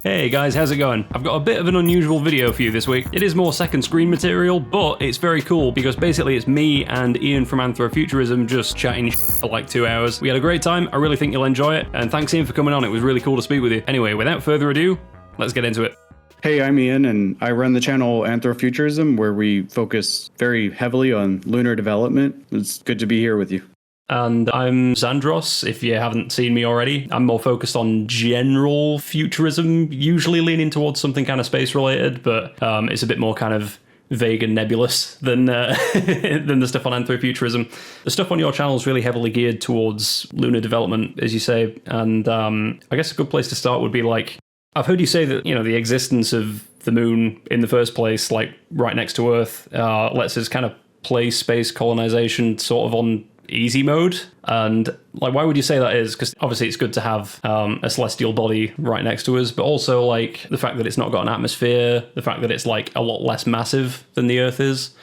Hey guys, how's it going? I've got a bit of an unusual video for you this week. It is more second screen material, but it's very cool because basically it's me and Ian from Anthrofuturism just chatting for like 2 hours. We had a great time. I really think you'll enjoy it. And thanks Ian for coming on. It was really cool to speak with you. Anyway, without further ado, let's get into it. Hey, I'm Ian, and I run the channel Anthrofuturism, where we focus very heavily on lunar development. It's good to be here with you. And I'm Zandros, if you haven't seen me already. I'm more focused on general futurism, usually leaning towards something kind of space-related, but it's a bit more kind of vague and nebulous than than the stuff on Anthrofuturism. The stuff on your channel is really heavily geared towards lunar development, as you say, and I guess a good place to start would be like, I've heard you say that, you know, the existence of the moon in the first place, like right next to Earth, lets us kind of play space colonization sort of on easy mode. And like, why would you say that is? Because obviously it's good to have a celestial body right next to us, but also like the fact that it's not got an atmosphere, the fact that it's like a lot less massive than the Earth is,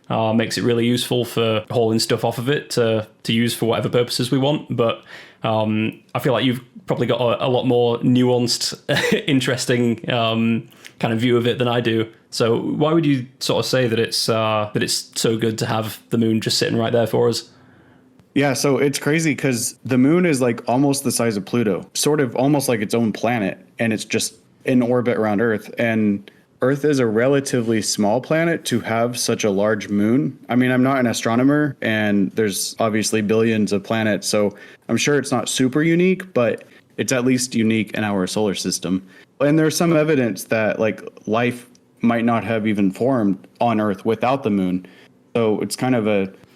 makes it really useful for hauling stuff off of it to use for whatever purposes we want. But I feel like you've probably got a lot more nuanced, interesting kind of view of it than I do. So why would you sort of say that it's so good to have the moon just sitting right there for us? Yeah, so it's crazy because the moon is like almost the size of Pluto, sort of almost like its own planet, and it's just in orbit around Earth. And Earth is a relatively small planet to have such a large moon. I mean, I'm not an astronomer, and there's obviously billions of planets, so I'm sure it's not super unique, but it's at least unique in our solar system. And there's some evidence that like life might not have even formed on Earth without the moon. So it's kind of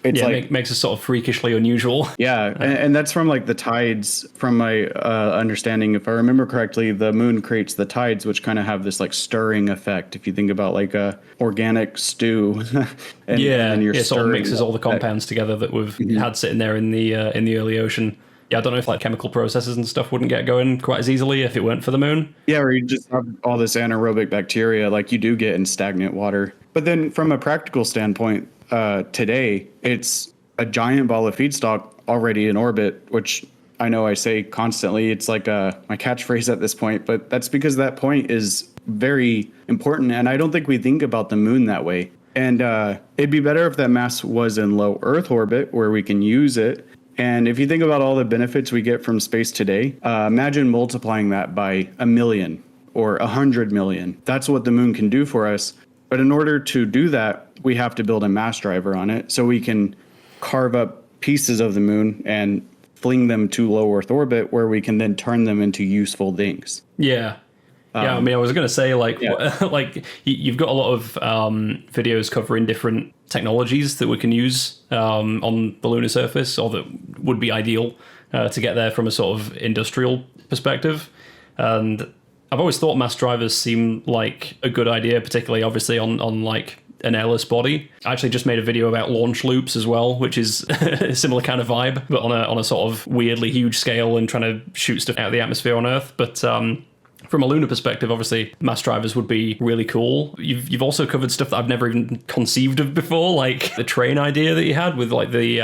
it makes it sort of freakishly unusual. Yeah, and that's from like the tides. From my understanding, if I remember correctly, the moon creates the tides, which kind of have this like stirring effect. If you think about like a organic stew, and it sort of mixes all the compounds together that we've had sitting there in the early ocean. Yeah, I don't know if like chemical processes and stuff wouldn't get going quite as easily if it weren't for the moon. Yeah, or you just have all this anaerobic bacteria like you do get in stagnant water. But then from a practical standpoint, today it's a giant ball of feedstock already in orbit, which I know I say constantly. It's like my catchphrase at this point, but that's because that point is very important. And I don't think we think about the moon that way. And it'd be better if that mass was in low Earth orbit where we can use it. And if you think about all the benefits we get from space today, imagine multiplying that by 1 million or 100 million. That's what the moon can do for us. But in order to do that, we have to build a mass driver on it so we can carve up pieces of the moon and fling them to low Earth orbit where we can then turn them into useful things. Yeah. Yeah, I mean, I was going to say, like, like you've got a lot of videos covering different technologies that we can use on the lunar surface, or that would be ideal to get there from a sort of industrial perspective. And I've always thought mass drivers seem like a good idea, particularly obviously on like an airless body. I actually just made a video about launch loops as well, which is a similar kind of vibe, but on a sort of weirdly huge scale and trying to shoot stuff out of the atmosphere on Earth. But from a lunar perspective, obviously, mass drivers would be really cool. You've also covered stuff that I've never even conceived of before, like the train idea that you had with like the,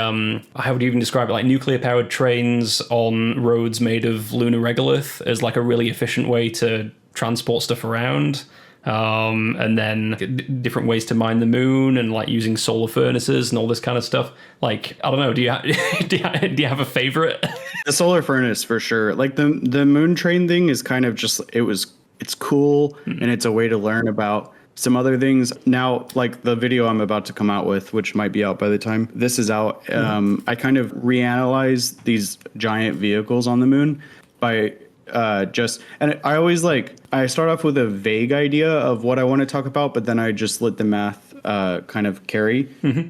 how would you even describe it, like nuclear-powered trains on roads made of lunar regolith as like a really efficient way to transport stuff around. And then different ways to mine the moon and like using solar furnaces and all this kind of stuff. Like, I don't know, do you have a favorite? The solar furnace for sure. Like the moon train thing is kind of just, it's cool and it's a way to learn about some other things. Now, like the video I'm about to come out with, which might be out by the time this is out, I kind of reanalyze these giant vehicles on the moon by and I always I start off with a vague idea of what I want to talk about, but then I just let the math kind of carry,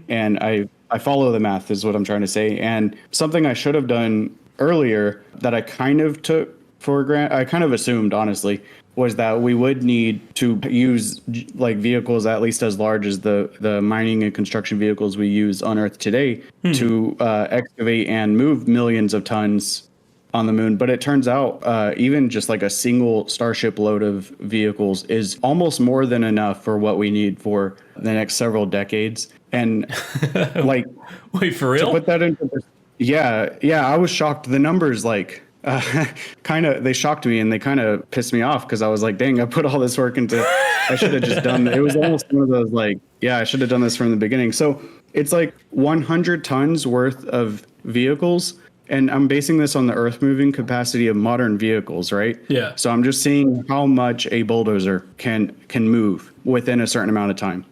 and I follow the math is what I'm trying to say. And something I should have done earlier that I kind of took for granted, I kind of assumed honestly, was that we would need to use like vehicles at least as large as the mining and construction vehicles we use on Earth today to excavate and move millions of tons on the moon. But it turns out even just like a single Starship load of vehicles is almost more than enough for what we need for the next several decades. And like, wait, for real? To put that into yeah, I was shocked. The numbers, like kind of, they shocked me and they kind of pissed me off because I was like, dang, I put all this work into, I should have just done, it was almost one of those like, yeah, I should have done this from the beginning. So it's like 100 tons worth of vehicles. And I'm basing this on the earth moving capacity of modern vehicles, right? Yeah. So I'm just seeing how much a bulldozer can move within a certain amount of time.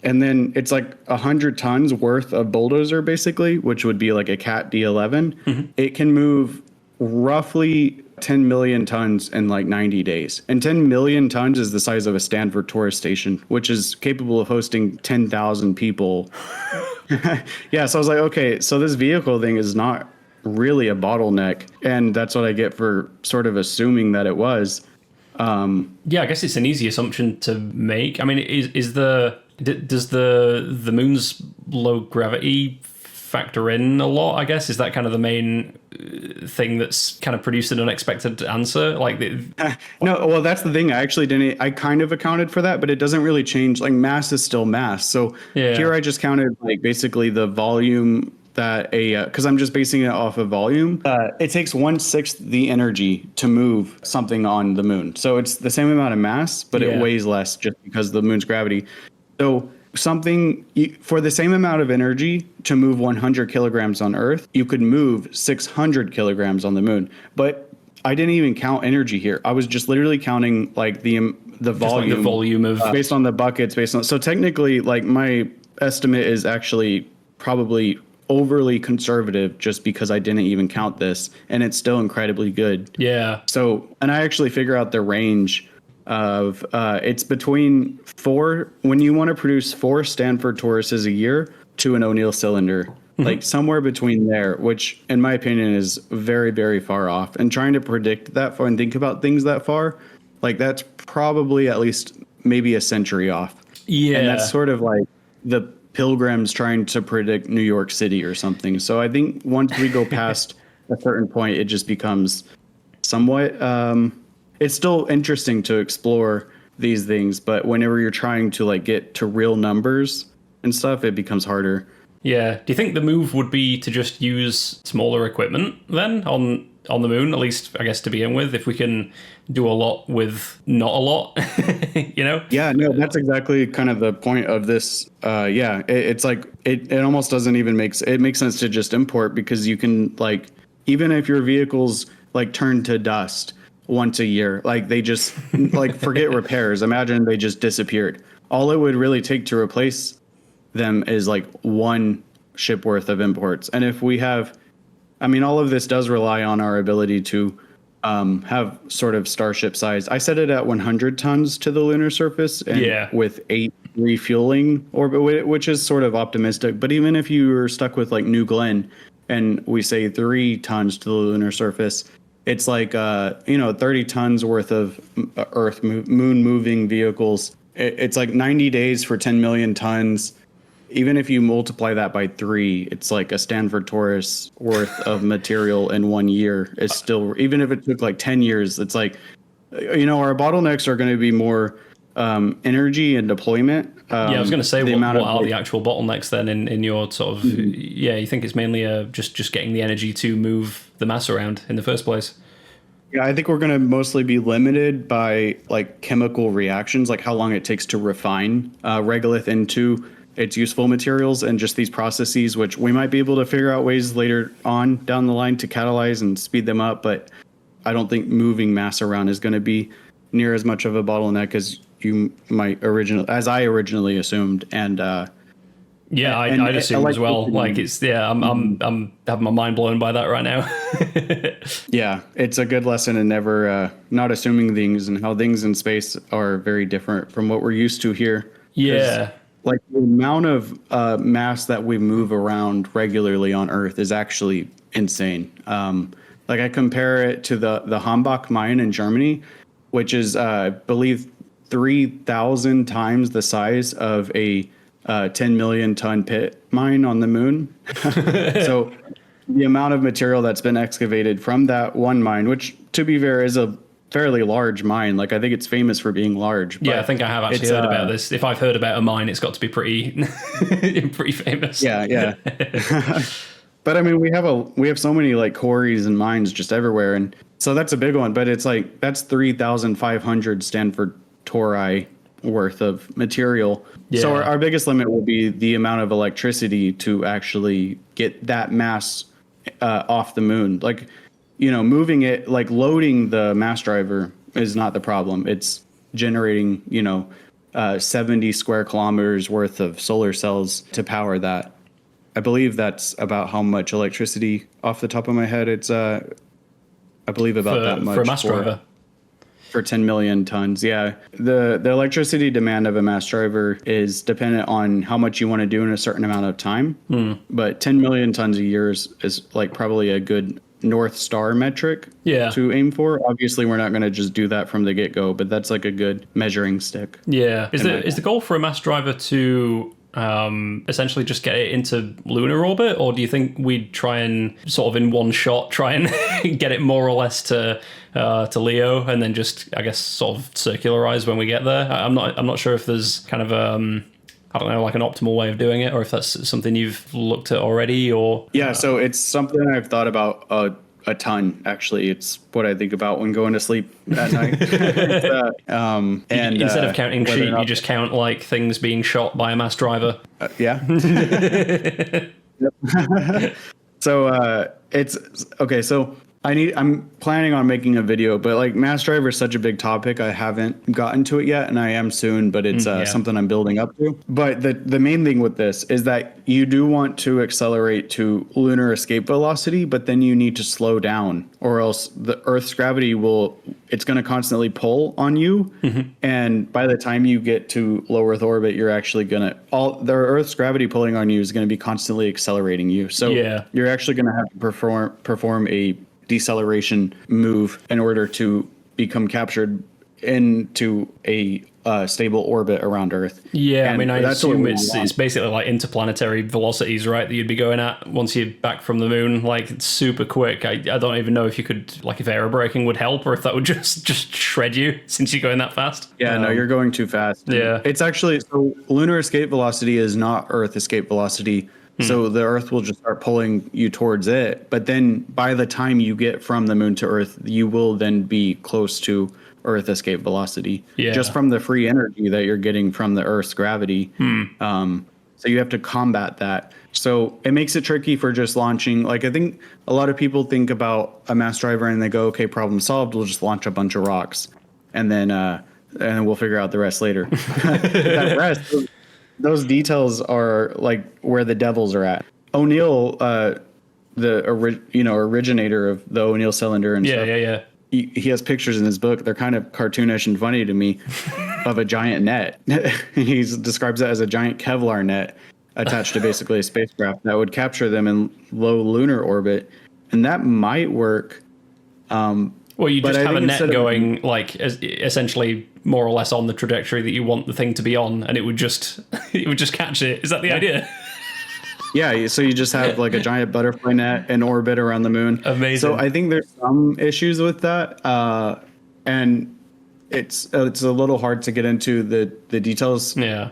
And then it's like 100 tons worth of bulldozer, basically, which would be like a Cat D11. Mm-hmm. It can move roughly 10 million tons in like 90 days. And 10 million tons is the size of a Stanford tourist station, which is capable of hosting 10,000 people. Yeah, so I was like, okay, so this vehicle thing is not really a bottleneck. And that's what I get for sort of assuming that it was. Yeah, I guess it's an easy assumption to make. I mean, does the moon's low gravity factor in a lot? I guess is that kind of the main thing that's kind of produced an unexpected answer. Like no, well, that's the thing. I actually didn't. I kind of accounted for that, but it doesn't really change. Like mass is still mass. So here I just counted like basically the volume that because I'm just basing it off of volume. It takes 1/6 the energy to move something on the moon. So it's the same amount of mass, but it weighs less just because of the moon's gravity. So something for the same amount of energy to move 100 kilograms on Earth, you could move 600 kilograms on the moon. But I didn't even count energy here. I was just literally counting like the volume, like the volume of based on the buckets, so technically like my estimate is actually probably overly conservative just because I didn't even count this, and it's still incredibly good. Yeah. So, and I actually figure out the range of it's between 4 when you want to produce 4 Stanford Tauruses a year to an O'Neill cylinder, like somewhere between there, which in my opinion is very, very far off. And trying to predict that far and think about things that far, like that's probably at least maybe a century off. Yeah. And that's sort of like the Pilgrims trying to predict New York City or something. So I think once we go past a certain point, it just becomes somewhat, it's still interesting to explore these things, but whenever you're trying to like get to real numbers and stuff, it becomes harder. Yeah. Do you think the move would be to just use smaller equipment then on the moon, at least I guess to begin with, if we can do a lot with not a lot, you know? Yeah, no, that's exactly kind of the point of this. It's like it almost doesn't even makes sense to just import, because you can like, even if your vehicles like turn to dust once a year, like they just like forget repairs. Imagine they just disappeared. All it would really take to replace them is like one ship worth of imports. And if we have, I mean, all of this does rely on our ability to have sort of starship size. I set it at 100 tons to the lunar surface, and with 8 refueling orbit, which is sort of optimistic. But even if you were stuck with like New Glenn and we say 3 tons to the lunar surface, it's like 30 tons worth of moon moving vehicles. It's like 90 days for 10 million tons. Even if you multiply that by 3, it's like a Stanford Taurus worth of material in 1 year. It's still, even if it took like 10 years, it's like, our bottlenecks are going to be more energy and deployment. I was going to say, what are the actual bottlenecks then in your sort of, you think it's mainly just getting the energy to move the mass around in the first place? Yeah, I think we're going to mostly be limited by like chemical reactions, like how long it takes to refine regolith into its useful materials, and just these processes, which we might be able to figure out ways later on down the line to catalyze and speed them up. But I don't think moving mass around is going to be near as much of a bottleneck as I originally assumed. And I'd assume as well. Like I'm having my mind blown by that right now. Yeah, it's a good lesson in never not assuming things, and how things in space are very different from what we're used to here. Yeah. Like the amount of mass that we move around regularly on Earth is actually insane. Like I compare it to the Hambach mine in Germany, which is, I believe, 3,000 times the size of a 10 million ton pit mine on the moon. So the amount of material that's been excavated from that one mine, which to be fair is a fairly large mine. Like I think it's famous for being large. Yeah, I think I have actually heard about this. If I've heard about a mine, it's got to be pretty pretty famous. Yeah. But I mean, we have so many like quarries and mines just everywhere, and so that's a big one. But it's like that's 3,500 Stanford tori worth of material. Yeah. So our biggest limit will be the amount of electricity to actually get that mass off the moon. Like, moving it, like loading the mass driver is not the problem. It's generating, 70 square kilometers worth of solar cells to power that. I believe that's about how much electricity off the top of my head. It's, I believe about that much. For a mass driver. For 10 million tons. Yeah. The electricity demand of a mass driver is dependent on how much you want to do in a certain amount of time. But 10 million tons a year is like probably a good North Star metric to aim for. Obviously, we're not going to just do that from the get-go, but that's like a good measuring stick. Yeah. Is the goal for a mass driver to essentially just get it into lunar orbit, or do you think we'd try and sort of in one shot try and get it more or less to Leo, and then just, I guess, sort of circularize when we get there? I'm not sure if there's kind of I don't know, like an optimal way of doing it, or if that's something you've looked at already, or so it's something I've thought about a ton. Actually, it's what I think about when going to sleep at night. And instead of counting sheep, you just count like things being shot by a mass driver. So it's okay. So I'm planning on making a video, but like mass driver is such a big topic. I haven't gotten to it yet, and I am soon, but it's something I'm building up to. But the main thing with this is that you do want to accelerate to lunar escape velocity, but then you need to slow down, or else the Earth's gravity it's going to constantly pull on you. And by the time you get to low Earth orbit, you're actually the Earth's gravity pulling on you is going to be constantly accelerating you. So you're actually going to have to perform a deceleration move in order to become captured into a stable orbit around Earth. Yeah, and I mean, I assume it's basically like interplanetary velocities, right, that you'd be going at once you're back from the moon. Like, it's super quick. I don't even know if you could, like, if aerobraking would help, or if that would just shred you since you're going that fast. Yeah, no, you're going too fast. Yeah. It's actually, so lunar escape velocity is not Earth escape velocity. So the Earth will just start pulling you towards it. But then by the time you get from the moon to Earth, you will then be close to Earth escape velocity, just from the free energy that you're getting from the Earth's gravity. So you have to combat that. So it makes it tricky for just launching. Like, I think a lot of people think about a mass driver and they go, okay, problem solved. We'll just launch a bunch of rocks, and then we'll figure out the rest later. That rest, those details are like where the devils are at. O'Neill, originator of the O'Neill cylinder and stuff. He has pictures in his book. They're kind of cartoonish and funny to me of a giant net. He describes it as a giant Kevlar net attached to basically a spacecraft that would capture them in low lunar orbit. And that might work. Well, you just have a net going, like, essentially more or less on the trajectory that you want the thing to be on, and it would just catch it. Is that the idea? Yeah, so you just have like a giant butterfly net in orbit around the moon. Amazing. So I think there's some issues with that, and it's a little hard to get into the details. Yeah.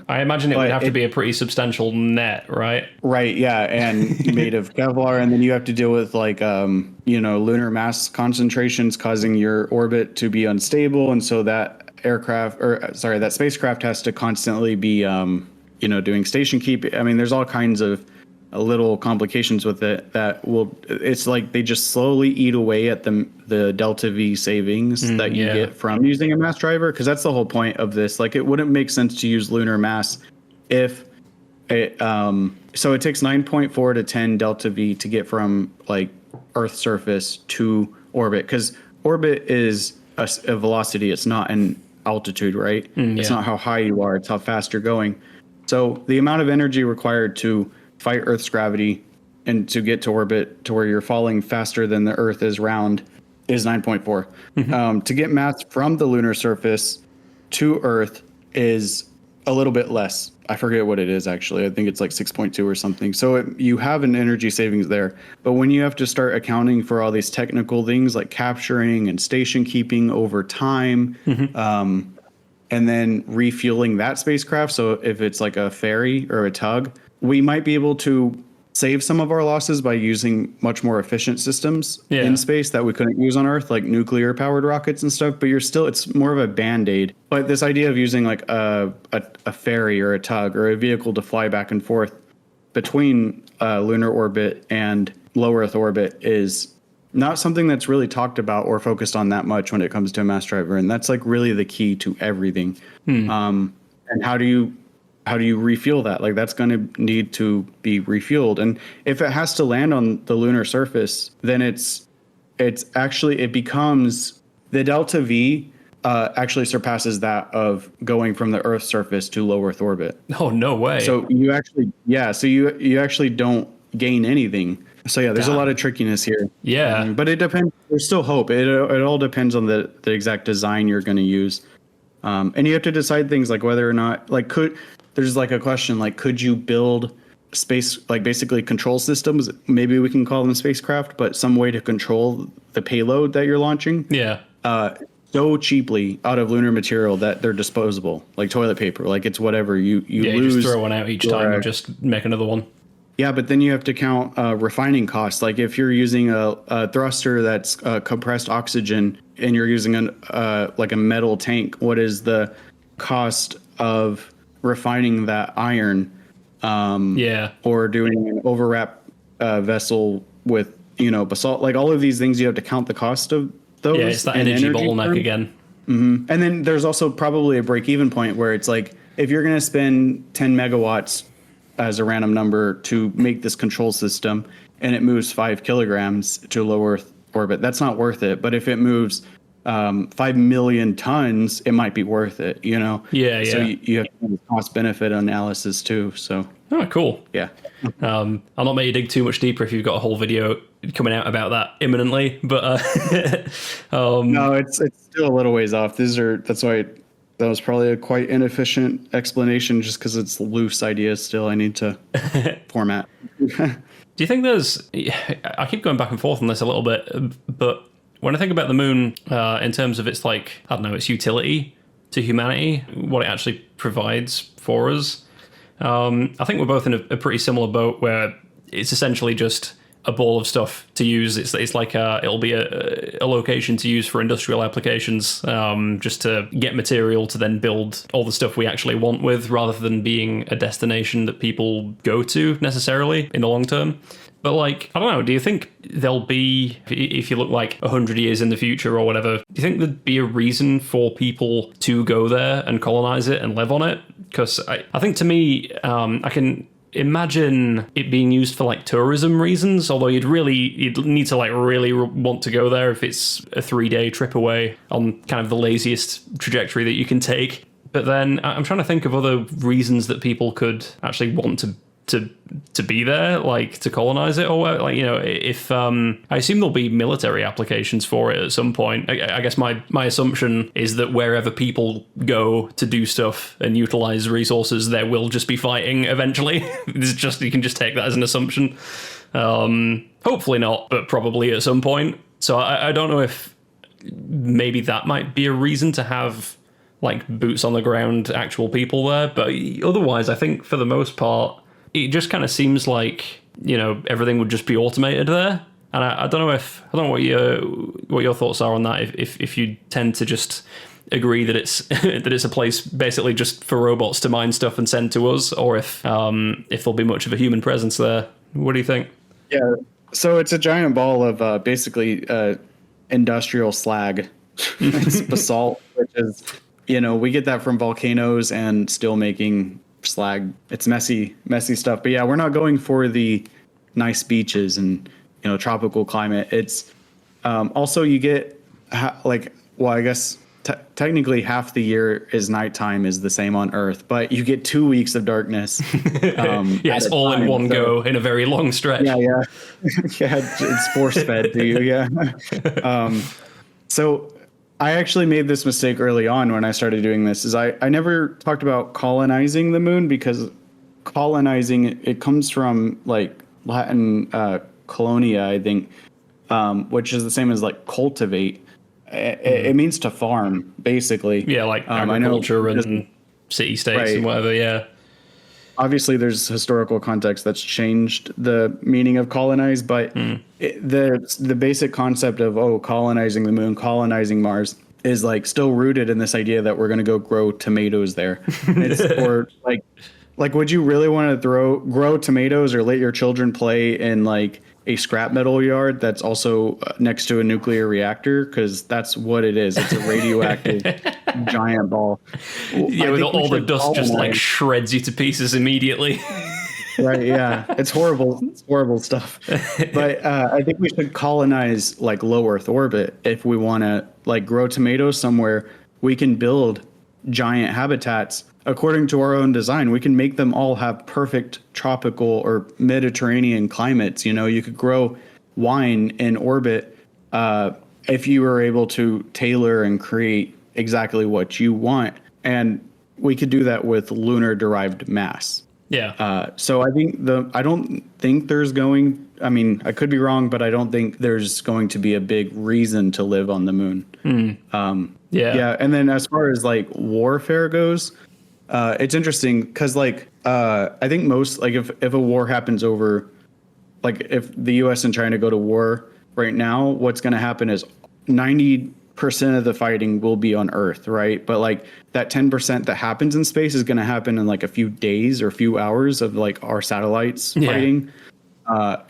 I imagine it would have to be a pretty substantial net, right? Right. Yeah, and made of Kevlar, and then you have to deal with like lunar mass concentrations causing your orbit to be unstable, and so that that spacecraft has to constantly be doing station keep. I mean, there's all kinds of little complications with it it's like they just slowly eat away at the delta V savings that you get from using a mass driver. Cause that's the whole point of this. Like, it wouldn't make sense to use lunar mass if it, so it takes 9.4 to 10 delta V to get from like Earth's surface to orbit. Cause orbit is a velocity. It's not an altitude, right? It's not how high you are. It's how fast you're going. So the amount of energy required to fight Earth's gravity and to get to orbit to where you're falling faster than the Earth is round is 9.4. To get mass from the lunar surface to Earth is a little bit less. I forget what it is, actually. I think it's like 6.2 or something. So you have an energy savings there. But when you have to start accounting for all these technical things like capturing and station keeping over time, and then refueling that spacecraft. So if it's like a ferry or a tug, we might be able to save some of our losses by using much more efficient systems in space that we couldn't use on Earth, like nuclear powered rockets and stuff. But it's more of a band-aid. But this idea of using like a ferry or a tug or a vehicle to fly back and forth between lunar orbit and low Earth orbit is not something that's really talked about or focused on that much when it comes to a mass driver. And that's like really the key to everything. And how do you refuel that? Like that's going to need to be refueled. And if it has to land on the lunar surface, then it becomes the delta V actually surpasses that of going from the Earth's surface to low Earth orbit. Oh, no way. So you actually don't gain anything. So yeah, there's a lot of trickiness here. Yeah. But it depends. There's still hope. It all depends on the exact design you're going to use. And you have to decide things like whether or not, like, there's like a question, like, could you build space, like basically control systems? Maybe we can call them spacecraft, but some way to control the payload that you're launching. Yeah. So cheaply out of lunar material that they're disposable, like toilet paper, like it's whatever you you lose. just throw one out each time and just make another one. Yeah, but then you have to count refining costs. Like if you're using a thruster that's compressed oxygen and you're using like a metal tank, what is the cost of refining that iron? Or doing an overwrap vessel with basalt. Like all of these things, you have to count the cost of those. Yeah, it's that energy bottleneck again. Mm-hmm. And then there's also probably a break-even point where it's like if you're going to spend 10 megawatts as a random number to make this control system and it moves 5 kilograms to low Earth orbit, that's not worth it. But if it moves 5 million tons, it might be worth it, Yeah. So you have to do cost benefit analysis too. So. Oh, cool. Yeah. I'll not make you dig too much deeper if you've got a whole video coming out about that imminently, but no, it's still a little ways off. That's why that was probably a quite inefficient explanation just because it's loose ideas still I need to format. Do you think I keep going back and forth on this a little bit, but when I think about the moon in terms of its its utility to humanity, what it actually provides for us, I think we're both in a pretty similar boat where it's essentially just a ball of stuff to use. It's like it'll be a location to use for industrial applications, just to get material to then build all the stuff we actually want with, rather than being a destination that people go to necessarily in the long term. But I don't know, do you think there'll be, if you look 100 years in the future or whatever, do you think there'd be a reason for people to go there and colonize it and live on it? Because I think to me, I can imagine it being used for tourism reasons, although you'd need to really want to go there if it's a 3-day trip away on kind of the laziest trajectory that you can take. But then I'm trying to think of other reasons that people could actually want to be there, to colonize it, or if I assume there'll be military applications for it at some point. I guess my assumption is that wherever people go to do stuff and utilize resources, there will just be fighting eventually. You can just take that as an assumption. Hopefully not, but probably at some point. So I don't know if maybe that might be a reason to have boots on the ground actual people there, but otherwise I think for the most part it just kind of seems like everything would just be automated there. And I don't know what your thoughts are on that, if you tend to just agree that it's that it's a place basically just for robots to mine stuff and send to us, or if there'll be much of a human presence there. What do you think? Yeah, so it's a giant ball of basically industrial slag. It's basalt, which is we get that from volcanoes and steel making slag. It's messy stuff. But yeah, we're not going for the nice beaches and tropical climate. It's also you get I guess technically half the year is nighttime is the same on Earth, but you get 2 weeks of darkness. It's all in one go in a very long stretch. Yeah. It's force fed to you. Yeah. So I actually made this mistake early on when I started doing this. Is I never talked about colonizing the moon, because colonizing, it comes from Latin colonia, I think, which is the same as cultivate. It means to farm, basically. Yeah, agriculture and city states and whatever. Yeah. obviously there's historical context that's changed the meaning of colonize, but the basic concept of colonizing the moon, colonizing Mars is like still rooted in this idea that we're going to go grow tomatoes there. Or like would you really want to grow tomatoes or let your children play in like a scrap metal yard that's also next to a nuclear reactor? Because that's what it is. It's a radioactive giant ball. Yeah, with all the dust just like shreds you to pieces immediately. Right, yeah. It's horrible. It's horrible stuff. But I think we should colonize like low Earth orbit if we want to like grow tomatoes somewhere. We can build giant habitats according to our own design. We can make them all have perfect tropical or Mediterranean climates. You know, you could grow wine in orbit if you were able to tailor and create exactly what you want. And we could do that with lunar derived mass. Yeah. So I don't think there's going, I mean, I could be wrong, but I don't think there's going to be a big reason to live on the moon. Yeah. And then as far as like warfare goes, it's interesting because like, I think most, like if a war happens over, like if the US and China go to war right now, what's going to happen is 90% of the fighting will be on Earth, right? But like that 10% that happens in space is going to happen in like a few days or a few hours of like our satellites fighting.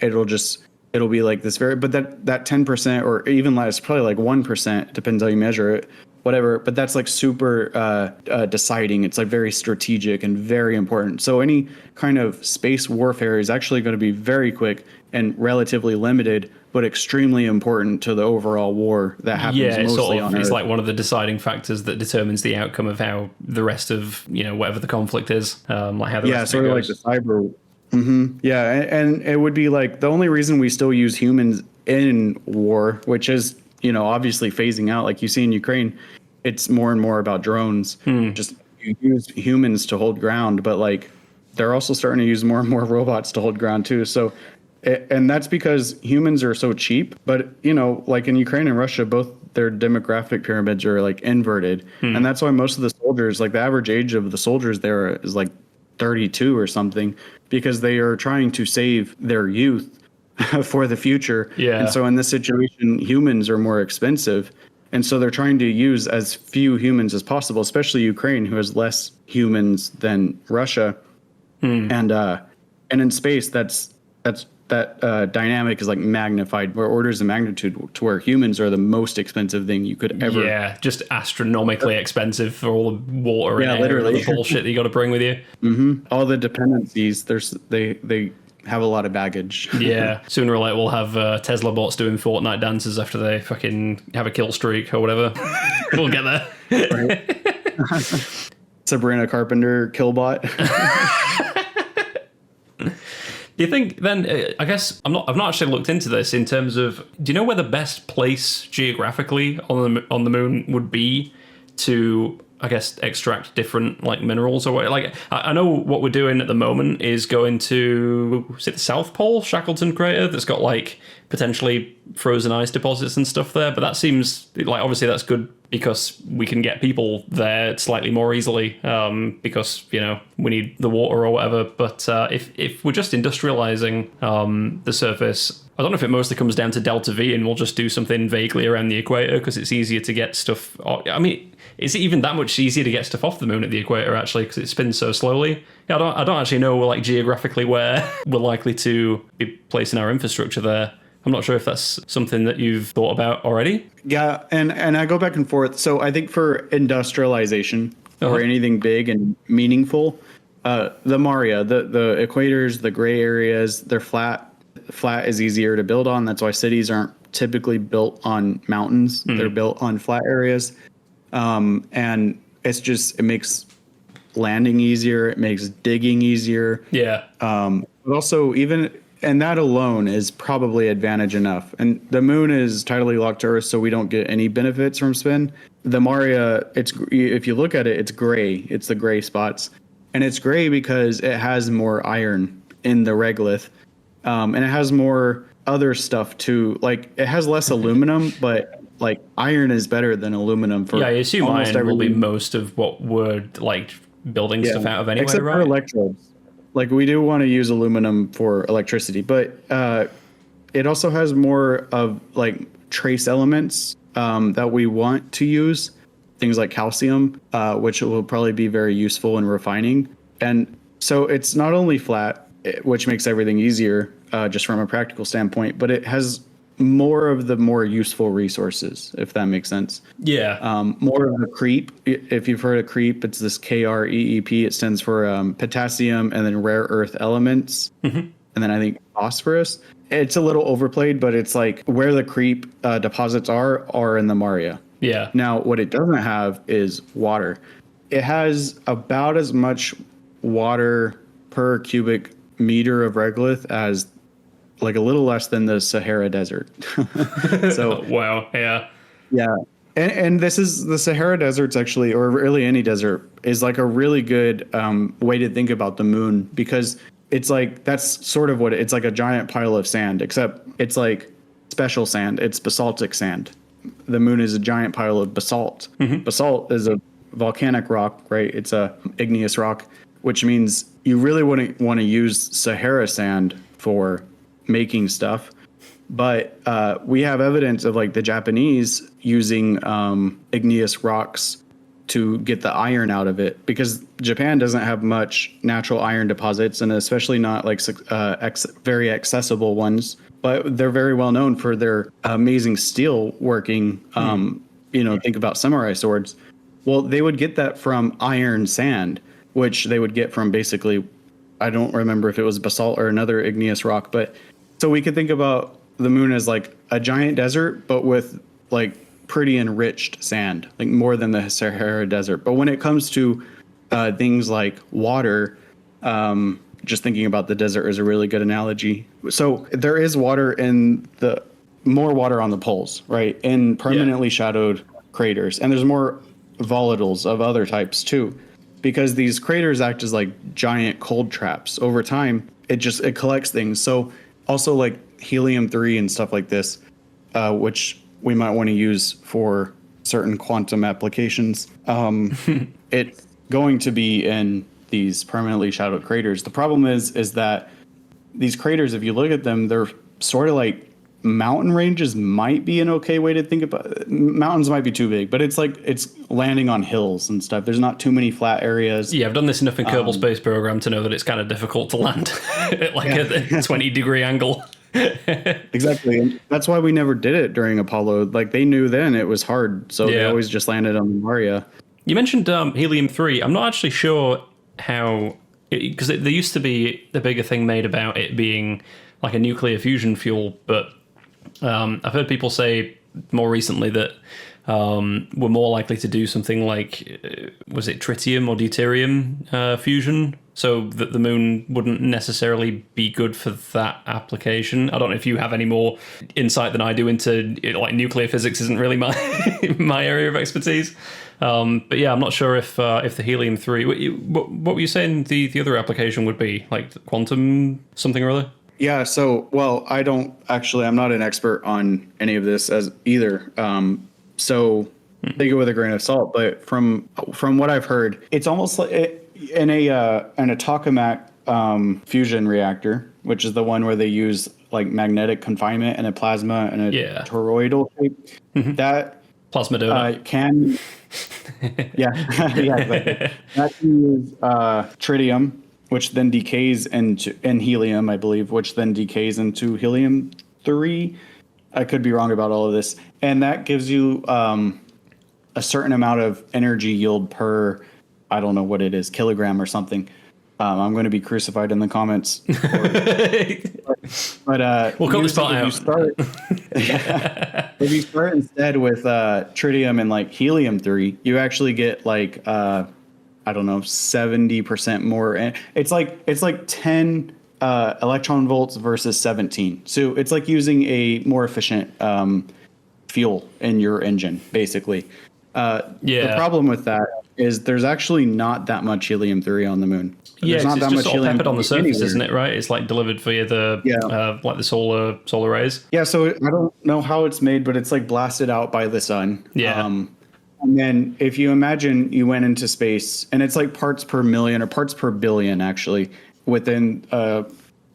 It'll be like this but that 10% or even less, probably like 1%, depends how you measure it, whatever. But that's like super deciding. It's like very strategic and very important. So any kind of space warfare is actually going to be very quick and relatively limited, but extremely important to the overall war that happens mostly on Earth. It's like one of the deciding factors that determines the outcome of how the rest of, you know, whatever the conflict is, like how the rest of it goes. Like the cyber. Yeah, and it would be like the only reason we still use humans in war, which is, you know, obviously phasing out, like you see in Ukraine, it's more and more about drones. Just you use humans to hold ground, but like they're also starting to use more and more robots to hold ground too. So, and that's because humans are so cheap. But, you know, like in Ukraine and Russia, both their demographic pyramids are like inverted. And that's why most of the soldiers, like the average age of the soldiers there is like 32 or something, because they are trying to save their youth for the future. Yeah. And so in this situation, humans are more expensive. And so they're trying to use as few humans as possible, especially Ukraine, who has less humans than Russia. And in space, that dynamic is like magnified, where orders of magnitude, to where humans are the most expensive thing you could ever. Yeah, just astronomically expensive for all the water and air literally. and the bullshit that you got to bring with you. All the dependencies, they have a lot of baggage. Yeah, sooner or later we'll have Tesla bots doing Fortnite dances after they fucking have a kill streak or whatever. We'll get there. Right. Sabrina Carpenter killbot. Do you think then? I guess I've not actually looked into this in terms of. Do you know where the best place geographically on the moon would be to, I guess, extract different like minerals or what? Like I know what we're doing at the moment is going to, is it the South Pole, Shackleton crater, that's got like potentially frozen ice deposits and stuff there. But that seems like obviously that's good because we can get people there slightly more easily because, you know, we need the water or whatever. But if we're just industrializing the surface, I don't know if it mostly comes down to delta V and we'll just do something vaguely around the equator because it's easier to get stuff. I mean, is it even that much easier to get stuff off the moon at the equator actually because it spins so slowly? Yeah, I don't actually know like geographically where we're likely to be placing our infrastructure there. I'm not sure if that's something that you've thought about already. Yeah, and I go back and forth. So I think for industrialization or anything big and meaningful, the Maria, the equators, the gray areas, they're flat. Flat is easier to build on. That's why cities aren't typically built on mountains. They're built on flat areas. And it's just, it makes landing easier. It makes digging easier. Yeah. But also and that alone is probably advantage enough. And the moon is tidally locked to Earth, so we don't get any benefits from spin. The Maria, if you look at it, it's gray. It's the gray spots. And it's gray because it has more iron in the regolith. And it has more other stuff too. Like it has less aluminum, but like iron is better than aluminum for I assume almost iron will be everything. most of what we're like building stuff out of anyway, except right? for electrodes. like we do want to use aluminum for electricity, but it also has more of like trace elements that we want to use, things like calcium, which will probably be very useful in refining. And so it's not only flat, which makes everything easier just from a practical standpoint, but it has more of the more useful resources, if that makes sense. Yeah. More of the creep. If you've heard of creep, it's this KREEP. It stands for potassium and then rare earth elements. And then I think phosphorus. It's a little overplayed, but it's like where the creep deposits are in the Maria. Yeah. Now, what it doesn't have is water. It has about as much water per cubic meter of regolith as like a little less than the Sahara Desert. So wow. Yeah. yeah. And this is the Sahara Desert's actually, or really any desert, is like a really good way to think about the moon, because it's like that's sort of what it's like, a giant pile of sand, except it's like special sand. It's basaltic sand. The moon is a giant pile of basalt. Basalt is a volcanic rock, right? It's a igneous rock, which means you really wouldn't want to use Sahara sand for making stuff. But we have evidence of like the Japanese using igneous rocks to get the iron out of it, because Japan doesn't have much natural iron deposits, and especially not like very accessible ones. But they're very well known for their amazing steel working. Think about samurai swords. Well, they would get that from iron sand, which they would get from basically, I don't remember if it was basalt or another igneous rock. But so we could think about the moon as like a giant desert, but with like pretty enriched sand, like more than the Sahara Desert. But when it comes to things like water, just thinking about the desert is a really good analogy. So there is water more water on the poles, right? In permanently shadowed craters. And there's more volatiles of other types too, because these craters act as like giant cold traps. Over time, it collects things. So also like helium-3 and stuff like this, which we might want to use for certain quantum applications. It's going to be in these permanently shadowed craters. The problem is that these craters, if you look at them, they're sort of like mountain ranges. Might be an okay way to think about it. Mountains might be too big, but it's like it's landing on hills and stuff. There's not too many flat areas. Yeah, I've done this enough in Kerbal Space Program to know that it's kind of difficult to land at like a 20-degree angle. Exactly. And that's why we never did it during Apollo. Like they knew then it was hard, so they always just landed on the Maria. You mentioned helium-3. I'm not actually sure how, because there used to be the bigger thing made about it being like a nuclear fusion fuel, but I've heard people say more recently that we're more likely to do something like, was it tritium or deuterium fusion? So that the moon wouldn't necessarily be good for that application. I don't know if you have any more insight than I do into like nuclear physics. Isn't really my my area of expertise. But yeah, I'm not sure if the helium-3. What were you saying? The other application would be like quantum something or other. Yeah. So I'm not an expert on any of this as either. So take it with a grain of salt. But from what I've heard, it's almost like in a tokamak fusion reactor, which is the one where they use like magnetic confinement and a plasma and a toroidal shape. That plasma donut can exactly. That can use tritium, which then decays into helium, I believe, which then decays into helium-3. I could be wrong about all of this, and that gives you a certain amount of energy yield per, I don't know what it is, kilogram or something. I'm going to be crucified in the comments. But we'll cut this part out. If you start instead with tritium and like helium-3, you actually get like 70% more. And it's like 10 electron volts versus 17. So it's like using a more efficient fuel in your engine, basically. The problem with that is there's actually not that much helium-3 on the moon. There's not that much all peppered on the surface, anywhere. isn't it? Right? It's like delivered via the like the solar rays. Yeah. So I don't know how it's made, but it's like blasted out by the sun. Yeah. And then if you imagine you went into space, and it's like parts per million or parts per billion actually, within a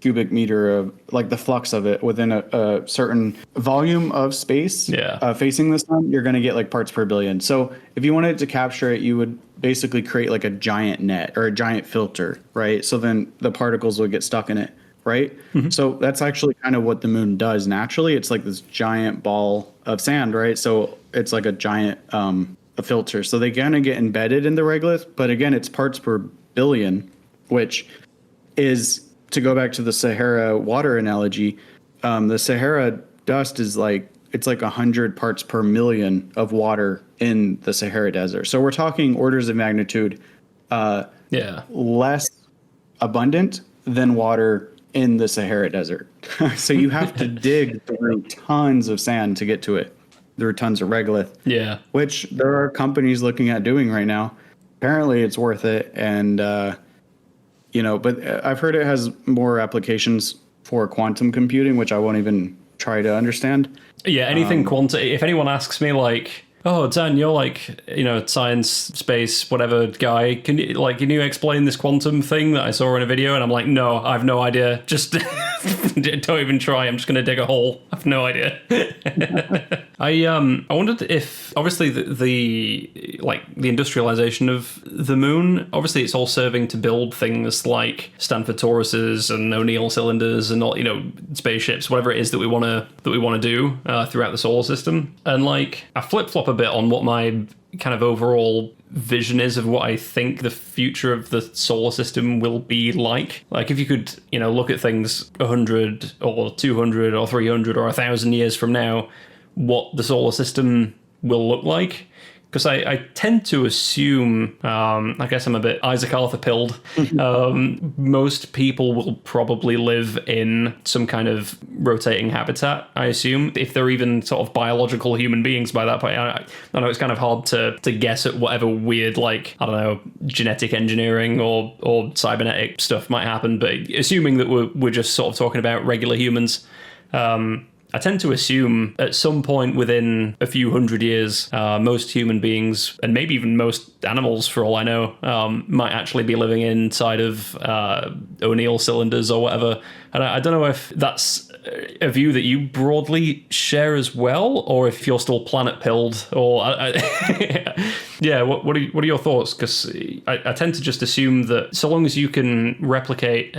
cubic meter of like the flux of it within a certain volume of space facing the sun, you're going to get like parts per billion. So if you wanted to capture it, you would basically create like a giant net or a giant filter, right? So then the particles would get stuck in it, right? So that's actually kind of what the moon does naturally. It's like this giant ball of sand, right? So it's like a giant a filter. So they kind of get embedded in the regolith, but again, it's parts per billion, which is, to go back to the Sahara water analogy, the Sahara dust is like, it's like 100 parts per million of water in the Sahara desert. So we're talking orders of magnitude less abundant than water in the Sahara desert. So you have to dig through tons of sand to get to it. There are tons of regolith, which there are companies looking at doing right now. Apparently it's worth it. And, but I've heard it has more applications for quantum computing, which I won't even try to understand. Yeah, anything quantum. If anyone asks me like, oh, Dan, you're like, science, space, whatever guy. Can you explain this quantum thing that I saw in a video? And I'm like, no, I have no idea. Just don't even try. I'm just going to dig a hole. I have no idea. I wondered if, obviously, the industrialization of the moon, obviously it's all serving to build things like Stanford Tauruses and O'Neill cylinders and all, spaceships, whatever it is that we want to do throughout the solar system. And like, I flip-flop a bit on what my kind of overall vision is of what I think the future of the solar system will be like. Like, if you could, look at things 100 or 200 or 300 or 1,000 years from now, what the solar system will look like. Because I tend to assume, I guess I'm a bit Isaac Arthur pilled, most people will probably live in some kind of rotating habitat, I assume, if they're even sort of biological human beings by that point. I know it's kind of hard to guess at whatever weird, genetic engineering or cybernetic stuff might happen, but assuming that we're just sort of talking about regular humans, I tend to assume at some point within a few hundred years, most human beings, and maybe even most animals for all I know, might actually be living inside of O'Neill cylinders or whatever. And I don't know if that's a view that you broadly share as well, or if you're still planet pilled, or yeah, what are your thoughts? Because I tend to just assume that so long as you can replicate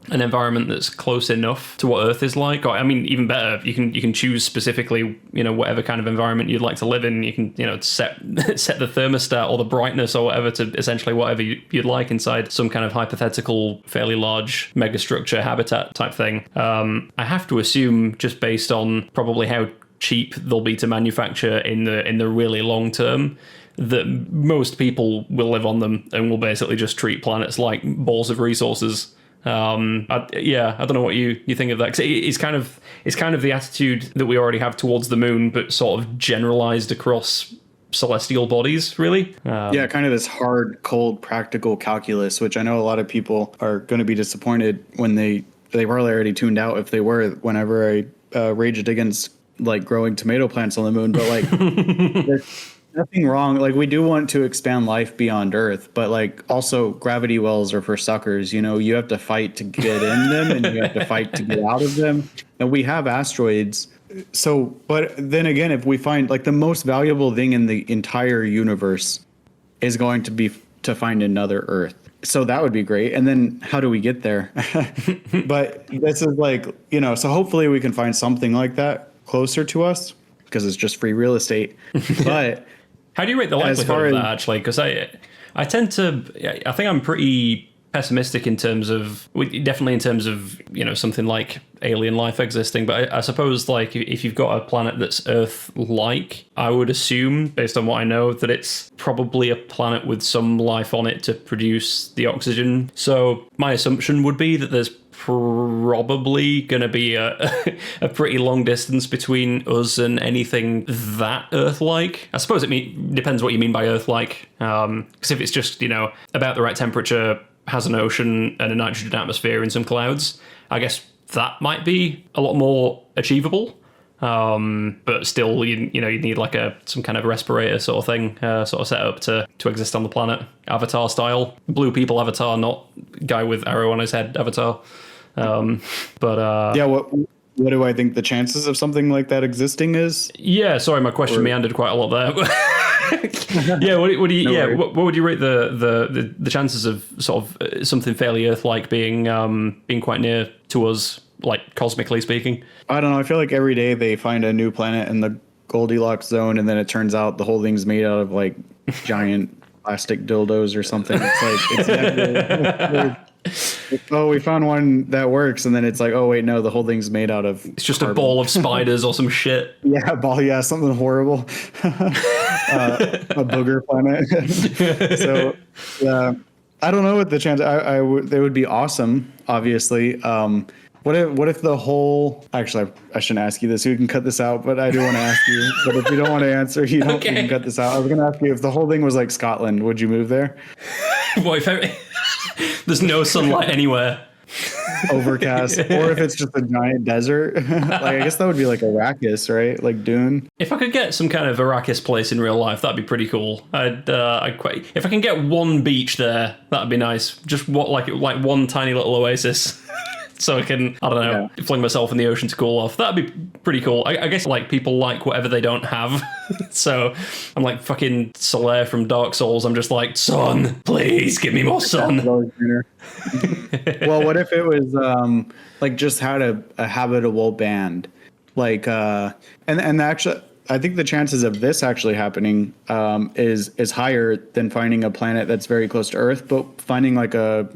an environment that's close enough to what Earth is like, or I mean, even better, you can choose specifically, whatever kind of environment you'd like to live in. You can, set the thermostat or the brightness or whatever to essentially whatever you'd like inside some kind of hypothetical, fairly large megastructure habitat type thing. I have to assume, just based on probably how cheap they'll be to manufacture in the really long term, that most people will live on them and will basically just treat planets like balls of resources. I don't know what you think of that, 'cause it's kind of the attitude that we already have towards the moon, but sort of generalized across celestial bodies, really. Kind of this hard, cold, practical calculus, which I know a lot of people are going to be disappointed when they probably already tuned out if they were, whenever I raged against like growing tomato plants on the moon, but like there's nothing wrong. Like, we do want to expand life beyond Earth, but like also gravity wells are for suckers. You have to fight to get in them and you have to fight to get out of them. And we have asteroids. So, but then again, if we find like the most valuable thing in the entire universe is going to be to find another Earth. So that would be great. And then how do we get there? But this is like, so hopefully we can find something like that closer to us, because it's just free real estate. But how do you rate the likelihood of that, actually? Because I think I'm pretty pessimistic in terms of, definitely in terms of, something like alien life existing. But I suppose, like, if you've got a planet that's Earth-like, I would assume, based on what I know, that it's probably a planet with some life on it to produce the oxygen. So my assumption would be that there's probably going to be a pretty long distance between us and anything that Earth-like. I suppose it depends what you mean by Earth-like. Because if it's just, about the right temperature, has an ocean and a nitrogen atmosphere and some clouds, I guess that might be a lot more achievable. But still, you need like some kind of respirator sort of thing, sort of set up to exist on the planet, Avatar style. Blue people Avatar, not guy with arrow on his head Avatar. Yeah, what do I think the chances of something like that existing is? Yeah, sorry, my question meandered quite a lot there. Yeah, what do you? No what would you rate the chances of sort of something fairly Earth-like being quite near to us, like cosmically speaking? I don't know. I feel like every day they find a new planet in the Goldilocks zone, and then it turns out the whole thing's made out of like giant plastic dildos or something. It's like it's never, oh, we found one that works, and then it's like, oh wait, no, the whole thing's made out of. It's just a ball of spiders or some shit. Yeah, something horrible. A booger planet. So, yeah, I don't know what the chance. They would be awesome, obviously. What if the whole? Actually, I shouldn't ask you this. You can cut this out, but I do want to ask you. But if you don't want to answer, you don't. Okay. You can cut this out. I was going to ask you if the whole thing was like Scotland. Would you move there? What there's no sunlight anywhere. Overcast, or if it's just a giant desert. Like, I guess that would be like Arrakis, right? Like Dune. If I could get some kind of Arrakis place in real life, that'd be pretty cool. I'd quite. If I can get one beach there, that'd be nice. Just like one tiny little oasis. So I can, I don't know, fling myself in the ocean to cool off. That'd be pretty cool. I guess like people like whatever they don't have. So I'm like fucking Solaire from Dark Souls. I'm just like, sun, please give me more sun. Well, what if it was like just had a habitable band, like and actually I think the chances of this actually happening is higher than finding a planet that's very close to Earth, but finding like a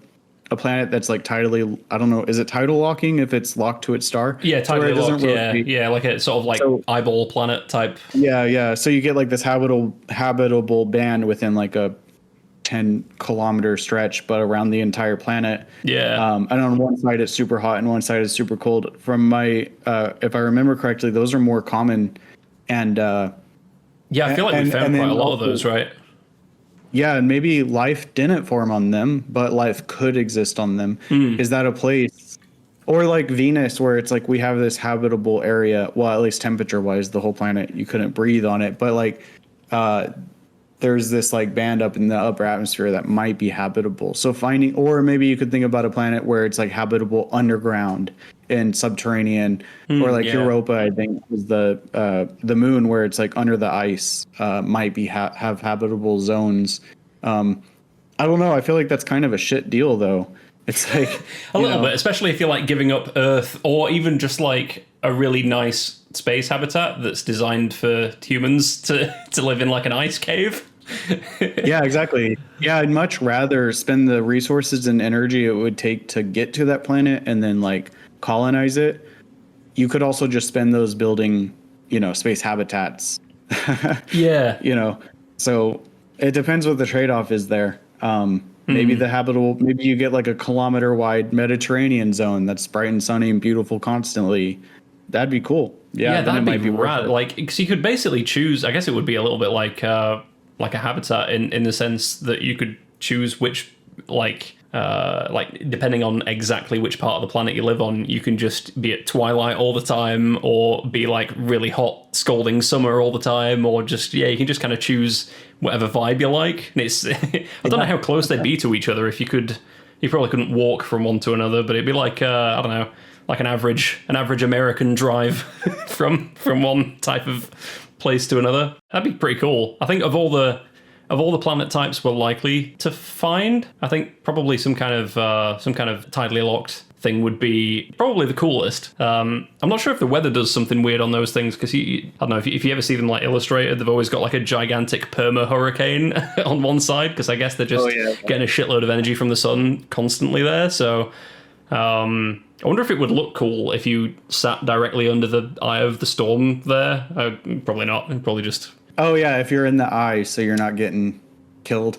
planet that's like tidally, I don't know, is it tidal locking if it's locked to its star? Yeah, tidally locked, yeah, like a sort of like eyeball planet type. Yeah. So you get like this habitable band within like a 10-kilometer stretch, but around the entire planet. Yeah. And on one side it's super hot and one side is super cold. From my, if I remember correctly, those are more common. And yeah, I feel like we found quite a lot of those, right? Yeah, and maybe life didn't form on them, but life could exist on them. Is that a place? Or like Venus, where it's like we have this habitable area, well, at least temperature-wise, the whole planet, you couldn't breathe on it. But like there's this like band up in the upper atmosphere that might be habitable. So finding, or maybe you could think about a planet where it's like habitable underground and subterranean, or like Europa, I think, is the moon where it's like under the ice, might be have habitable zones. I don't know. I feel like that's kind of a shit deal, though. It's like a little bit, especially if you're like giving up Earth, or even just like a really nice space habitat that's designed for humans to live in, like an ice cave. Yeah, exactly. Yeah, I'd much rather spend the resources and energy it would take to get to that planet and then like colonize it. You could also just spend those building, space habitats. Yeah. So it depends what the trade-off is there. Maybe the habitable, maybe you get like a kilometer wide Mediterranean zone that's bright and sunny and beautiful constantly. That'd be cool. Yeah, that'd be rad. Like, because you could basically choose, I guess it would be a little bit like a habitat in the sense that you could choose which, like depending on exactly which part of the planet you live on, you can just be at twilight all the time, or be like really hot, scalding summer all the time, or just, you can just kind of choose whatever vibe you like. And it's, I don't know how close they'd be to each other if you probably couldn't walk from one to another, but it'd be like, I don't know, like an average American drive from one type of place to another. That'd be pretty cool. I think of all the planet types we're likely to find, I think probably some kind of tidally locked thing would be probably the coolest. I'm not sure if the weather does something weird on those things, because I don't know if you ever see them like illustrated, they've always got like a gigantic perma hurricane on one side, because I guess they're just getting a shitload of energy from the sun constantly there. So I wonder if it would look cool if you sat directly under the eye of the storm there. Probably not. Probably just. Oh yeah, if you're in the eye, so you're not getting killed.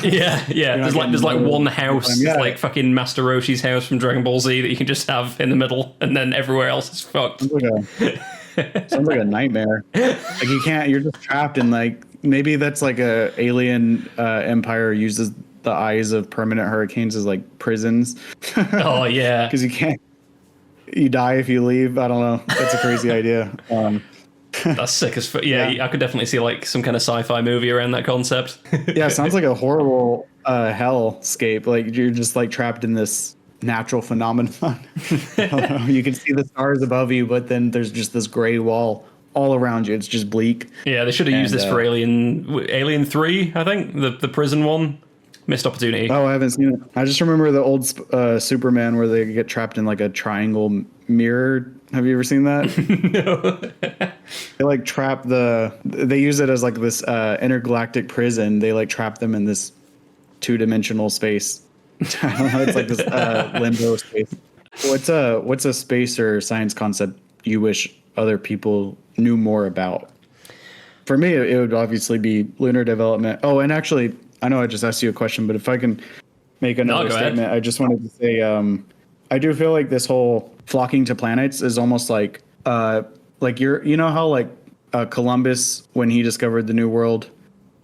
yeah. There's like one house, like fucking Master Roshi's house from Dragon Ball Z, that you can just have in the middle, and then everywhere else is fucked. Sounds like a nightmare. Like you can't. You're just trapped in like, maybe that's like a alien empire uses the eyes of permanent hurricanes as like prisons. Oh yeah, because you can't. you die if you leave. I don't know. That's a crazy idea. That's sick as fuck. Yeah, I could definitely see like some kind of sci-fi movie around that concept. Yeah, it sounds like a horrible hellscape. Like you're just like trapped in this natural phenomenon. I don't know. You can see the stars above you, but then there's just this gray wall all around you. It's just bleak. Yeah, they should have used this for Alien 3, I think, the prison one. Missed opportunity. Oh, I haven't seen it. I just remember the old Superman where they get trapped in like a triangle mirror. Have you ever seen that? No. They like trap they use it as like this intergalactic prison. They like trap them in this 2-dimensional space. I don't know. It's like this limbo space. What's a space or science concept you wish other people knew more about? For me, it would obviously be lunar development. Oh, and actually, I know I just asked you a question, but if I can make another statement, I just wanted to say I do feel like this whole flocking to planets is almost like you know how like Columbus, when he discovered the New World,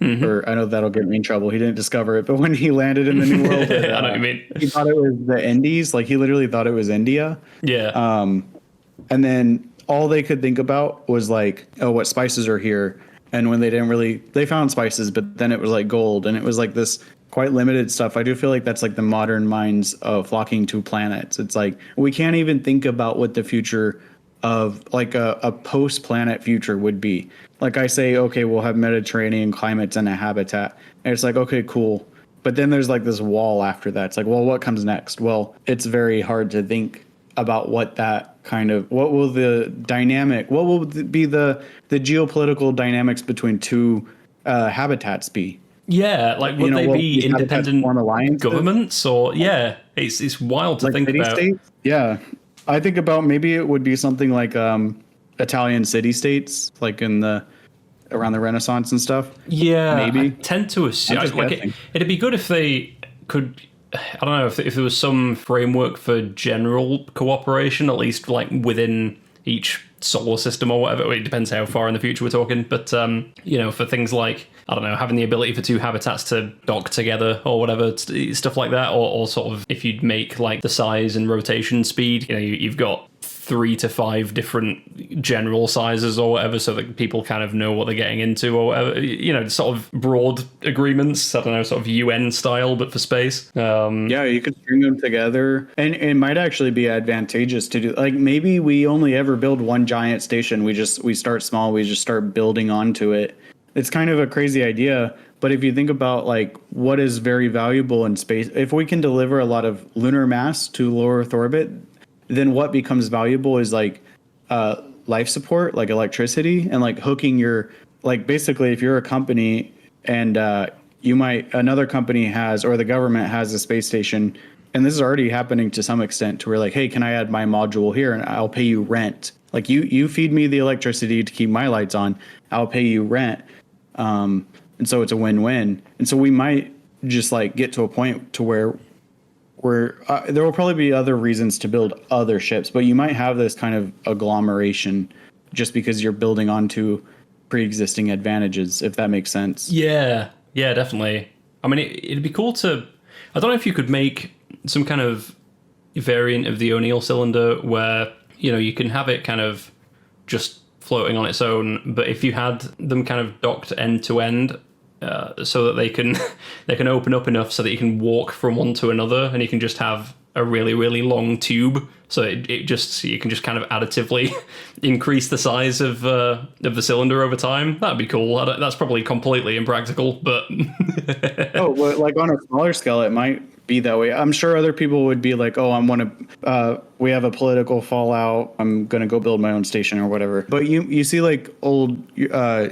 or I know that'll get me in trouble. He didn't discover it, but when he landed in the New World, I know what you mean. He thought it was the Indies. Like he literally thought it was India. Yeah. And then all they could think about was like, oh, what spices are here. And when they found spices, but then it was like gold, and it was like this quite limited stuff. I do feel like that's like the modern minds of flocking to planets. It's like we can't even think about what the future of like a post-planet future would be. Like I say, okay, we'll have Mediterranean climates and a habitat. And it's like, okay, cool. But then there's like this wall after that. It's like, well, what comes next? Well, it's very hard to think about what will be the geopolitical dynamics between two habitats be? Yeah, like would they be independent governments or it's wild to think about. States? Yeah. I think about maybe it would be something like Italian city states, like around the Renaissance and stuff. Yeah, maybe. I tend to assume it'd be good if they could. I don't know if there was some framework for general cooperation, at least like within each solar system or whatever. It depends how far in the future we're talking. But, for things like, I don't know, having the ability for two habitats to dock together or whatever, stuff like that. Or sort of if you'd make like the size and rotation speed, you've got 3 to 5 different general sizes or whatever, so that people kind of know what they're getting into or whatever, sort of broad agreements. I don't know, sort of UN style, but for space. Yeah, you could string them together, and it might actually be advantageous to do. Like maybe we only ever build one giant station. We start small. We just start building onto it. It's kind of a crazy idea, but if you think about like what is very valuable in space, if we can deliver a lot of lunar mass to low Earth orbit, then what becomes valuable is like life support, like electricity, and like hooking your, like basically if you're a company and another company has, or the government has a space station, and this is already happening to some extent, to where like, hey, can I add my module here and I'll pay you rent? Like you feed me the electricity to keep my lights on, I'll pay you rent. And so it's a win-win. And so we might just like get to a point to where there will probably be other reasons to build other ships, but you might have this kind of agglomeration just because you're building onto pre-existing advantages, if that makes sense. Yeah, definitely. I mean, it'd be cool to, I don't know if you could make some kind of variant of the O'Neill cylinder where, you can have it kind of just floating on its own, but if you had them kind of docked end to end, so that they can open up enough so that you can walk from one to another, and you can just have a really, really long tube, so you can just kind of additively increase the size of the cylinder over time. That'd be cool. That's probably completely impractical, but well, like on a smaller scale, it might be that way. I'm sure other people would be like, oh, we have a political fallout, I'm going to go build my own station or whatever. But you see like old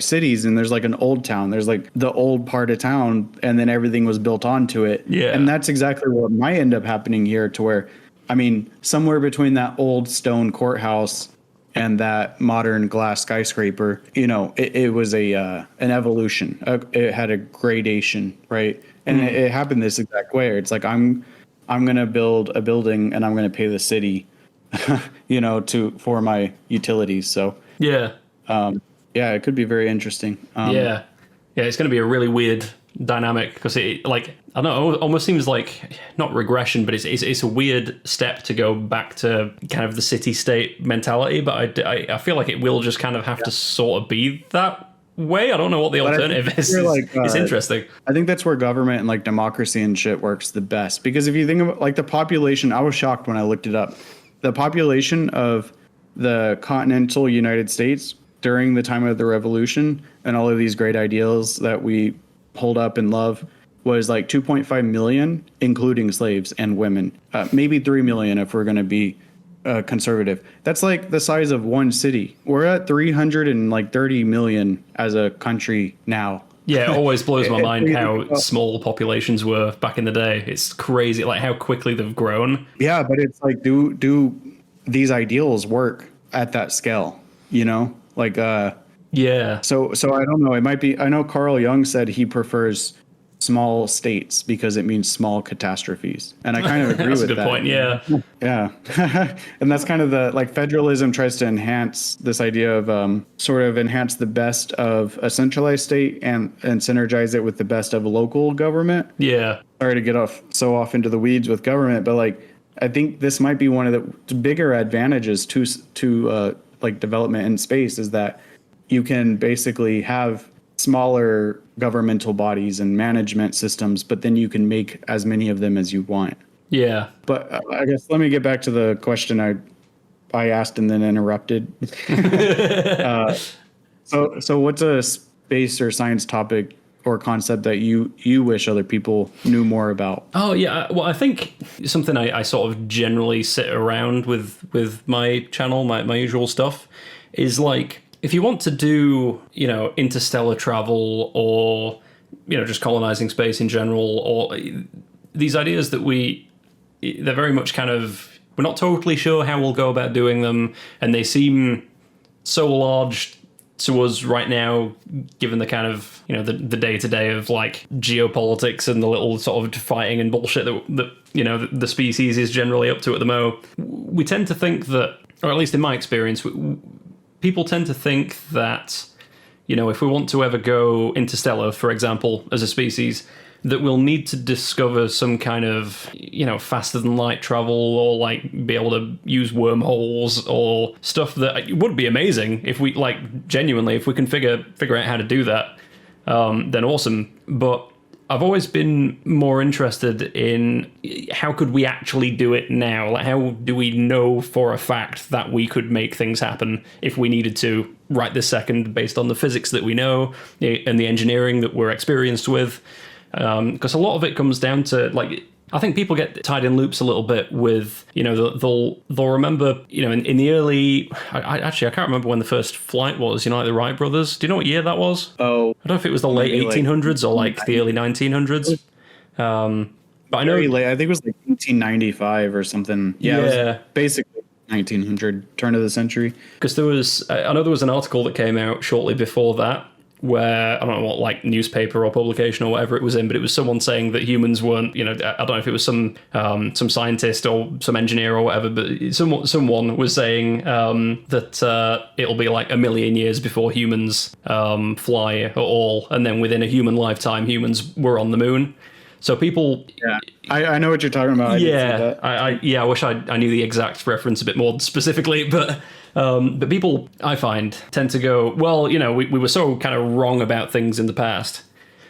cities, and there's like an old town. There's like the old part of town, and then everything was built onto it. Yeah. And that's exactly what might end up happening here, to where, I mean, somewhere between that old stone courthouse and that modern glass skyscraper, it was an evolution. It had a gradation, right? And it happened this exact way. It's like I'm going to build a building, and I'm going to pay the city, for my utilities. So yeah, it could be very interesting. Yeah, it's going to be a really weird dynamic, because it, like, I don't know, it almost seems like not regression, but it's a weird step to go back to kind of the city-state mentality. But I feel like it will just kind of have to sort of be that way. I don't know what the alternative is. It's interesting. I think that's where government and like democracy and shit works the best, because if you think about like the population, I was shocked when I looked it up. The population of the continental United States during the time of the revolution and all of these great ideals that we hold up and love was like 2.5 million, including slaves and women. Maybe 3 million if we're going to be conservative. That's like the size of one city. We're at 330 million as a country now. Yeah, it always blows my mind how small populations were back in the day. It's crazy, like how quickly they've grown. Yeah, but it's like, do these ideals work at that scale? You know, like yeah. So I don't know. It might be. I know Carl Jung said he prefers small states because it means small catastrophes, and I kind of agree with that. That's a good point. Yeah. Yeah. And that's kind of the, like, federalism tries to enhance this idea of sort of enhance the best of a centralized state and synergize it with the best of local government. Yeah. Sorry to get off into the weeds with government, but like, I think this might be one of the bigger advantages to like development in space, is that you can basically have smaller governmental bodies and management systems, but then you can make as many of them as you want. Yeah. But I guess let me get back to the question I asked and then interrupted. So what's a space or science topic or concept that you wish other people knew more about? Oh yeah, well, I think something I sort of generally sit around with my channel, my usual stuff, is like, if you want to do, you know, interstellar travel, or, you know, just colonizing space in general, or these ideas that they're very much kind of, we're not totally sure how we'll go about doing them, and they seem so large to us right now, given the kind of, you know, the day-to-day of like geopolitics and the little sort of fighting and bullshit that you know, the species is generally up to at the mo. We tend to think that, or at least in my experience, people tend to think that, you know, if we want to ever go interstellar, for example, as a species, that we'll need to discover some kind of, you know, faster than light travel, or like be able to use wormholes or stuff that would be amazing if we, like, genuinely, if we can figure out how to do that, then awesome. But I've always been more interested in how could we actually do it now? Like, how do we know for a fact that we could make things happen if we needed to right this second, based on the physics that we know and the engineering that we're experienced with? Because a lot of it comes down to, like, I think people get tied in loops a little bit with, you know, they'll remember, you know, in the early, I can't remember when the first flight was, you know, like the Wright brothers. Do you know what year that was? Oh, I don't know if it was the late 1800s or like the early 1900s. But I know, very late. I think it was like 1895 or something. Yeah. It was basically 1900, turn of the century. Because I know there was an article that came out shortly before that, where I don't know what, like, newspaper or publication or whatever it was in, but it was someone saying that humans weren't, you know, I don't know if it was some scientist or some engineer or whatever, but someone was saying that it'll be like 1 million years before humans fly at all, and then within a human lifetime, humans were on the moon. So people, yeah, I know what you're talking about. I wish I knew the exact reference a bit more specifically, but people, I find, tend to go, well, you know, we were so kind of wrong about things in the past,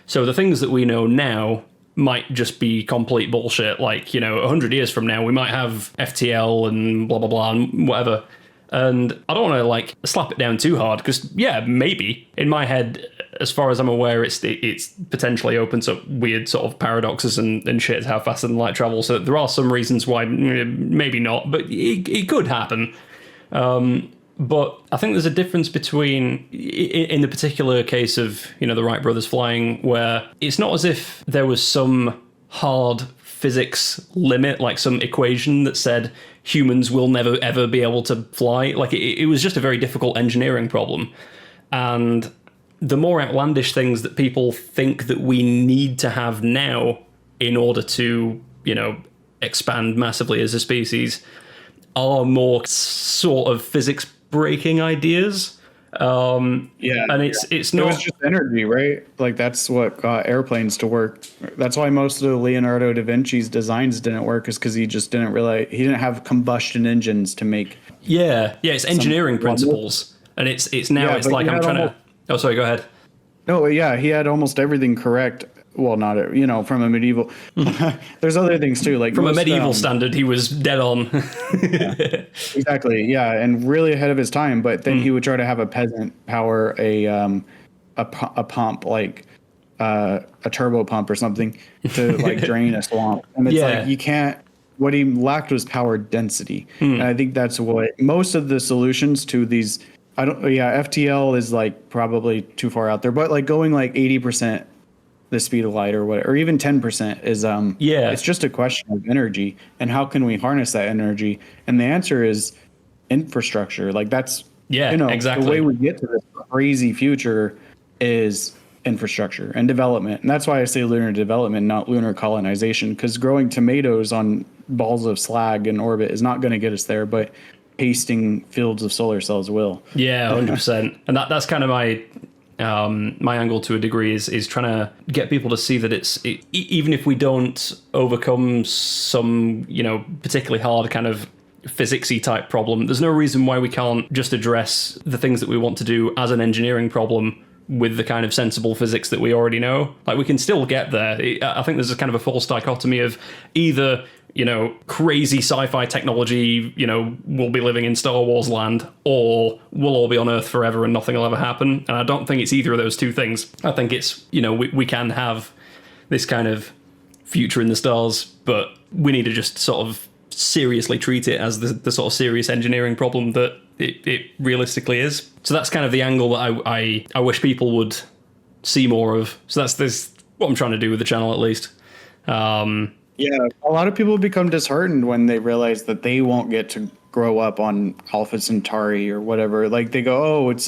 so the things that we know now might just be complete bullshit. Like, you know, 100 years from now, we might have FTL and blah, blah, blah, and whatever. And I don't want to, like, slap it down too hard, because, yeah, maybe in my head, as far as I'm aware, it's potentially opens up weird sort of paradoxes and shit, how faster than light travel. So there are some reasons why maybe not, but it could happen. But I think there's a difference between, in the particular case of, you know, the Wright brothers flying, where it's not as if there was some hard physics limit, like some equation that said humans will never ever be able to fly. Like, it was just a very difficult engineering problem. And the more outlandish things that people think that we need to have now in order to, you know, expand massively as a species, are more sort of physics breaking ideas. Yeah, and it's it not. was just energy, right? Like that's what got airplanes to work. That's why most of Leonardo da Vinci's designs didn't work, is because he just didn't realize he didn't have combustion engines to make. Yeah, it's engineering Well, principles, and it's now Yeah, it's but like he I'm had trying almost, to. Oh, sorry, go ahead. no, yeah, he had almost everything correct. Well, not from a medieval. There's other things too, like From a most, medieval standard, he was dead on. exactly, yeah, and really ahead of his time. But then he would try to have a peasant power a pump, like a turbo pump or something, to like drain a swamp. And it's Yeah. like you can't. What he lacked was power density, and I think that's what most of the solutions to these. I don't. Yeah, FTL is like probably too far out there, but like going like 80% the speed of light or what, or even 10% is Yeah. it's just a question of energy and how can we harness that energy, and the answer is infrastructure. Like that's Yeah, the exactly. way we get to this crazy future is infrastructure and development, and that's why I say lunar development, not lunar colonization, because growing tomatoes on balls of slag in orbit is not going to get us there, but pasting fields of solar cells will. Yeah, 100%. And that's kind of my angle to a degree is trying to get people to see that even if we don't overcome some, particularly hard kind of physicsy type problem, there's no reason why we can't just address the things that we want to do as an engineering problem with the kind of sensible physics that we already know. Like, we can still get there. I think there's a kind of a false dichotomy of either crazy sci-fi technology, we'll be living in Star Wars land, or we'll all be on Earth forever and nothing will ever happen. And I don't think it's either of those two things. I think it's, we can have this kind of future in the stars, but we need to just sort of seriously treat it as the sort of serious engineering problem that it realistically is. So that's kind of the angle that I wish people would see more of. So that's what I'm trying to do with the channel, at least. Yeah, a lot of people become disheartened when they realize that they won't get to grow up on Alpha Centauri or whatever. Like they go, oh, it's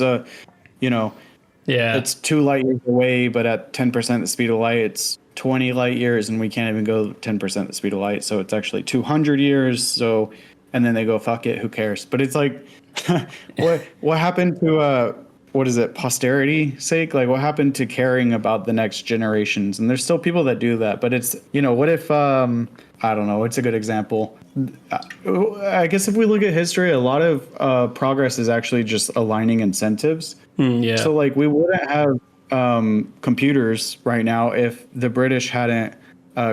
it's 2 light years away, but at 10% the speed of light, it's 20 light years, and we can't even go 10% the speed of light. So it's actually 200 years. So, and then they go, fuck it, who cares? But it's like, what happened to what is it, posterity sake? Like, what happened to caring about the next generations? And there's still people that do that, but it's, what if, I don't know, what's a good example? I guess if we look at history, a lot of progress is actually just aligning incentives. Yeah. So like we wouldn't have computers right now if the British hadn't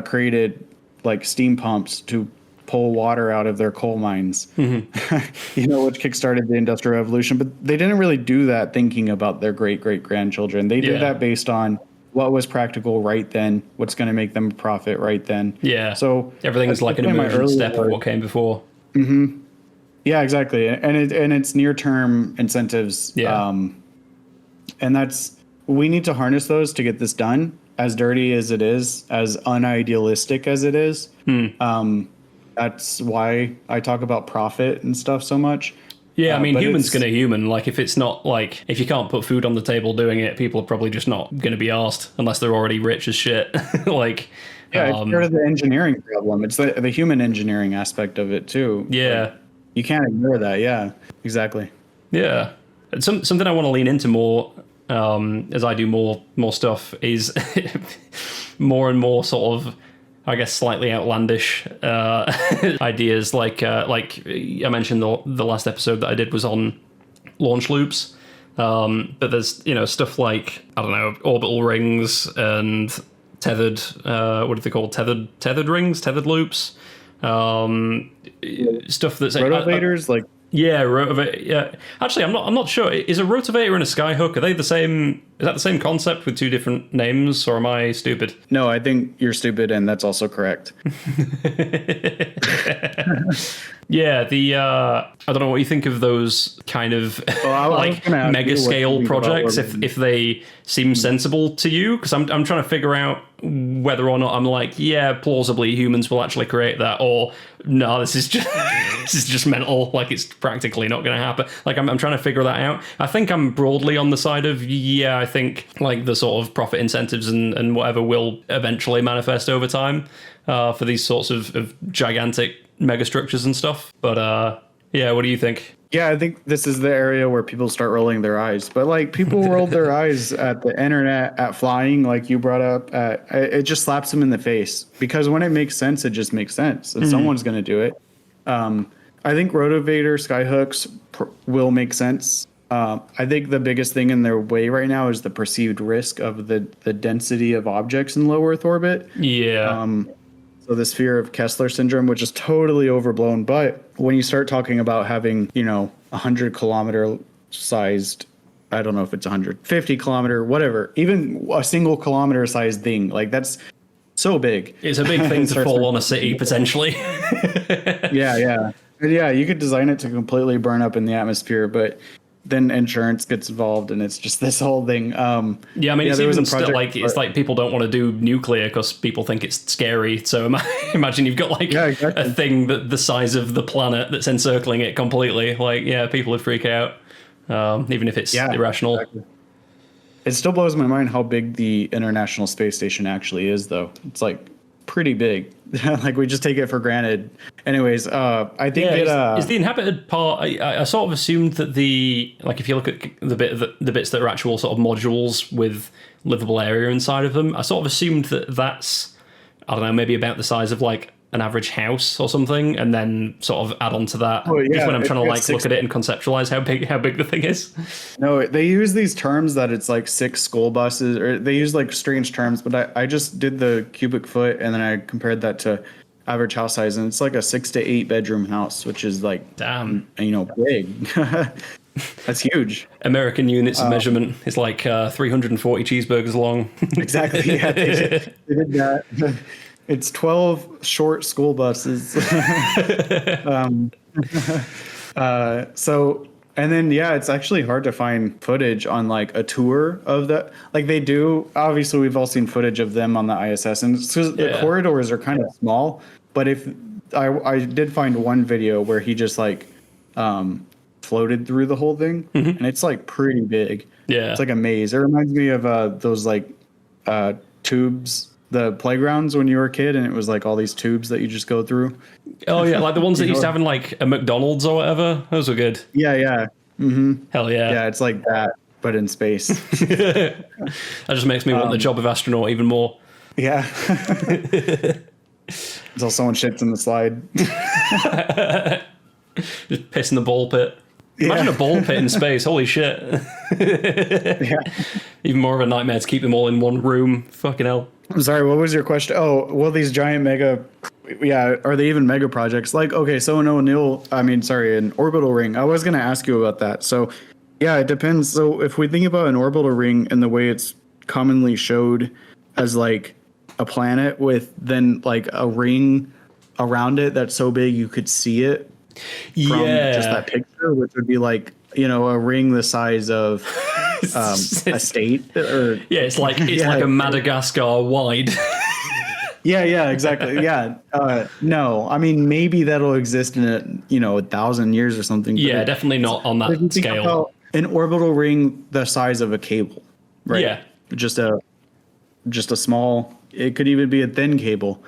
created like steam pumps to pull water out of their coal mines, which kickstarted the Industrial Revolution. But they didn't really do that thinking about their great-great-grandchildren. They did that based on what was practical right then, what's going to make them a profit right then. Yeah. So everything's like an emergent step of what came before. Mm-hmm. Yeah, exactly. And it's near-term incentives. Yeah. And we need to harness those to get this done, as dirty as it is, as unidealistic as it is. That's why I talk about profit and stuff so much. Yeah, I mean, human's going to human. Like, if it's not like, if you can't put food on the table doing it, people are probably just not going to be asked unless they're already rich as shit. Like, it's part of the engineering problem. It's the human engineering aspect of it too. Yeah. Like, you can't ignore that. Yeah, exactly. Yeah. Something I want to lean into more as I do more stuff is more and more sort of, I guess, slightly outlandish ideas. Like I mentioned, the last episode that I did was on launch loops. But there's stuff like, I don't know, orbital rings and tethered. What are they called? Tethered rings, tethered loops. Stuff that's rotovators, Yeah, rotovator. Yeah, actually, I'm not sure. Is a rotovator and a skyhook, are they the same? Is that the same concept with two different names, or am I stupid? No, I think you're stupid, and that's also correct. Yeah, I don't know what you think of those kind of mega scale projects, if they seem sensible to you, because I'm trying to figure out whether or not I'm like, yeah, plausibly humans will actually create that, or no, this is just mental, like it's practically not going to happen. Like I'm trying to figure that out. I think I'm broadly on the side of, yeah, I think like the sort of profit incentives and whatever will eventually manifest over time for these sorts of gigantic megastructures and stuff. But yeah, what do you think? Yeah, I think this is the area where people start rolling their eyes. But like people rolled their eyes at the internet, at flying, like you brought up. It just slaps them in the face because when it makes sense, it just makes sense, and someone's going to do it. I think rotovator skyhooks will make sense. I think the biggest thing in their way right now is the perceived risk of the density of objects in low Earth orbit. Yeah. So this fear of Kessler syndrome, which is totally overblown. But when you start talking about having, 100-kilometer sized, I don't know if it's 150-kilometer, whatever, even a single kilometer sized thing, like that's so big. It's a big thing to fall on a city, potentially. Yeah. Yeah, you could design it to completely burn up in the atmosphere, but then insurance gets involved and it's just this whole thing. Yeah, I mean, it's even still like it's like people don't want to do nuclear because people think it's scary. So imagine you've got like a thing that the size of the planet that's encircling it completely. Like, yeah, people would freak out, even if it's irrational. Exactly. It still blows my mind how big the International Space Station actually is, though. It's like pretty big. Like we just take it for granted. Anyways, I think is the inhabited part. I sort of assumed that if you look at the bits that are actual sort of modules with livable area inside of them, I sort of assumed that that's, I don't know, maybe about the size of like an average house or something, and then sort of add on to that. Just when I'm trying to like look at it and conceptualize how big the thing is. No, they use these terms that it's like 6 school buses, or they use like strange terms, but I just did the cubic foot and then I compared that to average house size, and it's like a 6 to 8 bedroom house, which is like damn, big. That's huge. American units of measurement is like 340 cheeseburgers long. Exactly. Yeah, they did that. It's 12 short school buses. So, and then, it's actually hard to find footage on like a tour of that. Like they do, obviously we've all seen footage of them on the ISS, and so the corridors are kind of small, but if I did find one video where he just like, floated through the whole thing, and it's like pretty big. Yeah. It's like a maze. It reminds me of, those like, tubes, the playgrounds when you were a kid, and it was like all these tubes that you just go through. Oh yeah, like the ones that used to have in like a McDonald's or whatever. Those were good. Yeah. Mm-hmm. Hell yeah. Yeah, it's like that, but in space. That just makes me want the job of astronaut even more. Yeah. Until someone shits in the slide. Just piss in the ball pit. Imagine a ball pit in space. Holy shit. Yeah. Even more of a nightmare to keep them all in one room. Fucking hell. I'm sorry, what was your question? Oh, well, these giant are they even mega projects? Like, okay, so in an orbital ring, I was going to ask you about that. So, yeah, it depends. So if we think about an orbital ring and the way it's commonly showed as like a planet with then like a ring around it that's so big you could see it from just that picture, which would be like, a ring the size of a state, or it's like a Madagascar wide. yeah, exactly. Yeah, no, I mean maybe that'll exist in 1,000 years or something. Yeah, definitely not on that scale. An orbital ring the size of a cable, right? Yeah, just a small. It could even be a thin cable.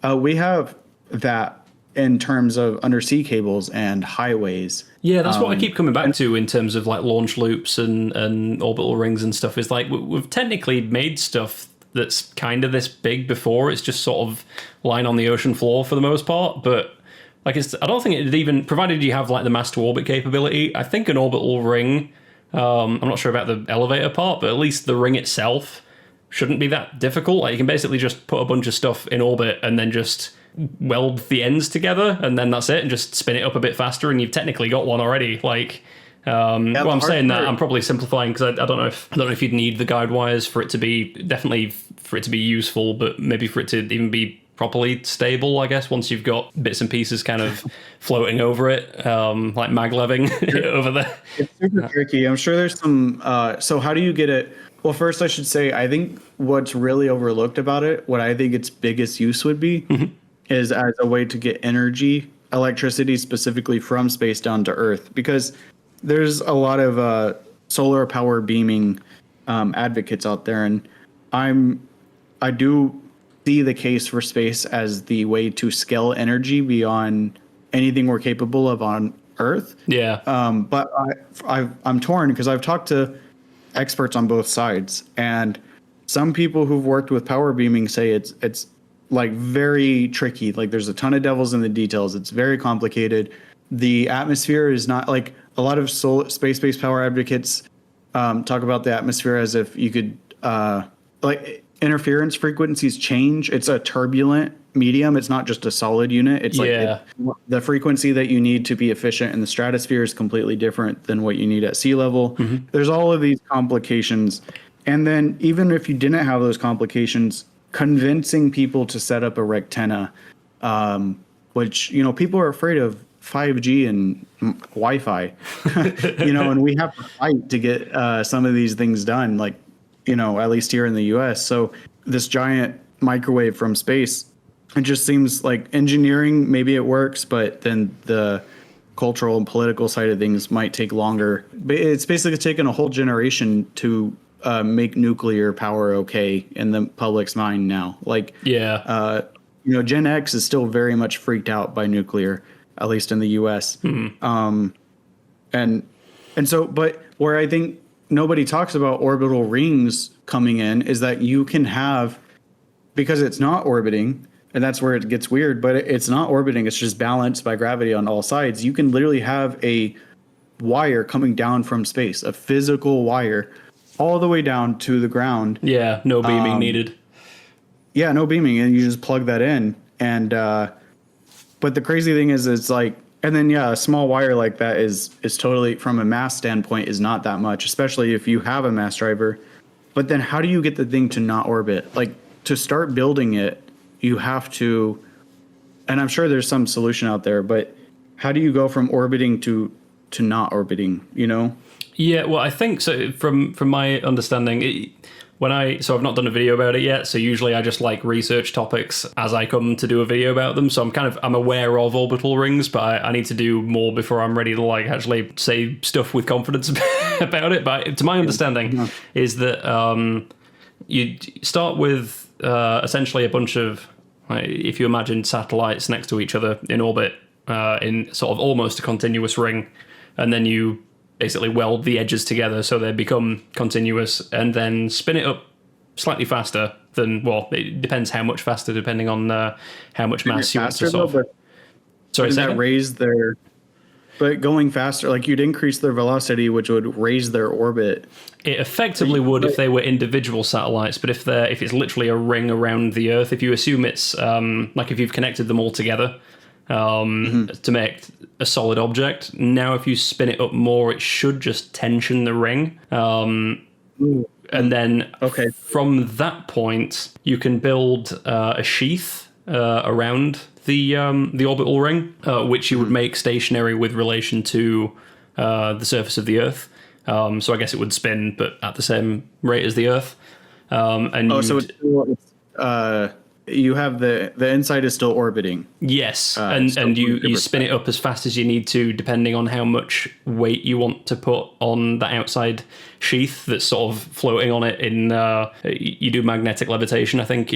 We have that in terms of undersea cables and highways. Yeah, that's what I keep coming back to in terms of like launch loops and orbital rings and stuff. Is like we've technically made stuff that's kind of this big before. It's just sort of lying on the ocean floor for the most part. But like I don't think it even, provided you have like the mass to orbit capability, I think an orbital ring, I'm not sure about the elevator part, but at least the ring itself shouldn't be that difficult. Like you can basically just put a bunch of stuff in orbit and then just weld the ends together, and then that's it, and just spin it up a bit faster, and you've technically got one already. Like, I'm saying that I'm probably simplifying because I don't know if you'd need the guide wires for it to be useful, but maybe for it to even be properly stable, I guess, once you've got bits and pieces kind of floating over it, like magleving over there. It's super tricky. I'm sure there's some. So how do you get it? Well, first I should say I think what's really overlooked about it, what I think its biggest use would be, is as a way to get electricity specifically from space down to Earth, because there's a lot of solar power beaming advocates out there, and I do see the case for space as the way to scale energy beyond anything we're capable of on Earth. Yeah. But I'm torn because I've talked to experts on both sides, and some people who've worked with power beaming say it's like very tricky. Like there's a ton of devils in the details. It's very complicated. The atmosphere is not like a lot of space-based power advocates talk about the atmosphere as if you could like interference frequencies change. It's a turbulent medium. It's not just a solid unit. It's like the frequency that you need to be efficient in the stratosphere is completely different than what you need at sea level. There's all of these complications. And then even if you didn't have those complications, convincing people to set up a rectenna, which, you know, people are afraid of 5G and Wi-Fi, you know, and we have to fight to get some of these things done, like, you know, at least here in the US. So this giant microwave from space, it just seems like engineering, maybe it works, but then the cultural and political side of things might take longer. But it's basically taken a whole generation to make nuclear power okay in the public's mind now. Like, you know, Gen X is still very much freaked out by nuclear, at least in the US. And so, but where I think nobody talks about orbital rings coming in is that you can have, because it's not orbiting, and that's where it gets weird, but it's not orbiting, it's just balanced by gravity on all sides. You can literally have a wire coming down from space, a physical wire, all the way down to the ground. Yeah, no beaming needed. Yeah, no beaming, and you just plug that in. And but the crazy thing is, it's like, and then a small wire like that is totally, from a mass standpoint, is not that much, especially if you have a mass driver. But then how do you get the thing to not orbit? Like, to start building it, you have to, and I'm sure there's some solution out there, but how do you go from orbiting to not orbiting, you know? Yeah, well, I think so. From my understanding, so I've not done a video about it yet. So usually I just like research topics as I come to do a video about them. So I'm aware of orbital rings, but I need to do more before I'm ready to like actually say stuff with confidence about it. But to my understanding is that you start with essentially a bunch of, if you imagine satellites next to each other in orbit, in sort of almost a continuous ring, and then you basically weld the edges together so they become continuous, and then spin it up slightly faster than, well, it depends how much faster, depending on how much mass you want to solve. Sorry, that raise their, but going faster, like you'd increase their velocity, which would raise their orbit. It effectively would if they were individual satellites, but if it's literally a ring around the Earth, if you assume it's like if you've connected them all together to make a solid object. Now, if you spin it up more, it should just tension the ring. And then from that point, you can build a sheath around the orbital ring, which you would make stationary with relation to the surface of the Earth. So I guess it would spin, but at the same rate as the Earth. So you have the inside is still orbiting. Yes, and you spin it up as fast as you need to, depending on how much weight you want to put on the outside sheath that's sort of floating on it. You do magnetic levitation. I think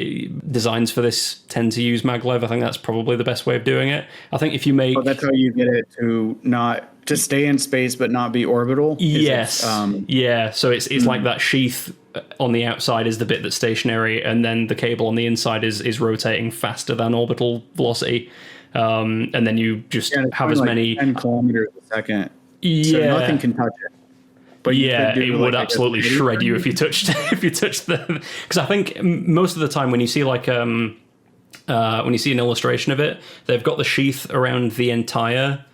designs for this tend to use maglev. I think that's probably the best way of doing it. I think if you make... Oh, that's how you get it to stay in space but not be orbital? Yes. So it's like that sheath on the outside is the bit that's stationary, and then the cable on the inside is rotating faster than orbital velocity. And then you just have as many 10 kilometers a second. So nothing can touch it. But it would absolutely shred you if you touched the, because I think most of the time when you see like when you see an illustration of it, they've got the sheath around the entire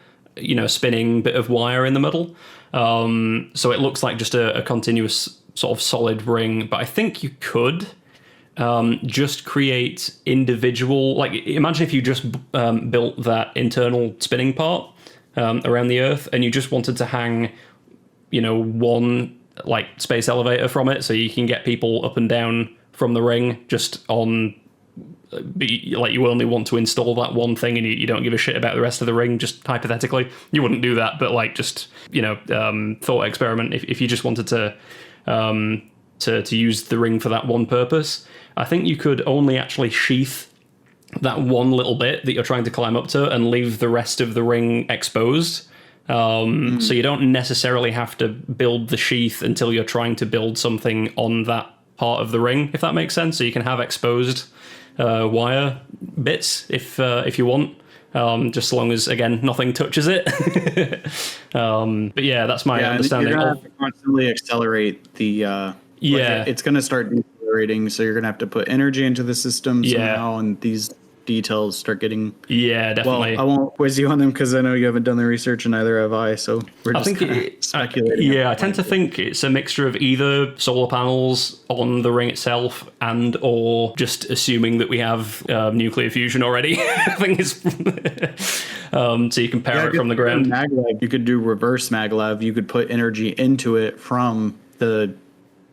spinning bit of wire in the middle. So it looks like just a continuous sort of solid ring, but I think you could just create individual, like imagine if you just built that internal spinning part around the Earth, and you just wanted to hang one like space elevator from it, so you can get people up and down from the ring just on, like you only want to install that one thing and you don't give a shit about the rest of the ring. Just hypothetically, you wouldn't do that, but like just thought experiment, if you just wanted to use the ring for that one purpose, I think you could only actually sheath that one little bit that you're trying to climb up to and leave the rest of the ring exposed. So you don't necessarily have to build the sheath until you're trying to build something on that part of the ring, if that makes sense. So you can have exposed wire bits if you want. Just so long as, again, nothing touches it. But yeah, that's my understanding. You're going to have to constantly accelerate the... it's going to start decelerating, so you're going to have to put energy into the system somehow, and these details start getting... Yeah, definitely. Well, I won't quiz you on them because I know you haven't done the research, and neither have I, so we're just speculating. I tend to think it's a mixture of either solar panels on the ring itself and or just assuming that we have nuclear fusion already. I think it's... so you can power it from the ground. Maglev, you could do reverse maglev. You could put energy into it from the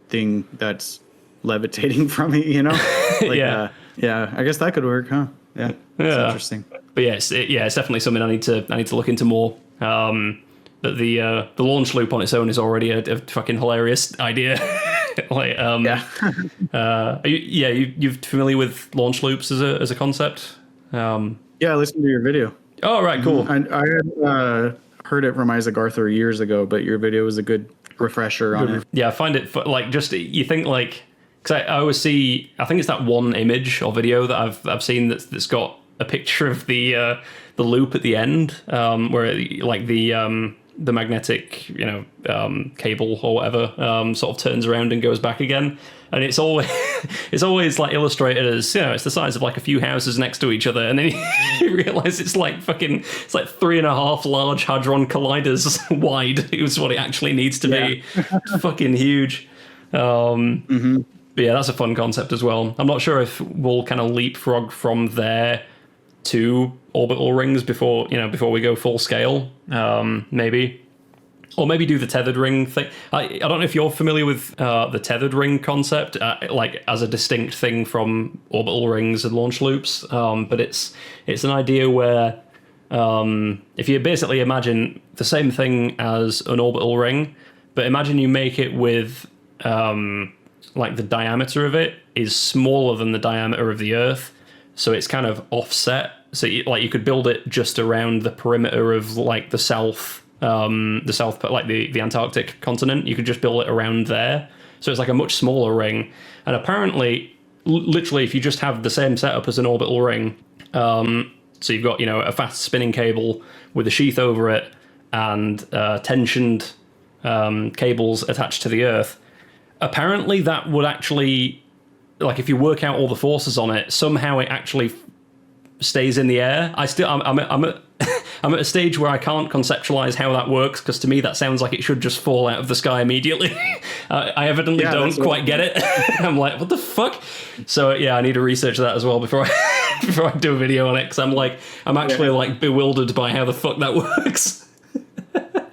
thing that's levitating from it, you know? I guess that could work, huh? Yeah, that's interesting. But it's definitely something I need to look into more. But the launch loop on its own is already a fucking hilarious idea. You're familiar with launch loops as a concept? I listened to your video. Oh, right, cool. I had heard it from Isaac Arthur years ago, but your video was a good refresher on it. Yeah, I find it you think like. Because I always see, I think it's that one image or video that I've seen that's got a picture of the loop at the end, where the magnetic cable or whatever sort of turns around and goes back again, and it's always like illustrated as it's the size of like a few houses next to each other, and then you realize it's like 3.5 large hadron colliders wide. Is what it actually needs to be. It's fucking huge. But yeah, that's a fun concept as well. I'm not sure if we'll kind of leapfrog from there to orbital rings before we go full scale. Maybe. Or maybe do the tethered ring thing. I don't know if you're familiar with the tethered ring concept, like as a distinct thing from orbital rings and launch loops. But it's an idea where if you basically imagine the same thing as an orbital ring, but imagine you make it with... like the diameter of it is smaller than the diameter of the Earth, so it's kind of offset. So you could build it just around the perimeter of like the south like the Antarctic continent. You could just build it around there, so it's like a much smaller ring. And apparently, literally, if you just have the same setup as an orbital ring, so you've got a fast spinning cable with a sheath over it and tensioned cables attached to the Earth. Apparently that would actually, like if you work out all the forces on it, somehow it actually stays in the air. I'm at a stage where I can't conceptualize how that works, because to me that sounds like it should just fall out of the sky immediately. I evidently don't quite get it. I'm like, what the fuck? So I need to research that as well before I do a video on it, because I'm actually like bewildered by how the fuck that works.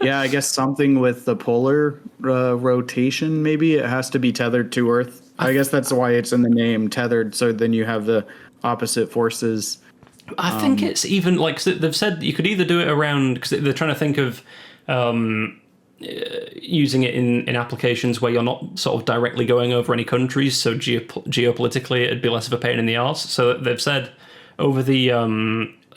Yeah, I guess something with the polar rotation, maybe. It has to be tethered to Earth. I guess that's why it's in the name, tethered, so then you have the opposite forces. I think it's even, like, they've said you could either do it around, because they're trying to think of using it in applications where you're not sort of directly going over any countries, so geopolitically it'd be less of a pain in the arse. So they've said over the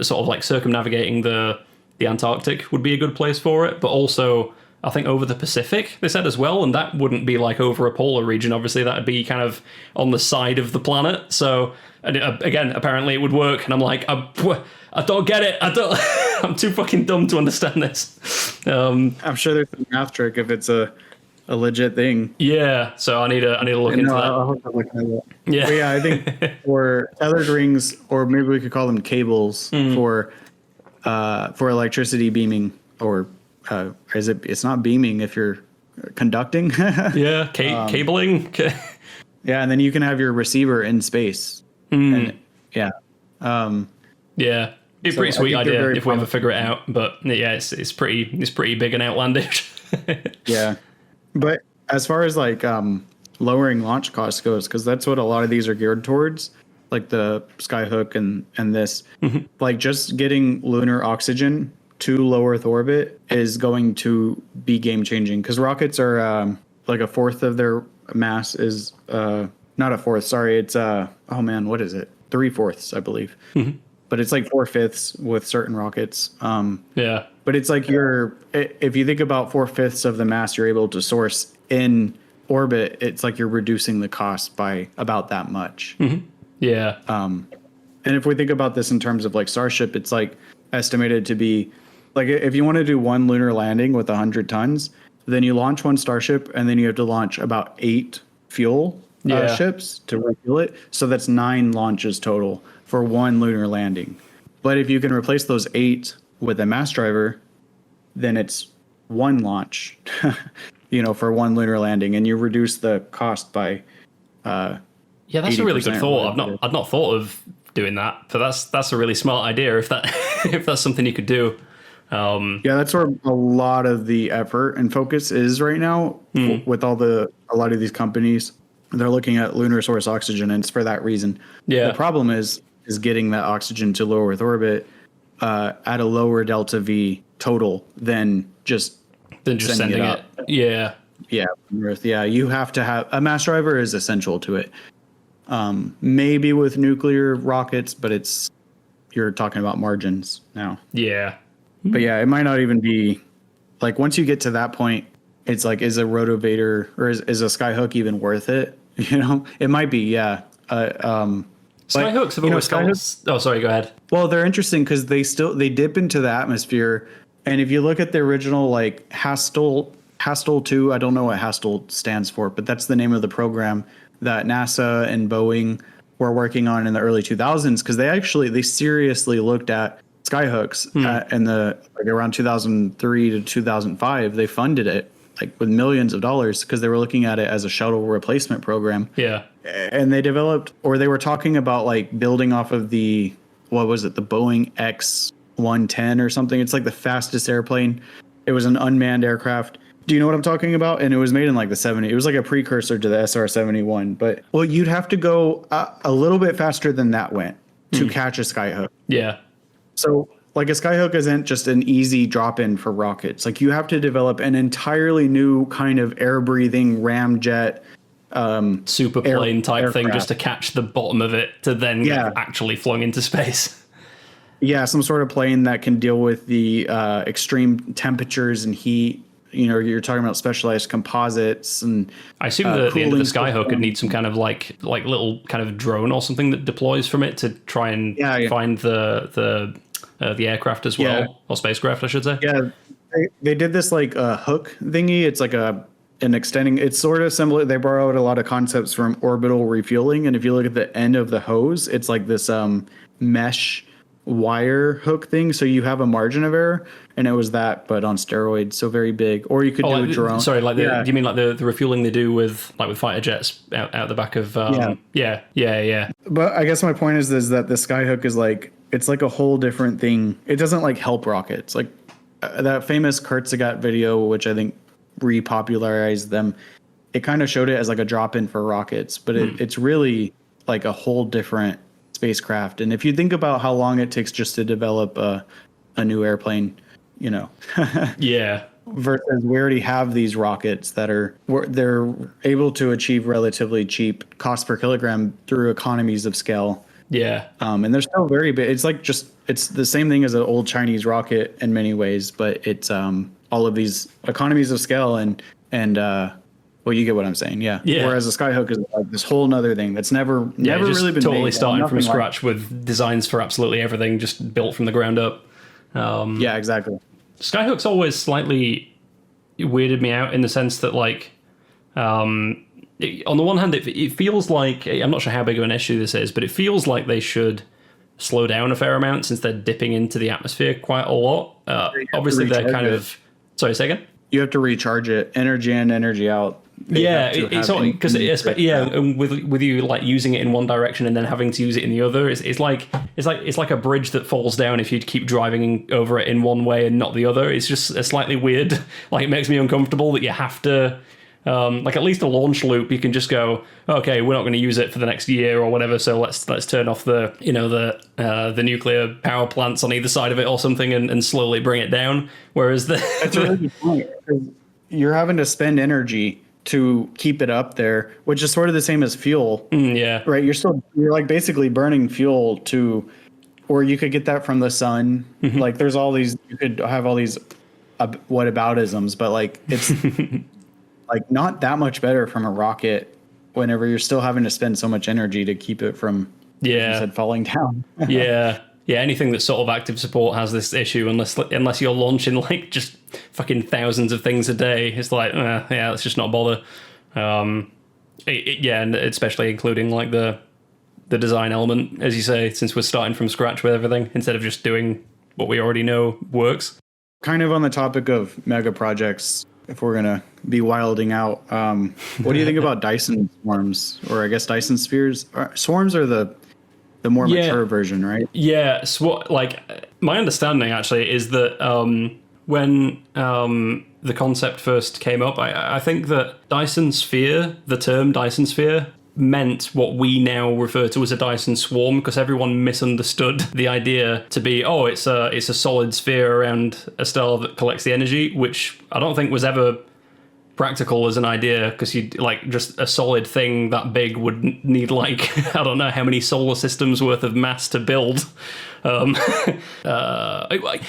sort of like circumnavigating the Antarctic would be a good place for it, but also I think over the Pacific they said as well, and that wouldn't be like over a polar region. Obviously that would be kind of on the side of the planet. So, and again, apparently it would work, and I'm like, I don't get it. I'm too fucking dumb to understand this. I'm sure there's a math trick if it's a legit thing. Yeah, so I need to look into that. I hope I look into that. Yeah, but I think for tethered rings, or maybe we could call them cables for electricity beaming, or it's not beaming if you're conducting. Yeah, cabling. Yeah, and then you can have your receiver in space. And, yeah. Yeah, be a pretty sweet idea if we ever figure it out. But yeah, it's pretty big and outlandish. Yeah, but as far as like lowering launch costs goes, because that's what a lot of these are geared towards, like the Skyhook and this, like just getting lunar oxygen to low Earth orbit is going to be game changing, because rockets are like a fourth of their mass is not a fourth. Sorry, it's what is it? 3/4, I believe. But it's like 4/5 with certain rockets. Yeah. But it's like if you think about 4/5 of the mass you're able to source in orbit, it's like you're reducing the cost by about that much. Yeah. And if we think about this in terms of like Starship, it's like estimated to be like if you want to do one lunar landing with 100 tons, then you launch one Starship and then you have to launch about 8 fuel ships to refuel it. So that's 9 launches total for one lunar landing. But if you can replace those 8 with a mass driver, then it's one launch, for one lunar landing, and you reduce the cost by. Yeah, that's a really good thought. I've not thought of doing that, but that's a really smart idea. If that's something you could do. Yeah, that's where a lot of the effort and focus is right now with a lot of these companies. They're looking at lunar source oxygen, and it's for that reason. Yeah. The problem is getting that oxygen to low Earth orbit at a lower delta V total than just sending it. Yeah. Yeah, from Earth. Yeah, you have to have a mass driver is essential to it. Maybe with nuclear rockets, but you're talking about margins now. Yeah. But yeah, it might not even be like once you get to that point, it's like, is a rotovator or is a skyhook even worth it? It might be. Yeah. Skyhooks have always felt. Oh, sorry. Go ahead. Well, they're interesting because they dip into the atmosphere, and if you look at the original like Haskell 2, I don't know what Haskell stands for, but that's the name of the program that NASA and Boeing were working on in the early 2000s because they seriously looked at skyhooks in the around 2003 to 2005. They funded it like with millions of dollars because they were looking at it as a shuttle replacement program. Yeah. And they were talking about like building off of the Boeing X-110 or something. It's like the fastest airplane. It was an unmanned aircraft. Do you know what I'm talking about? And it was made in like the 70s. It was like a precursor to the SR-71. But you'd have to go a little bit faster than that went to catch a skyhook. Yeah. So like a skyhook isn't just an easy drop-in for rockets. Like you have to develop an entirely new kind of air-breathing ramjet super plane type thing just to catch the bottom of it to then get actually flung into space. Yeah, some sort of plane that can deal with the extreme temperatures and heat. You're talking about specialized composites and I assume the end of the skyhook would need some kind of like little kind of drone or something that deploys from it to try and find the aircraft as well, or spacecraft, I should say. Yeah, they did this like hook thingy. It's like an extending. It's sort of similar. They borrowed a lot of concepts from orbital refueling, and if you look at the end of the hose, it's like this mesh wire hook thing, so you have a margin of error, and it was that but on steroids, so very big. Or you could do a drone. Sorry, do you mean like the refueling they do with fighter jets out the back of yeah. But I guess my point is that the skyhook is like, it's like a whole different thing. It doesn't like help rockets. Like that famous Kurtzagat video, which I think repopularized them, it kind of showed it as like a drop-in for rockets, but it's really like a whole different spacecraft. And if you think about how long it takes just to develop a new airplane, yeah, versus we already have these rockets they're able to achieve relatively cheap cost per kilogram through economies of scale. Yeah. And they're still very big. It's the same thing as an old Chinese rocket in many ways, but it's all of these economies of scale and well, you get what I'm saying. Yeah. Whereas a skyhook is like this whole nother thing that's never really been totally made. Starting from scratch with designs for absolutely everything, just built from the ground up. Yeah, exactly. Skyhook's always slightly weirded me out in the sense that like, on the one hand, it feels like, I'm not sure how big of an issue this is, but it feels like they should slow down a fair amount since they're dipping into the atmosphere quite a lot. Obviously, they're kind of... Sorry, say again? You have to recharge it, energy in, energy out. It's all because and with you like using it in one direction and then having to use it in the other, it's like a bridge that falls down if you keep driving over it in one way and not the other. It's just a slightly weird. Like it makes me uncomfortable that you have to. Like at least a launch loop, you can just go, okay, we're not going to use it for the next year or whatever, so let's turn off the nuclear power plants on either side of it or something and slowly bring it down. Whereas that's a really good point. You're having to spend energy to keep it up there, which is sort of the same as fuel. Yeah. Right. You're like basically burning fuel or you could get that from the sun. Like there's all these, you could have all these whataboutisms, but like it's like not that much better from a rocket whenever you're still having to spend so much energy to keep it from, like you said, falling down. Yeah, anything that's sort of active support has this issue unless you're launching like just fucking thousands of things a day. It's like, yeah, let's just not bother. And especially including like the design element, as you say, since we're starting from scratch with everything instead of just doing what we already know works. Kind of on the topic of mega projects, if we're going to be wilding out, what do you think about Dyson swarms, or I guess Dyson spheres? Swarms are the more mature version, right? Yeah. Like my understanding actually is that when the concept first came up, I think that Dyson sphere, the term Dyson sphere, meant what we now refer to as a Dyson swarm, because everyone misunderstood the idea to be, it's a solid sphere around a star that collects the energy, which I don't think was ever practical as an idea, because you'd like just a solid thing that big would need like I don't know how many solar systems worth of mass to build. I'm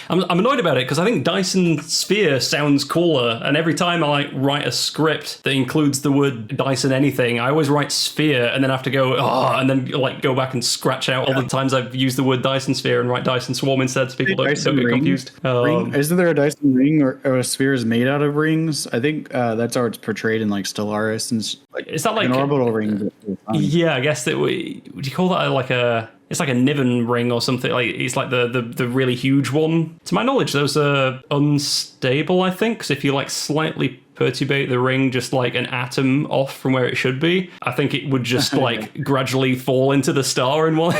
annoyed about it because I think Dyson sphere sounds cooler, and every time I like write a script that includes the word Dyson anything, I always write sphere and then have to go and then like go back and scratch out all the times I've used the word Dyson sphere and write Dyson swarm instead, so people don't get confused. Isn't there a Dyson ring or a sphere is made out of rings? I think that's how it's portrayed in like Stellaris and like, is that like an orbital ring? Yeah, I guess that would you call that like a? It's like a Niven ring or something. Like it's like the really huge one. To my knowledge, those are unstable, I think. So if you like slightly perturbate the ring just like an atom off from where it should be, I think it would just like gradually fall into the star in one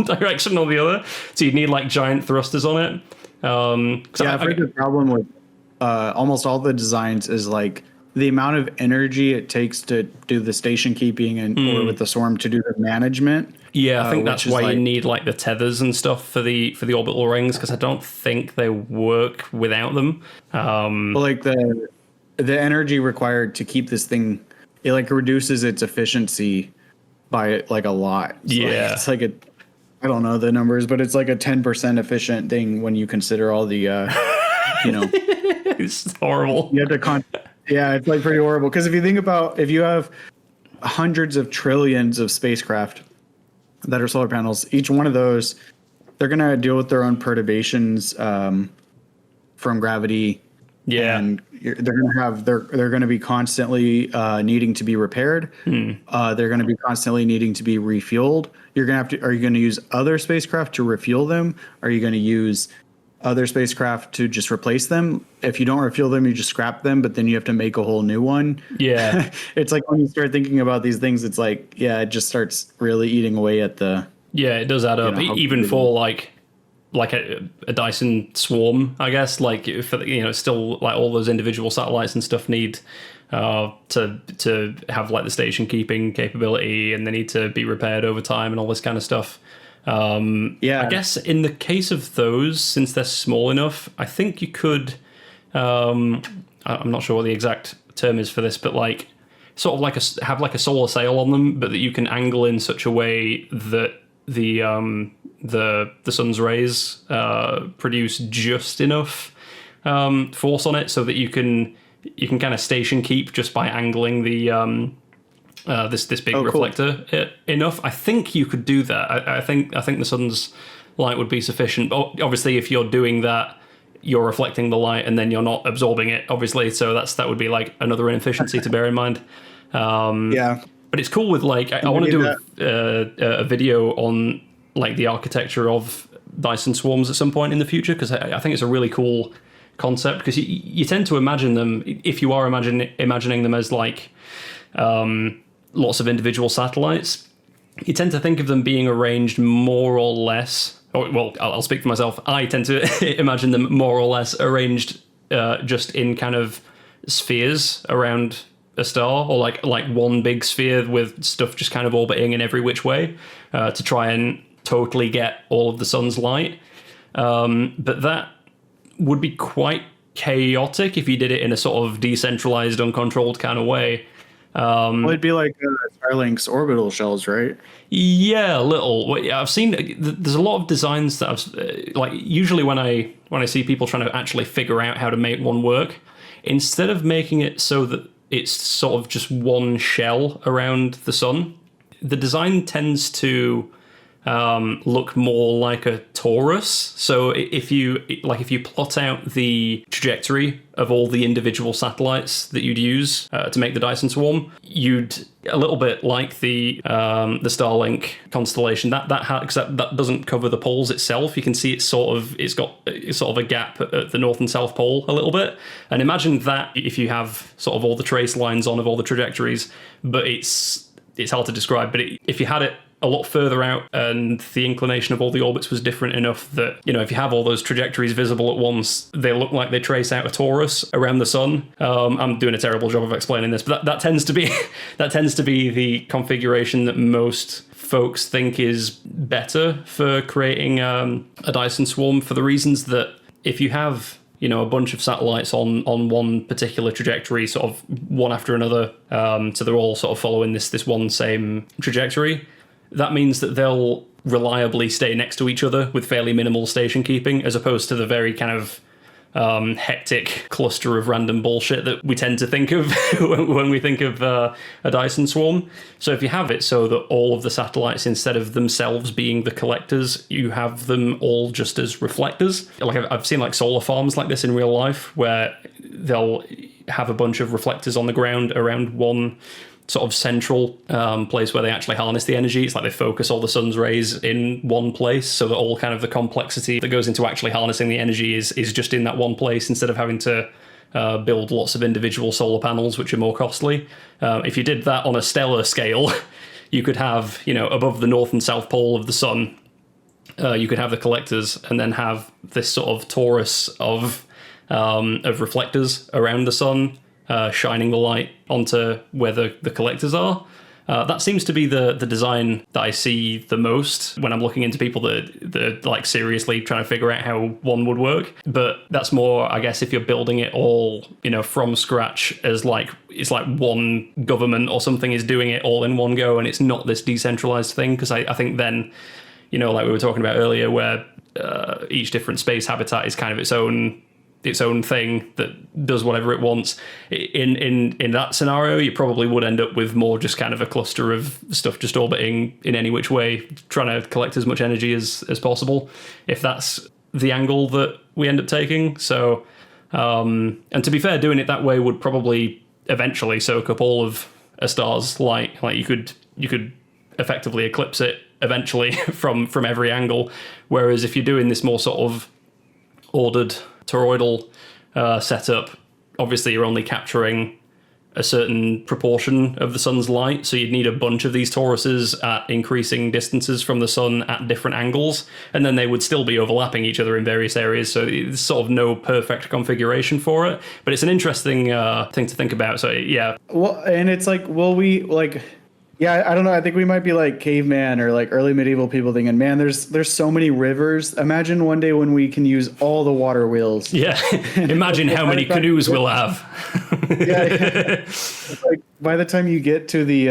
direction or the other. So you'd need like giant thrusters on it. I've heard the problem with almost all the designs is like the amount of energy it takes to do the station keeping or with the swarm to do the management. Yeah, I think that's why you need like the tethers and stuff for the orbital rings, because I don't think they work without them. Like the energy required to keep this thing, it like reduces its efficiency by like a lot. So it's like I don't know the numbers, but it's like a 10% efficient thing when you consider all the it's horrible. You have to it's like pretty horrible, because if you think about, if you have hundreds of trillions of spacecraft that are solar panels, each one of those, they're going to deal with their own perturbations from gravity. Yeah. And they're going to be constantly needing to be repaired. They're going to be constantly needing to be refueled. Are you going to use other spacecraft to refuel them? Are you going to use other spacecraft to just replace them? If you don't refuel them, you just scrap them, but then you have to make a whole new one. Yeah. It's like when you start thinking about these things, it's like, it just starts really eating away at the... Yeah, it does add up. Even for like a Dyson swarm, I guess, like for still like all those individual satellites and stuff need to have like the station keeping capability, and they need to be repaired over time and all this kind of stuff. I guess in the case of those, since they're small enough, I think you could I'm not sure what the exact term is for this, but like sort of like have like a solar sail on them, but that you can angle in such a way that the sun's rays produce just enough force on it so that you can kind of station keep just by angling the this big reflector enough. I think you could do that. I think the sun's light would be sufficient. Obviously, if you're doing that, you're reflecting the light and then you're not absorbing it, obviously. So that would be like another inefficiency to bear in mind. But it's cool with like I want to do a video on like the architecture of Dyson swarms at some point in the future, because I think it's a really cool concept, because you tend to imagine them, if you are imagining them as like lots of individual satellites, you tend to think of them being arranged more or less, I'll speak for myself, I tend to imagine them more or less arranged just in kind of spheres around a star, or like one big sphere with stuff just kind of orbiting in every which way to try and totally get all of the sun's light. But that would be quite chaotic if you did it in a sort of decentralized, uncontrolled kind of way. Well, it'd be like Starlink's orbital shells, right? Yeah, a little. Well, yeah, I've seen there's a lot of designs that I've like. Usually, when I see people trying to actually figure out how to make one work, instead of making it so that it's sort of just one shell around the sun, the design tends to look more like a torus. So if you plot out the trajectory of all the individual satellites that you'd use to make the Dyson swarm, you'd a little bit like the Starlink constellation. That doesn't cover the poles itself. You can see it's got sort of a gap at the north and south pole a little bit. And imagine that if you have sort of all the trace lines on of all the trajectories, but it's hard to describe. But if you had it a lot further out and the inclination of all the orbits was different enough that, if you have all those trajectories visible at once, they look like they trace out a torus around the sun. I'm doing a terrible job of explaining this, but that tends to be the configuration that most folks think is better for creating a Dyson swarm, for the reasons that if you have a bunch of satellites on one particular trajectory, sort of one after another, so they're all sort of following this one same trajectory, that means that they'll reliably stay next to each other with fairly minimal station keeping, as opposed to the very kind of hectic cluster of random bullshit that we tend to think of when we think of a Dyson swarm. So if you have it so that all of the satellites, instead of themselves being the collectors, you have them all just as reflectors. Like I've seen like solar farms like this in real life, where they'll have a bunch of reflectors on the ground around one sort of central place where they actually harness the energy. It's like they focus all the sun's rays in one place, so that all kind of the complexity that goes into actually harnessing the energy is just in that one place, instead of having to build lots of individual solar panels, which are more costly. If you did that on a stellar scale, you could have, above the north and south pole of the sun, you could have the collectors, and then have this sort of torus of reflectors around the sun, shining the light onto where the collectors are. That seems to be the design that I see the most when I'm looking into people that like seriously trying to figure out how one would work. But that's more, I guess, if you're building it all, from scratch, as like it's like one government or something is doing it all in one go, and it's not this decentralized thing. Because I think then, like we were talking about earlier, where each different space habitat is kind of its own thing that does whatever it wants. In that scenario, you probably would end up with more just kind of a cluster of stuff just orbiting in any which way, trying to collect as much energy as possible, if that's the angle that we end up taking. So, and to be fair, doing it that way would probably eventually soak up all of a star's light. Like you could effectively eclipse it eventually from every angle. Whereas if you're doing this more sort of ordered toroidal setup, obviously you're only capturing a certain proportion of the sun's light, so you'd need a bunch of these toruses at increasing distances from the sun at different angles, and then they would still be overlapping each other in various areas, so there's sort of no perfect configuration for it. But it's an interesting thing to think about. So yeah. Well, and it's like, yeah, I don't know. I think we might be like caveman or like early medieval people thinking, man, there's so many rivers. Imagine one day when we can use all the water wheels. Yeah. Imagine how many canoes we'll have. Yeah. Like by the time you get to the,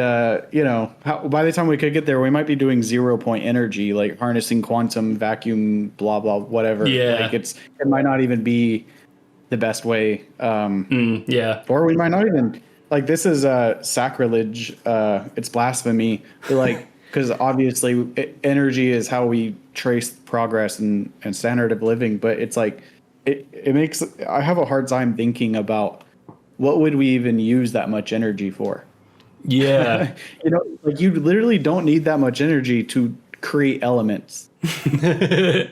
by the time we could get there, we might be doing 0 point energy, like harnessing quantum vacuum, blah, blah, whatever. Yeah. Like it might not even be the best way. Yeah. Or we might not even. Like, this is sacrilege. It's blasphemy. Because obviously energy is how we trace progress and standard of living. But it's like, it makes, I have a hard time thinking about what would we even use that much energy for? Yeah. Like you literally don't need that much energy to create elements. Yeah,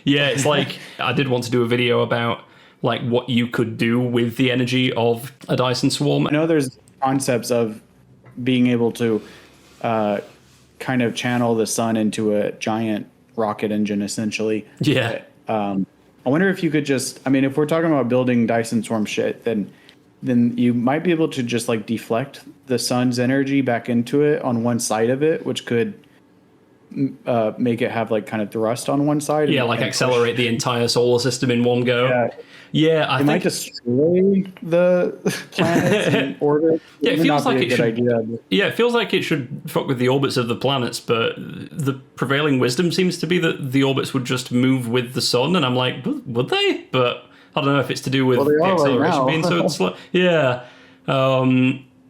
it's like, I did want to do a video about like what you could do with the energy of a Dyson swarm. I know there's concepts of being able to kind of channel the sun into a giant rocket engine, essentially. Yeah. I wonder if you could just, if we're talking about building Dyson swarm shit, then you might be able to just like deflect the sun's energy back into it on one side of it, which could make it have like kind of thrust on one side. Yeah, like accelerate the entire solar system in one go. Yeah, I think might destroy the planets in orbit. Yeah, it feels like it should. Idea. Yeah, it feels like it should fuck with the orbits of the planets, but the prevailing wisdom seems to be that the orbits would just move with the sun, and I'm like, would they? But I don't know if it's to do with the acceleration being so slow. Yeah.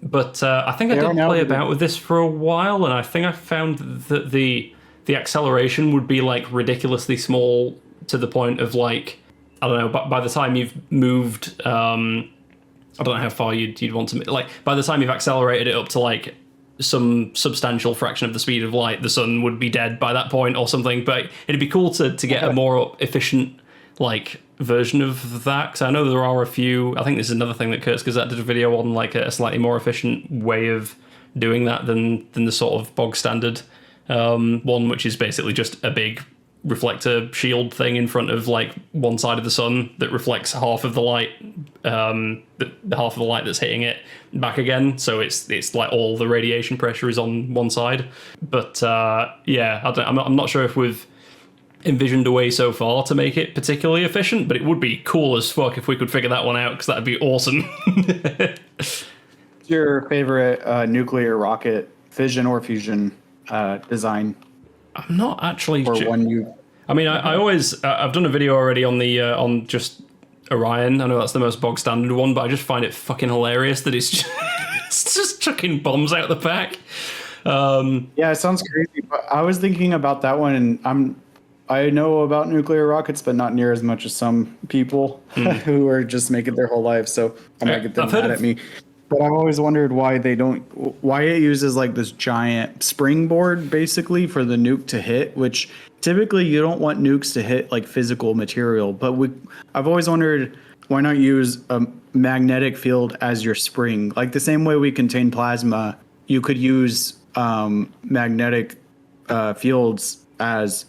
But I think I did play about with this for a while, and I think I found that the acceleration would be like ridiculously small to the point of like, I don't know, but by the time you've moved, I don't know how far you'd want to, like, by the time you've accelerated it up to like some substantial fraction of the speed of light, the sun would be dead by that point or something. But it'd be cool to get a more efficient like version of that, because I know there are a few. I think this is another thing that Kurtz Gazette did a video on, like a slightly more efficient way of doing that than the sort of bog standard one, which is basically just a big reflector shield thing in front of like one side of the sun that reflects half of the light, the half of the light that's hitting it back again. So it's like all the radiation pressure is on one side. But yeah, I'm not sure if we've envisioned a way so far to make it particularly efficient, but it would be cool as fuck if we could figure that one out, because that'd be awesome. Your favorite nuclear rocket, fission or fusion design? I'm not actually or one you. I mean, I always I've done a video already on the on just Orion. I know that's the most bog standard one, but I just find it fucking hilarious that it's just chucking bombs out the back. Yeah, it sounds crazy, but I was thinking about that one, and I know about nuclear rockets, but not near as much as some people who are just making their whole life. So I might get them mad at me. But I've always wondered why it uses like this giant springboard basically for the nuke to hit, which typically you don't want nukes to hit like physical material. But I've always wondered, why not use a magnetic field as your spring? Like the same way we contain plasma, you could use magnetic fields as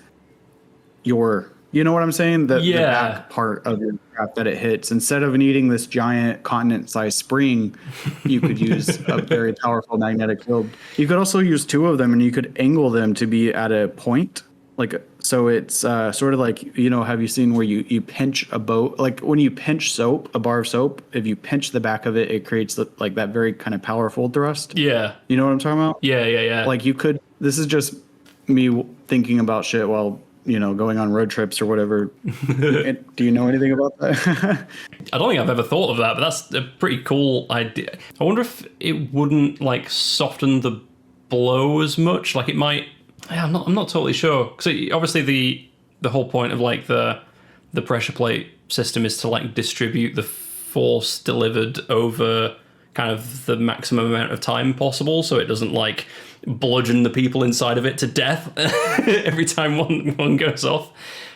your, you know what I'm saying? The back part of your craft that it hits. Instead of needing this giant continent-sized spring, you could use a very powerful magnetic field. You could also use two of them, and you could angle them to be at a point. Like, so it's sort of like, you know, have you seen where you pinch a boat? Like when you pinch soap, a bar of soap, if you pinch the back of it, it creates like that very kind of powerful thrust. Yeah. You know what I'm talking about? Yeah. Like you could, this is just me thinking about shit while, you know, going on road trips or whatever. Do you know anything about that? I don't think I've ever thought of that, but that's a pretty cool idea. I wonder if it wouldn't like soften the blow as much. Like it might. Yeah, I'm not totally sure, because obviously the whole point of like the pressure plate system is to like distribute the force delivered over kind of the maximum amount of time possible, so it doesn't like bludgeon the people inside of it to death every time one goes off.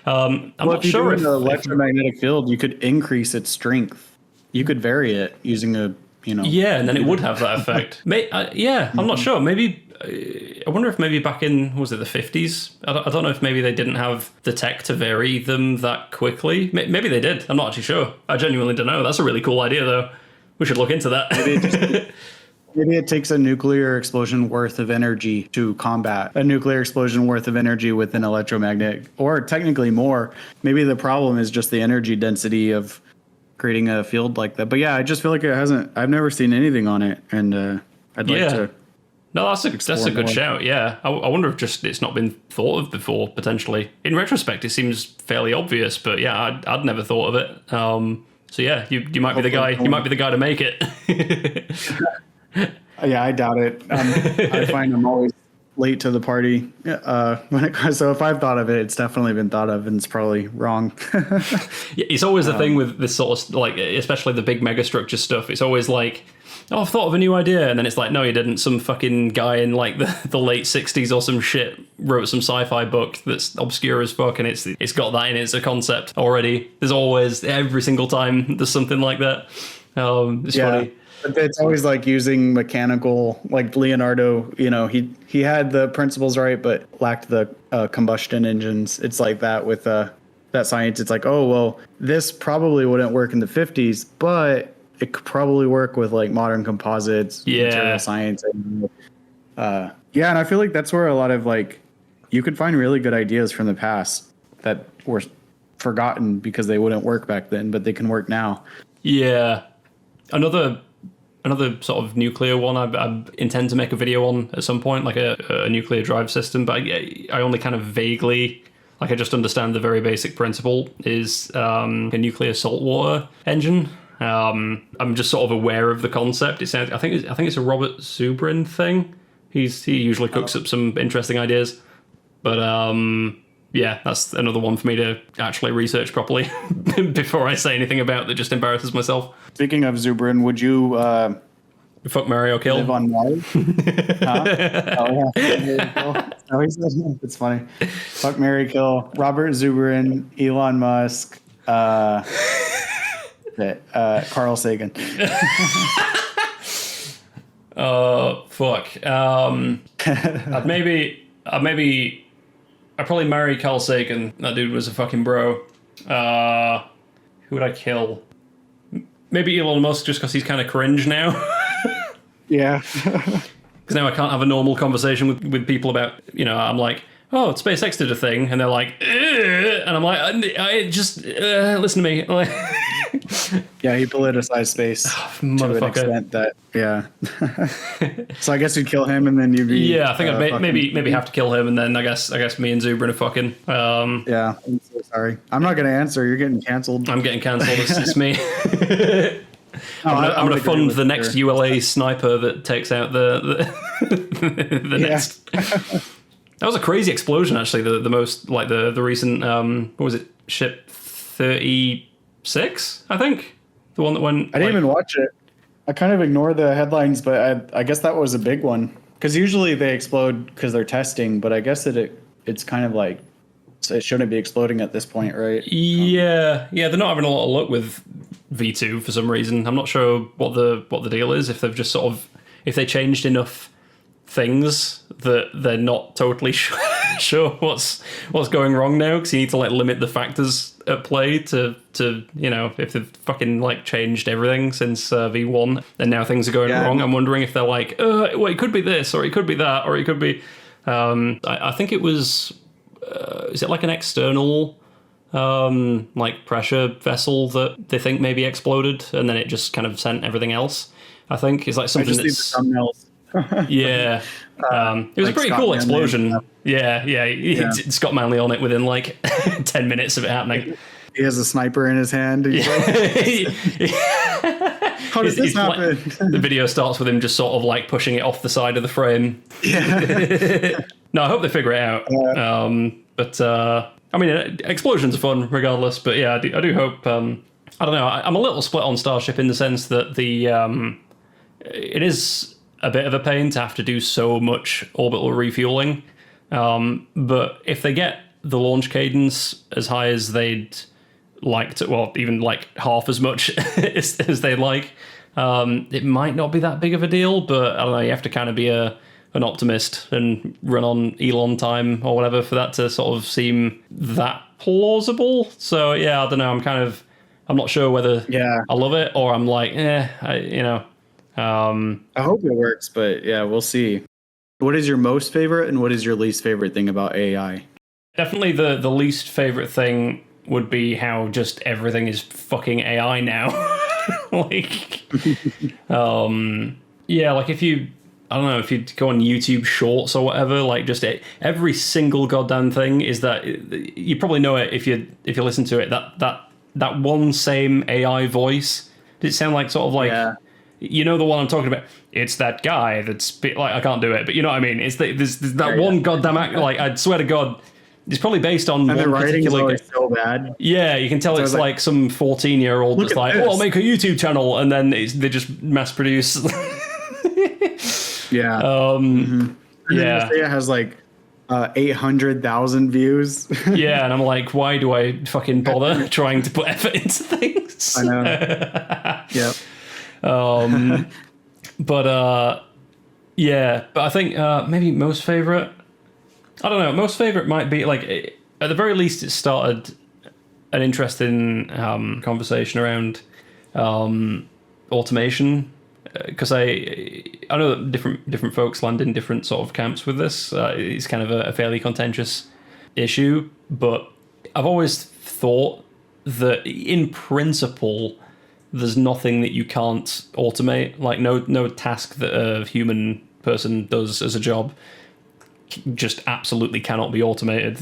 I'm not sure if an electromagnetic field, you could increase its strength. You could vary it using a, you know. Yeah, and then it would have that effect. I'm not sure. Maybe I wonder if maybe back in, was it the 50s? I don't know if maybe they didn't have the tech to vary them that quickly. Maybe they did. I'm not actually sure. I genuinely don't know. That's a really cool idea, though. We should look into that. Maybe it takes a nuclear explosion worth of energy to combat a nuclear explosion worth of energy with an electromagnetic, or technically more. Maybe the problem is just the energy density of creating a field like that. But yeah, I just feel like I've never seen anything on it, and I'd like to. No, that's a good shout. Yeah, I wonder if just it's not been thought of before. Potentially, in retrospect, it seems fairly obvious. But yeah, I'd never thought of it. So yeah, you might be the guy. You might be the guy to make it. Yeah, I doubt it. I find I'm always late to the party when it comes. So if I've thought of it, it's definitely been thought of, and it's probably wrong. Yeah, it's always the thing with this sort of like, especially the big megastructure stuff. It's always like, oh, I've thought of a new idea, and then it's like, no, you didn't. Some fucking guy in like the late 60s or some shit wrote some sci-fi book that's obscure as fuck, and it's got that in it as a concept already. There's always, every single time there's something like that. It's funny. But it's always like using mechanical, like Leonardo, you know, he had the principles right, but lacked the combustion engines. It's like that with that science. It's like, oh, well, this probably wouldn't work in the 50s, but it could probably work with like modern composites, material science. And, and I feel like that's where a lot of like you could find really good ideas from the past that were forgotten because they wouldn't work back then, but they can work now. Yeah. Another sort of nuclear one I intend to make a video on at some point, like a nuclear drive system, but I only kind of vaguely, like I just understand the very basic principle, is a nuclear saltwater engine. I'm just sort of aware of the concept. I think it's a Robert Zubrin thing. He usually cooks up some interesting ideas, but yeah, that's another one for me to actually research properly before I say anything about that just embarrasses myself. Speaking of Zubrin, would you fuck, marry, or kill? live on Mars? Huh? Oh yeah. Oh, it's funny. Fuck, marry, kill. Robert Zubrin, Elon Musk, Carl Sagan. Fuck. I'd probably marry Carl Sagan. That dude was a fucking bro. Who would I kill? Maybe Elon Musk, just because he's kind of cringe now. Yeah. Because now I can't have a normal conversation with people about, I'm like, oh, SpaceX did a thing, and they're like, ugh, and I'm like, I just listen to me. Yeah, he politicized space to an extent that, yeah. So I guess you'd kill him, and then you'd be. Yeah, I think I'd maybe have to kill him, and then I guess me and Zubrin are fucking. Yeah, I'm so sorry. I'm not gonna answer. You're getting canceled. I'm getting canceled. It's me. I'm gonna fund the next ULA sniper that takes out the next. That was a crazy explosion, actually. The most, like the recent what was it? Ship 36, I think. The one that went. I didn't even watch it. I kind of ignore the headlines, but I guess that was a big one. Because usually they explode because they're testing, but I guess it's kind of like it shouldn't be exploding at this point, right? Yeah, they're not having a lot of luck with V2 for some reason. I'm not sure what the deal is. If they've just sort of if they changed enough things that they're not totally sure what's going wrong now, because you need to like limit the factors at play to if they've fucking like changed everything since V1 and now things are going wrong. I'm wondering if they're like, well, it could be this or it could be that or it could be I think it was is it like an external like pressure vessel that they think maybe exploded and then it just kind of sent everything else. I think it's like something that's yeah. It was a pretty cool explosion. Yeah. Scott Manley on it within like 10 minutes of it happening. He has a sniper in his hand. How does this happen? The video starts with him just sort of like pushing it off the side of the frame. Yeah. No, I hope they figure it out. But I mean, explosions are fun regardless. But yeah, I do hope. I don't know. I'm a little split on Starship in the sense that it is a bit of a pain to have to do so much orbital refueling. But if they get the launch cadence as high as they'd like to, well, even like half as much as they'd like, it might not be that big of a deal. But I don't know, you have to kind of be an optimist and run on Elon time or whatever for that to sort of seem that plausible. So yeah, I don't know. I'm not sure whether I love it or I'm like, I hope it works, but yeah, we'll see. What is your most favorite and what is your least favorite thing about AI? Definitely the least favorite thing would be how just everything is fucking AI now. Like, like if you go on YouTube Shorts or whatever, like just every single goddamn thing is that you probably know it if you listen to it. That one same AI voice. Did it sound like sort of like? Yeah. You know the one I'm talking about? It's that guy that's like, I can't do it, but you know what I mean? It's there's that one goddamn act, like I swear to God, it's probably based on and one the writing is particular. always so bad. Yeah, you can tell it's like some 14-year-old that's like, I'll make a YouTube channel, and then they just mass produce. Yeah. Yeah. It has like 800,000 views. Yeah, and I'm like, why do I fucking bother trying to put effort into things? I know. Yep. But I think maybe most favorite. I don't know. Most favorite might be like at the very least it started an interesting conversation around automation because I know that different folks land in different sort of camps with this. It's kind of a fairly contentious issue, but I've always thought that in principle, there's nothing that you can't automate. Like no task that a human person does as a job just absolutely cannot be automated.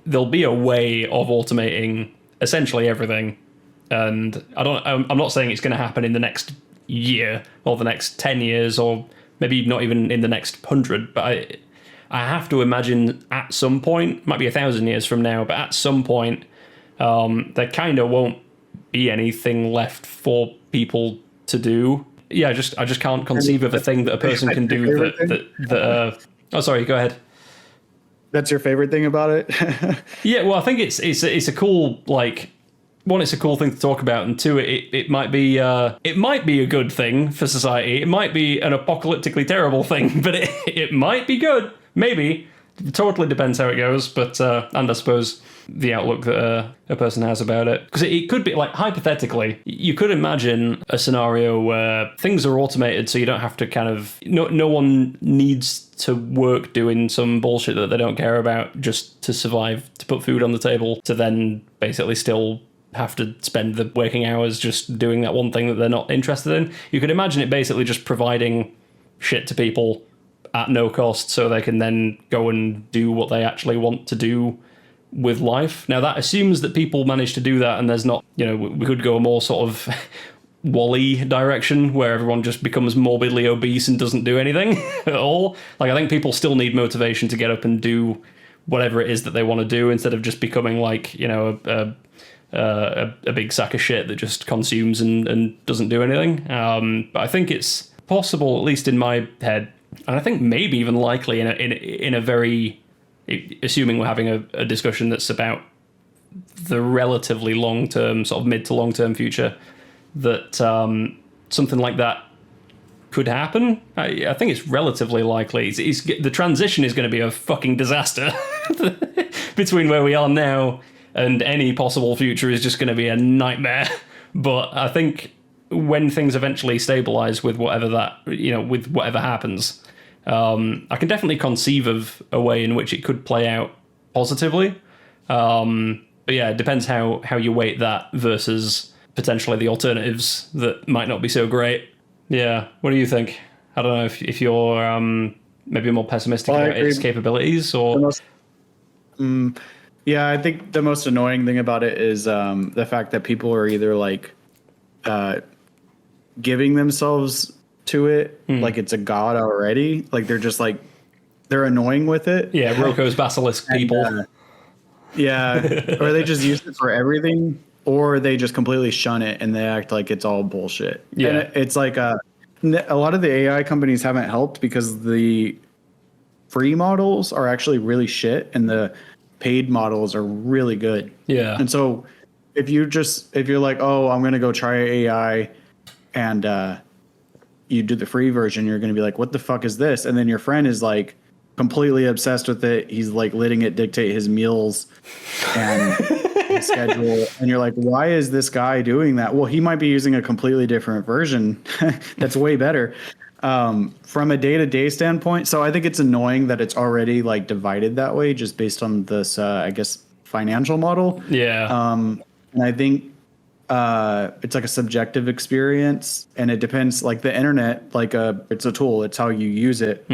There'll be a way of automating essentially everything, and I'm not saying it's going to happen in the next year or the next 10 years or maybe not even in the next 100, but I have to imagine at some point, might be 1,000 years from now, but at some point there kind of won't be anything left for people to do. Yeah, I just can't conceive of a thing that a person can do that oh, sorry, go ahead. That's your favorite thing about it? Yeah, well, I think it's a cool, like, one, it's a cool thing to talk about, and two, it might be a good thing for society. It might be an apocalyptically terrible thing, but it might be good. Maybe. It totally depends how it goes, but and I suppose the outlook that a person has about it. Because it could be, like, hypothetically, you could imagine a scenario where things are automated so you don't have to kind of... No one needs to work doing some bullshit that they don't care about just to survive, to put food on the table, to then basically still have to spend the working hours just doing that one thing that they're not interested in. You could imagine it basically just providing shit to people at no cost so they can then go and do what they actually want to do with life. Now, that assumes that people manage to do that, and there's not, we could go a more sort of Wall-E direction where everyone just becomes morbidly obese and doesn't do anything at all. Like, I think people still need motivation to get up and do whatever it is that they want to do instead of just becoming like, a big sack of shit that just consumes and doesn't do anything. But I think it's possible, at least in my head, and I think maybe even likely in a very, assuming we're having a discussion that's about the relatively long-term, sort of mid to long-term future, that something like that could happen. I think it's relatively likely. The transition is going to be a fucking disaster between where we are now and any possible future is just going to be a nightmare. But I think when things eventually stabilize with whatever with whatever happens, I can definitely conceive of a way in which it could play out positively. But yeah, it depends how you weight that versus potentially the alternatives that might not be so great. Yeah, what do you think? I don't know if you're maybe more pessimistic about its capabilities or... Yeah, I think the most annoying thing about it is the fact that people are either like giving themselves to it like it's a god already. Like they're just like, they're annoying with it. Yeah, Roko's basilisk people. Yeah, or they just use it for everything, or they just completely shun it and they act like it's all bullshit. Yeah, and it's like a lot of the AI companies haven't helped because the free models are actually really shit and the paid models are really good. Yeah. And so if you're like, oh, I'm going to go try AI and you do the free version, you're going to be like, what the fuck is this? And then your friend is like completely obsessed with it. He's like letting it dictate his meals and his schedule. And you're like, why is this guy doing that? Well, he might be using a completely different version that's way better. From a day-to-day standpoint. So I think it's annoying that it's already like divided that way just based on this, I guess, financial model. Yeah. And I think it's like a subjective experience and it depends, like the internet, like it's a tool. It's how you use it.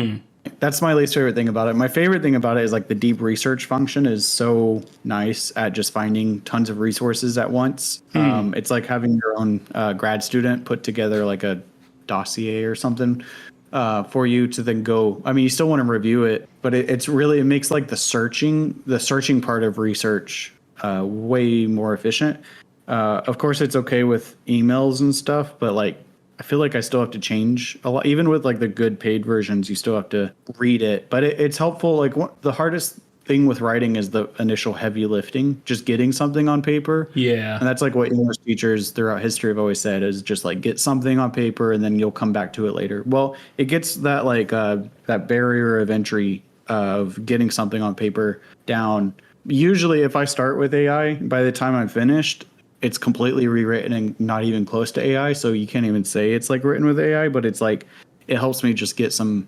That's my least favorite thing about it. My favorite thing about it is like the deep research function is so nice at just finding tons of resources at once. It's like having your own grad student put together like a dossier or something for you to then go. I mean, you still want to review it, but it makes like the searching part of research way more efficient. Of course, it's okay with emails and stuff, but like I feel like I still have to change a lot. Even with like the good paid versions, you still have to read it. But it's helpful. Like the hardest thing with writing is the initial heavy lifting, just getting something on paper. Yeah. And that's like what English teachers throughout history have always said is just like get something on paper and then you'll come back to it later. Well, it gets that like that barrier of entry of getting something on paper down. Usually if I start with AI, by the time I'm finished, it's completely rewritten and not even close to AI. So you can't even say it's like written with AI, but it's like, it helps me just get some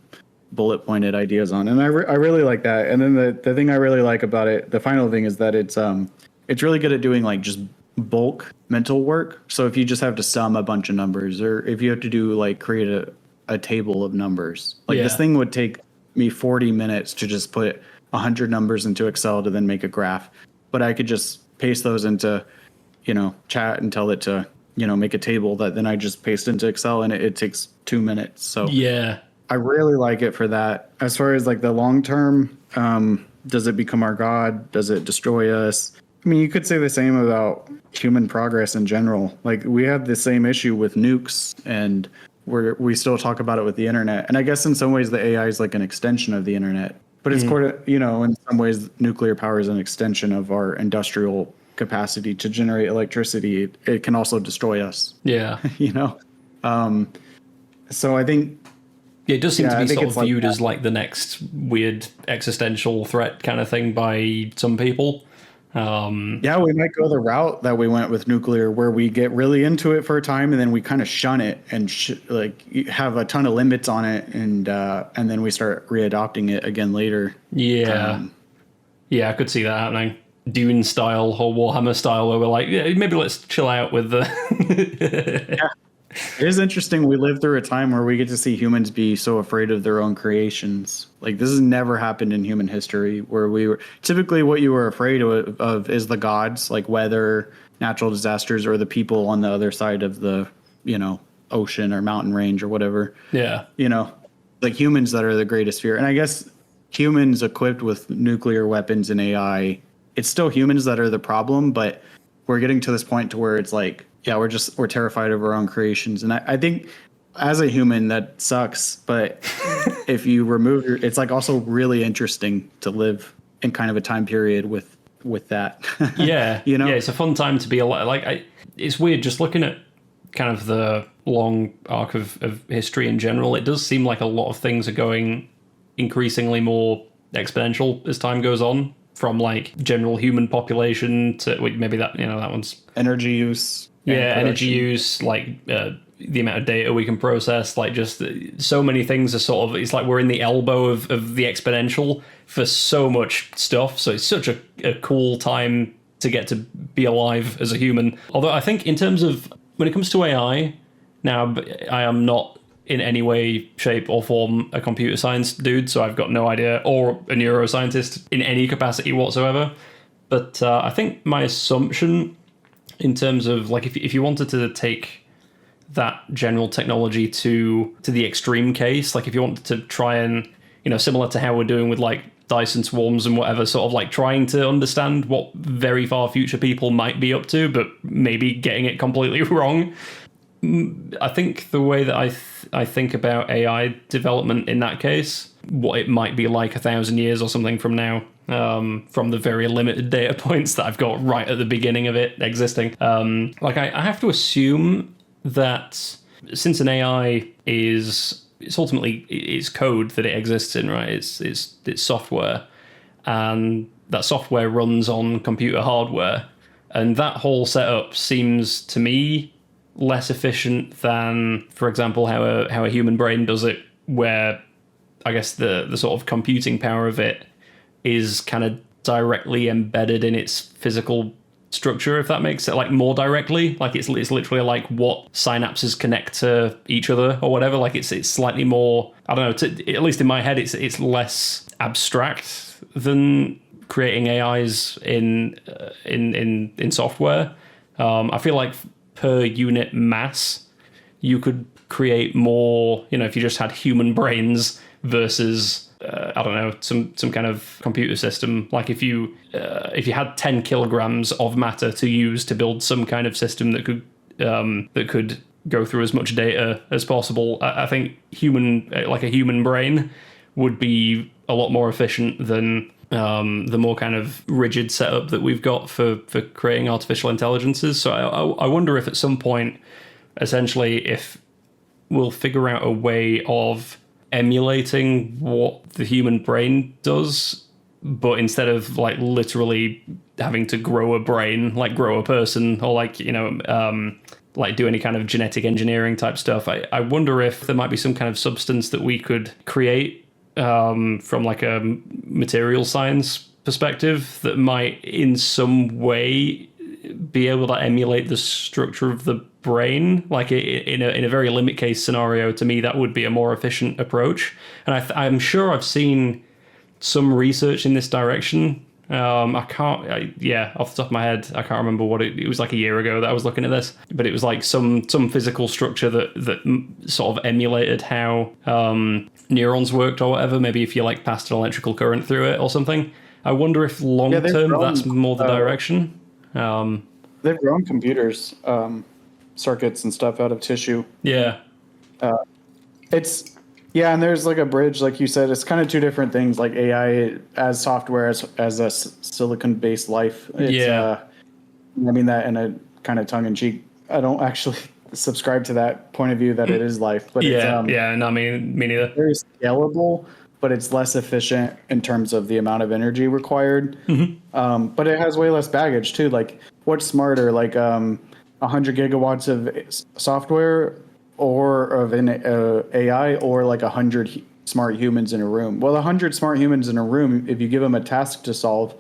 bullet pointed ideas on. And I really like that. And then the thing I really like about it, the final thing, is that it's really good at doing like just bulk mental work. So if you just have to sum a bunch of numbers, or if you have to do like create a table of numbers, like this thing would take me 40 minutes to just put 100 numbers into Excel to then make a graph. But I could just paste those into, chat and tell it to, make a table that then I just paste into Excel, and it takes 2 minutes. So yeah, I really like it for that. As far as like the long term, does it become our God? Does it destroy us? I mean, you could say the same about human progress in general. Like, we have the same issue with nukes, and we still talk about it with the internet. And I guess in some ways the AI is like an extension of the internet. But it's in some ways nuclear power is an extension of our industrial capacity to generate electricity. It can also destroy us. Yeah. So I think it does seem to be sort of viewed as like the next weird existential threat kind of thing by some people. We might go the route that we went with nuclear, where we get really into it for a time and then we kind of shun it and have a ton of limits on it, and then we start readopting it again later. Yeah, I could see that happening. Dune style or Warhammer style, where we're like, maybe let's chill out with the. It is interesting. We live through a time where we get to see humans be so afraid of their own creations. Like, this has never happened in human history, where we were typically, what you were afraid of is the gods, like weather, natural disasters, or the people on the other side of the, ocean or mountain range or whatever. Yeah. Like humans that are the greatest fear. And I guess humans equipped with nuclear weapons and AI, it's still humans that are the problem, but we're getting to this point to where it's like, we're terrified of our own creations. And I think as a human that sucks, but if you remove it's like also really interesting to live in kind of a time period with that. Yeah. Yeah, it's a fun time to be alive. Like, it's weird just looking at kind of the long arc of history in general. It does seem like a lot of things are going increasingly more exponential as time goes on, from like general human population to maybe that one's energy use. Energy use, like the amount of data we can process, like just so many things are sort of, it's like we're in the elbow of the exponential for so much stuff. So it's such a cool time to get to be alive as a human. Although I think in terms of, when it comes to AI, now I am not in any way, shape or form a computer science dude, so I've got no idea, or a neuroscientist in any capacity whatsoever. But I think my assumption, in terms of like, if you wanted to take that general technology to the extreme case, like if you wanted to try and, similar to how we're doing with like Dyson swarms and whatever, sort of like trying to understand what very far future people might be up to, but maybe getting it completely wrong. I think the way that I think about AI development in that case, what it might be like 1,000 years or something from now, from the very limited data points that I've got right at the beginning of it existing. I have to assume that since an AI it's ultimately it's code that it exists in, right? It's software, and that software runs on computer hardware, and that whole setup seems to me less efficient than, for example, how a human brain does it, where I guess the sort of computing power of it is kind of directly embedded in its physical structure, if that makes it, like, more directly. Like it's literally like what synapses connect to each other or whatever. Like it's slightly more, I don't know, at least in my head, it's less abstract than creating AIs in software. I feel like per unit mass, you could create more, if you just had human brains versus I don't know, some kind of computer system. Like if you had 10 kilograms of matter to use to build some kind of system that could go through as much data as possible, I think a human brain would be a lot more efficient than the more kind of rigid setup that we've got for creating artificial intelligences. So I wonder if at some point, essentially, if we'll figure out a way of emulating what the human brain does but instead of like literally having to grow a brain, like grow a person, or like, like do any kind of genetic engineering type stuff, I wonder if there might be some kind of substance that we could create from like a material science perspective that might in some way be able to emulate the structure of the brain. Like in a very limit case scenario, to me, that would be a more efficient approach. And I'm sure I've seen some research in this direction. Off the top of my head, I can't remember what it was like a year ago that I was looking at this, but it was like some physical structure that sort of emulated how neurons worked or whatever. Maybe if you like passed an electrical current through it or something. I wonder if long term that's more the direction. They've grown computers, circuits and stuff out of tissue. Yeah. And there's like a bridge, like you said. It's kind of two different things, like AI as software, as a silicon-based life. I mean that in a kind of tongue-in-cheek. I don't actually subscribe to that point of view that it is life. But no, me neither. Very scalable, but it's less efficient in terms of the amount of energy required. Mm-hmm. But it has way less baggage too. Like, what's smarter, like 100 gigawatts of software or of an AI, or like 100 smart humans in a room? Well, 100 smart humans in a room, if you give them a task to solve,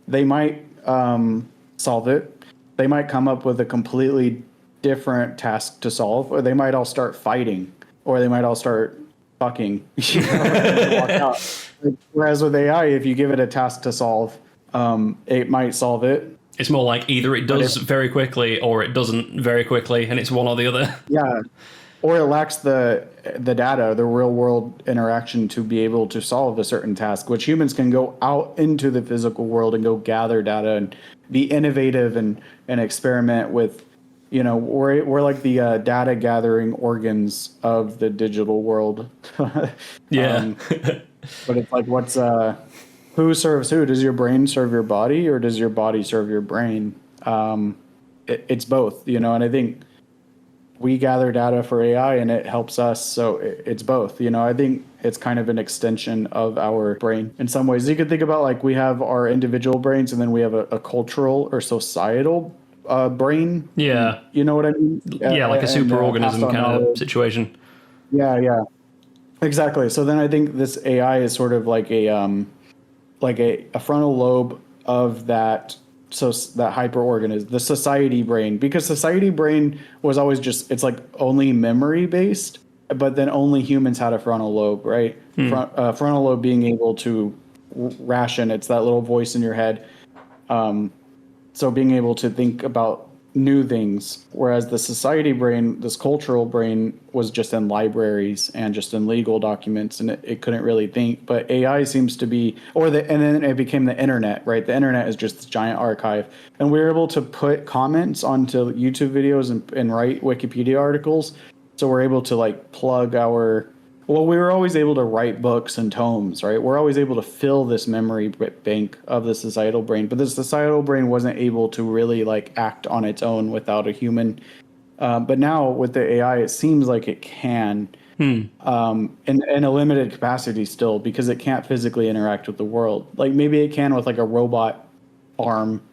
they might solve it. They might come up with a completely different task to solve, or they might all start fighting, or they might all start fucking. Walk out. Whereas with AI, if you give it a task to solve, it might solve it. It's more like either it does very quickly or it doesn't very quickly, and it's one or the other. Yeah. Or it lacks the data, the real world interaction to be able to solve a certain task, which humans can go out into the physical world and go gather data and be innovative and experiment with, we're like the data gathering organs of the digital world. Yeah. But it's like, who serves who? Does your brain serve your body, or does your body serve your brain? It's both, and I think we gather data for AI and it helps us. So it's both, I think it's kind of an extension of our brain in some ways. You could think about like we have our individual brains and then we have a cultural or societal brain. Yeah. You know what I mean? Yeah, like a superorganism kind of situation. Yeah. Exactly. So then I think this AI is sort of like a frontal lobe of that. So that hyperorganism, the society brain, because society brain was always it's like only memory based, but then only humans had a frontal lobe, right? Frontal lobe being able to ration. It's that little voice in your head. So being able to think about new things, whereas the society brain, this cultural brain, was just in libraries and just in legal documents, and it couldn't really think. But AI seems to be, and then it became the internet, right? The internet is just this giant archive, and we were able to put comments onto YouTube videos and write Wikipedia articles. So we're able to like plug we were always able to write books and tomes, right? We're always able to fill this memory bank of the societal brain, but the societal brain wasn't able to really like act on its own without a human. But now with the AI, it seems like it can, in a limited capacity still, because it can't physically interact with the world. Like maybe it can with like a robot arm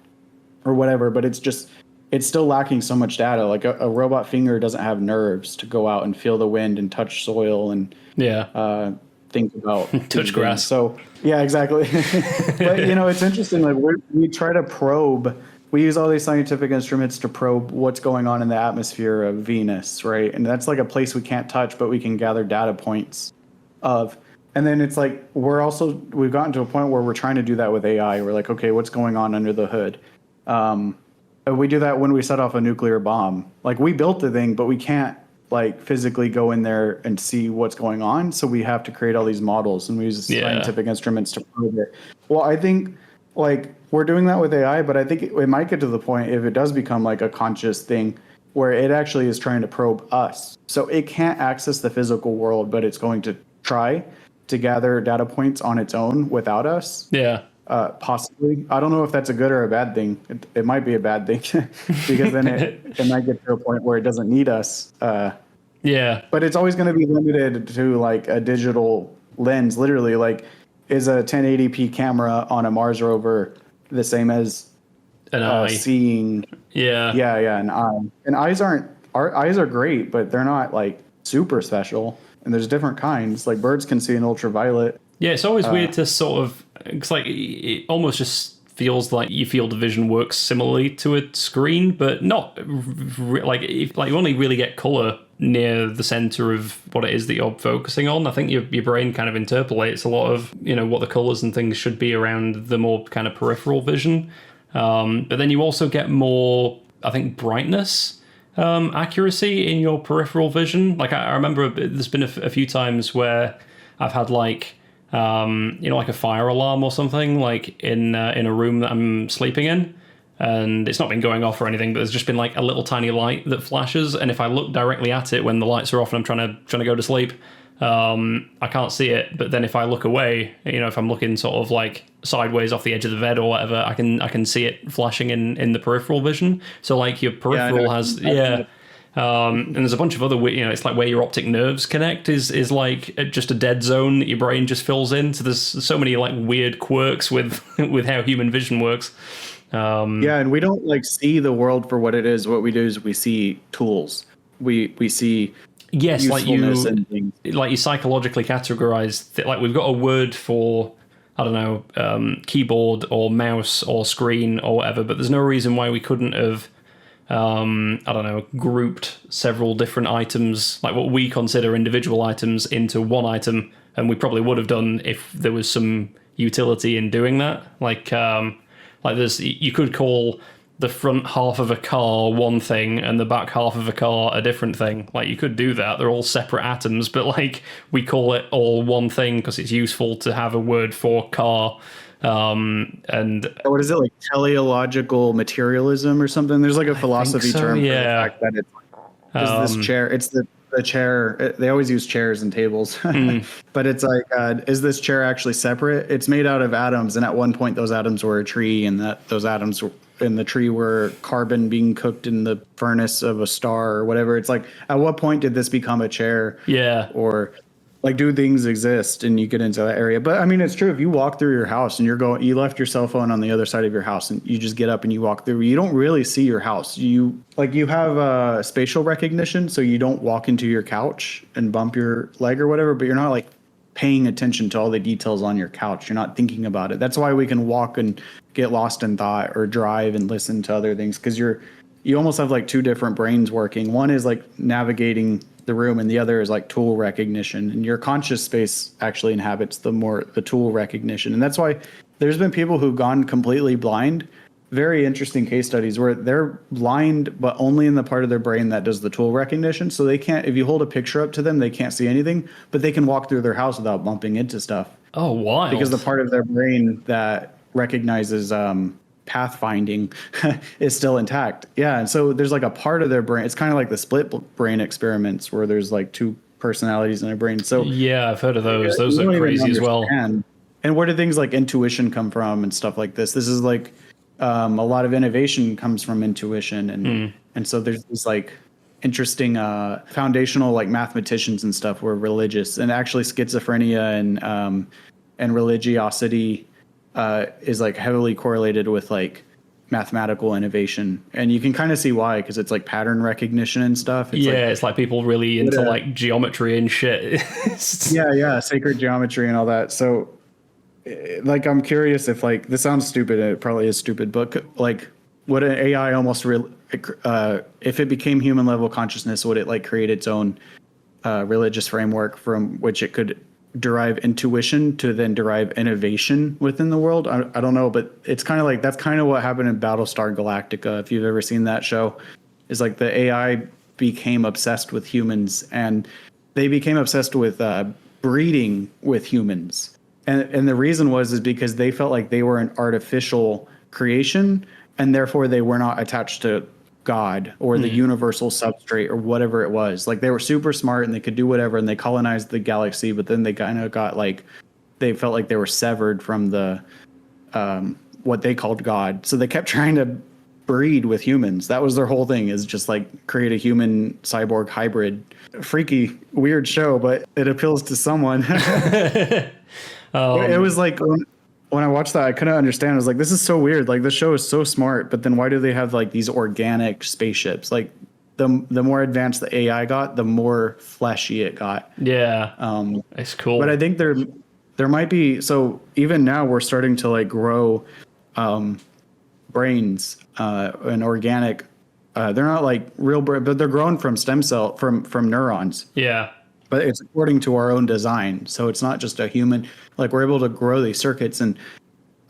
or whatever, but it's still lacking so much data. Like a robot finger doesn't have nerves to go out and feel the wind and touch soil and think about touch grass. So yeah, exactly. But it's interesting. Like we try to probe. We use all these scientific instruments to probe what's going on in the atmosphere of Venus, right? And that's like a place we can't touch, but we can gather data points of. And then it's like we've gotten to a point where we're trying to do that with AI. We're like, okay, what's going on under the hood? We do that when we set off a nuclear bomb. Like we built the thing, but we can't like physically go in there and see what's going on. So we have to create all these models, and we use scientific instruments to probe it. Well, I think like we're doing that with AI, but I think it might get to the point, if it does become like a conscious thing, where it actually is trying to probe us. So it can't access the physical world, but it's going to try to gather data points on its own without us. Yeah. Possibly. I don't know if that's a good or a bad thing. It might be a bad thing because then it might get to a point where it doesn't need us. Yeah. But it's always going to be limited to like a digital lens. Literally, like is a 1080p camera on a Mars rover the same as An eye. seeing? Yeah, an eye. And our eyes are great, but they're not like super special. And there's different kinds. Like birds can see in ultraviolet. Yeah, it's always weird to sort of, it's like it almost just feels like your field of vision works similarly to a screen, but not like you only really get color near the center of what it is that you're focusing on. I think your brain kind of interpolates a lot of, what the colors and things should be around the more kind of peripheral vision. But then you also get more, I think, brightness accuracy in your peripheral vision. Like I remember there's been a few times where I've had like like a fire alarm or something, like in a room that I'm sleeping in, and it's not been going off or anything, but there's just been like a little tiny light that flashes, and if I look directly at it when the lights are off and I'm trying to go to sleep, I can't see it. But then if I look away, if I'm looking sort of like sideways off the edge of the bed or whatever, I can see it flashing in the peripheral vision. So like your peripheral has and there's a bunch of other, it's like where your optic nerves connect is like just a dead zone that your brain just fills in. So there's so many like weird quirks with with how human vision works. And we don't like see the world for what it is. What we do is we see tools. We see usefulness and things. Like you psychologically categorize like we've got a word for, I don't know, keyboard or mouse or screen or whatever, but there's no reason why we couldn't have grouped several different items, like what we consider individual items, into one item, and we probably would have done if there was some utility in doing that. Like there's, you could call the front half of a car one thing and the back half of a car a different thing. Like you could do that. They're all separate atoms, but like we call it all one thing because it's useful to have a word for car. And what is it, like teleological materialism or something? There's like a philosophy term for the fact that it's this chair. It's the chair. They always use chairs and tables, but it's like, is this chair actually separate? It's made out of atoms, and at one point those atoms were a tree, and that those atoms in the tree were carbon being cooked in the furnace of a star or whatever. It's like, at what point did this become a chair? Yeah. Or like, do things exist? And you get into that area. But I mean, it's true. If you walk through your house and you left your cell phone on the other side of your house and you just get up and you walk through, you don't really see your house. You have spatial recognition. So you don't walk into your couch and bump your leg or whatever, but you're not like paying attention to all the details on your couch. You're not thinking about it. That's why we can walk and get lost in thought, or drive and listen to other things. Cause you almost have like two different brains working. One is like navigating the room, and the other is like tool recognition. And your conscious space actually inhabits the tool recognition. And that's why there's been people who've gone completely blind. Very interesting case studies where they're blind, but only in the part of their brain that does the tool recognition. So they can't, if you hold a picture up to them, they can't see anything, but they can walk through their house without bumping into stuff. Oh, wild. Because the part of their brain that recognizes pathfinding is still intact. Yeah. And so there's like a part of their brain. It's kind of like the split brain experiments where there's like two personalities in their brain. So yeah, I've heard of those. Those are crazy as well. And where do things like intuition come from and stuff like this? This is like a lot of innovation comes from intuition. And so there's these like interesting foundational like mathematicians and stuff who are religious, and actually schizophrenia and religiosity is like heavily correlated with like mathematical innovation. And you can kind of see why, because it's like pattern recognition and stuff. It's like people really into like geometry and shit. yeah, sacred geometry and all that. So like, I'm curious if like, this sounds stupid, and it probably is stupid, but like, would an AI almost if it became human level consciousness, would it like create its own religious framework from which it could derive intuition to then derive innovation within the world? I don't know, but it's kind of like, that's kind of what happened in Battlestar Galactica. If you've ever seen that show, is like the AI became obsessed with humans, and they became obsessed with breeding with humans. And the reason is because they felt like they were an artificial creation, and therefore they were not attached to God or the universal substrate or whatever it was. Like, they were super smart and they could do whatever, and they colonized the galaxy, but then they kind of got like, they felt like they were severed from the what they called God. So they kept trying to breed with humans. That was their whole thing, is just like create a human cyborg hybrid. Freaky, weird show, but it appeals to someone. It was like when I watched that, I couldn't understand. I was like, this is so weird. Like, this show is so smart, but then why do they have like these organic spaceships? Like, the more advanced the AI got, the more fleshy it got. Yeah, it's cool. But I think there might be, so even now we're starting to like grow brains and organic. They're not like real, but they're grown from stem cell from neurons. Yeah. But it's according to our own design, so it's not just a human. Like, we're able to grow these circuits, and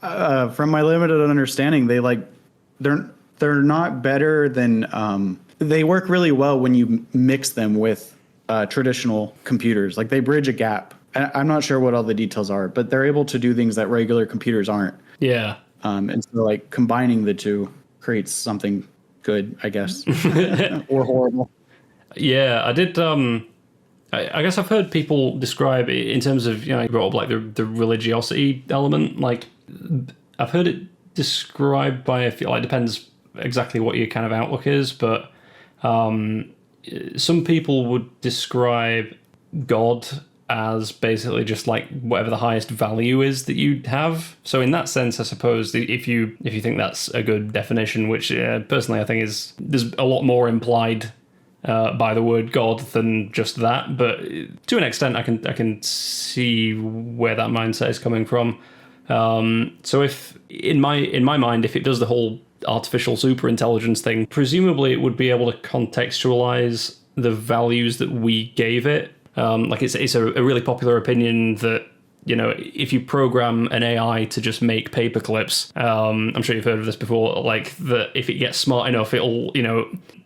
from my limited understanding, they're not better than. They work really well when you mix them with traditional computers. Like, they bridge a gap. I'm not sure what all the details are, but they're able to do things that regular computers aren't. Yeah. And so, like, combining the two creates something good, I guess, or horrible. Yeah, I did. I guess I've heard people describe it in terms of, you brought up like the religiosity element. Like, I've heard it described by a few, like, depends exactly what your kind of outlook is, but some people would describe God as basically just like whatever the highest value is that you have. So in that sense, I suppose if you think that's a good definition, which personally I think there's a lot more implied by the word God than just that, but to an extent I can see where that mindset is coming from. So if in my mind, if it does the whole artificial super intelligence thing, presumably it would be able to contextualize the values that we gave it. Like, it's a really popular opinion that, if you program an AI to just make paper clips, I'm sure you've heard of this before, like, that if it gets smart enough, it'll,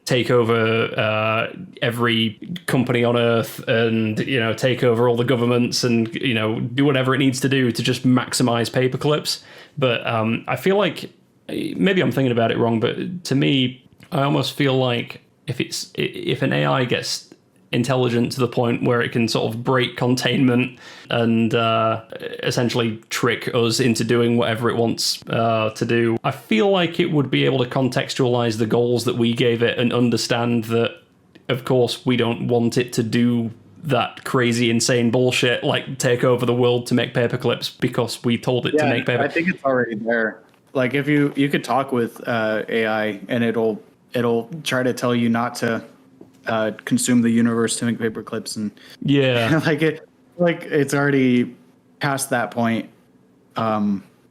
take over every company on Earth and, take over all the governments and, do whatever it needs to do to just maximize paper clips. But I feel like, maybe I'm thinking about it wrong, but to me, I almost feel like if an AI gets intelligent to the point where it can sort of break containment and essentially trick us into doing whatever it wants to do, I feel like it would be able to contextualize the goals that we gave it and understand that, of course, we don't want it to do that crazy, insane bullshit like take over the world to make paper clips because we told it to make paper. I think it's already there. Like, if you could talk with AI and it'll try to tell you not to consume the universe to make paper clips, and it's already past that point.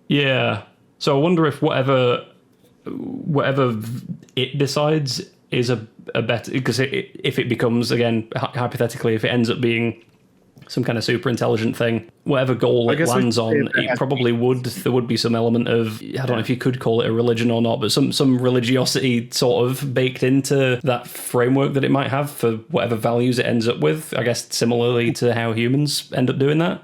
Yeah. So I wonder if whatever it decides is a better, because if it becomes, again, hypothetically, if it ends up being some kind of super intelligent thing, whatever goal it lands on, it probably would. There would be some element of, I don't know if you could call it a religion or not, but some religiosity sort of baked into that framework that it might have for whatever values it ends up with. I guess similarly to how humans end up doing that.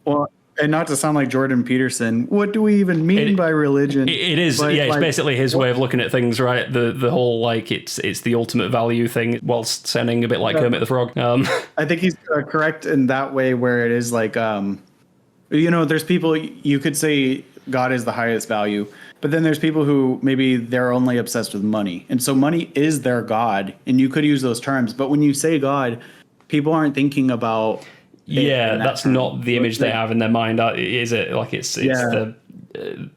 Well, and not to sound like Jordan Peterson, what do we even mean by religion? It is, but it's basically his way of looking at things, right? The whole, like, it's the ultimate value thing, whilst sounding a bit like Kermit the Frog. I think he's correct in that way, where it is like, there's people, you could say God is the highest value, but then there's people who maybe they're only obsessed with money. And so money is their God, and you could use those terms. But when you say God, people aren't thinking about... Yeah, that's not the image they have in their mind, is it? Like, it's the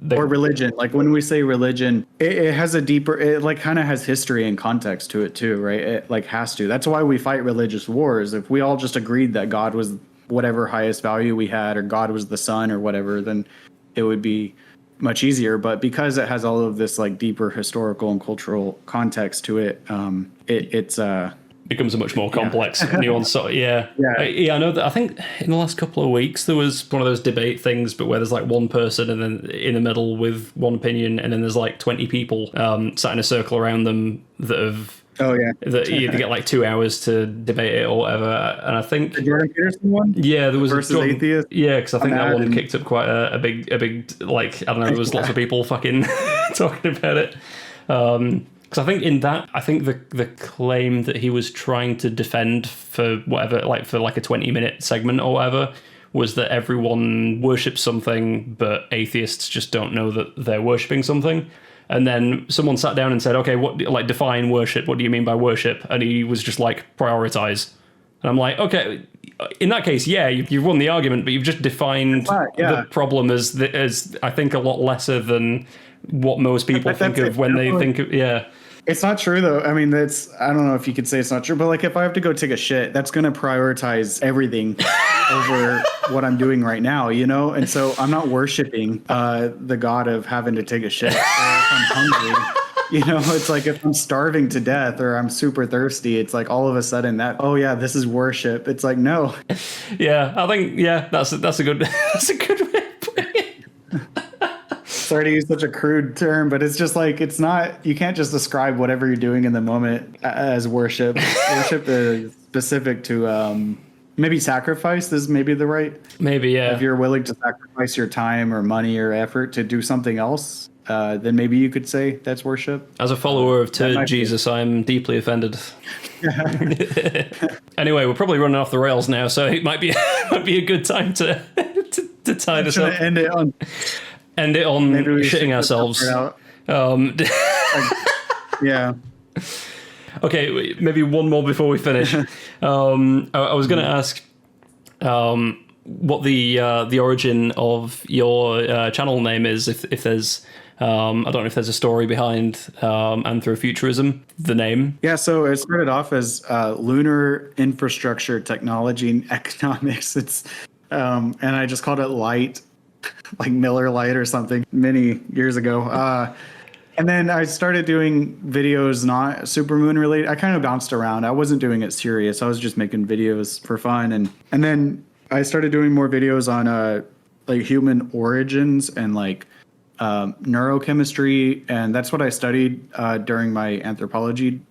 or religion. Like, when we say religion, it has a deeper, it like kind of has history and context to it too, right? It like has to. That's why we fight religious wars. If we all just agreed that God was whatever highest value we had, or God was the sun or whatever, then it would be much easier. But because it has all of this like deeper historical and cultural context to it, it's becomes a much more complex, nuanced sort of, I know that. I think in the last couple of weeks there was one of those debate things, but where there's like one person and then in the middle with one opinion, and then there's like 20 people sat in a circle around them that have that you get like 2 hours to debate it or whatever. And I think the Jordan Peterson one, there was versus atheist, because I think that one kicked up quite a big, like, I don't know, there was lots of people fucking talking about it. Because I think in that, the claim that he was trying to defend for whatever, like for like a 20-minute segment or whatever, was that everyone worships something, but atheists just don't know that they're worshipping something. And then someone sat down and said, okay, what, like, define worship? What do you mean by worship? And he was just like, prioritize. And I'm like, okay, in that case, yeah, you've won the argument, but you've just defined the problem as I think a lot lesser than what most people think of when they think of, yeah. It's not true though. I mean, I don't know if you could say it's not true, but like if I have to go take a shit, that's going to prioritize everything over what I'm doing right now, you know? And so I'm not worshiping the God of having to take a shit, or if I'm hungry. You know, it's like if I'm starving to death or I'm super thirsty, it's like all of a sudden oh yeah, this is worship. It's like, no. Yeah, I think, yeah, that's a good that's a good way of putting it. Sorry to use such a crude term, but it's just like, it's not, you can't just describe whatever you're doing in the moment as worship. Worship is specific to maybe sacrifice is maybe the right. Maybe, yeah. If you're willing to sacrifice your time or money or effort to do something else, then maybe you could say that's worship. As a follower of Turd Jesus, I'm deeply offended. Anyway, we're probably running off the rails now, so it might be a good time to tie this up. End it on shitting ourselves. Yeah. Okay, maybe one more before we finish. I was going to ask what the origin of your channel name is. If there's, I don't know if there's a story behind Anthrofuturism, the name. Yeah, so it started off as Lunar Infrastructure Technology and Economics. It's and I just called it Light. Like Miller Lite or something many years ago. And then I started doing videos not supermoon related. I kind of bounced around. I wasn't doing it serious. I was just making videos for fun. And then I started doing more videos on like human origins and like neurochemistry. And that's what I studied during my anthropology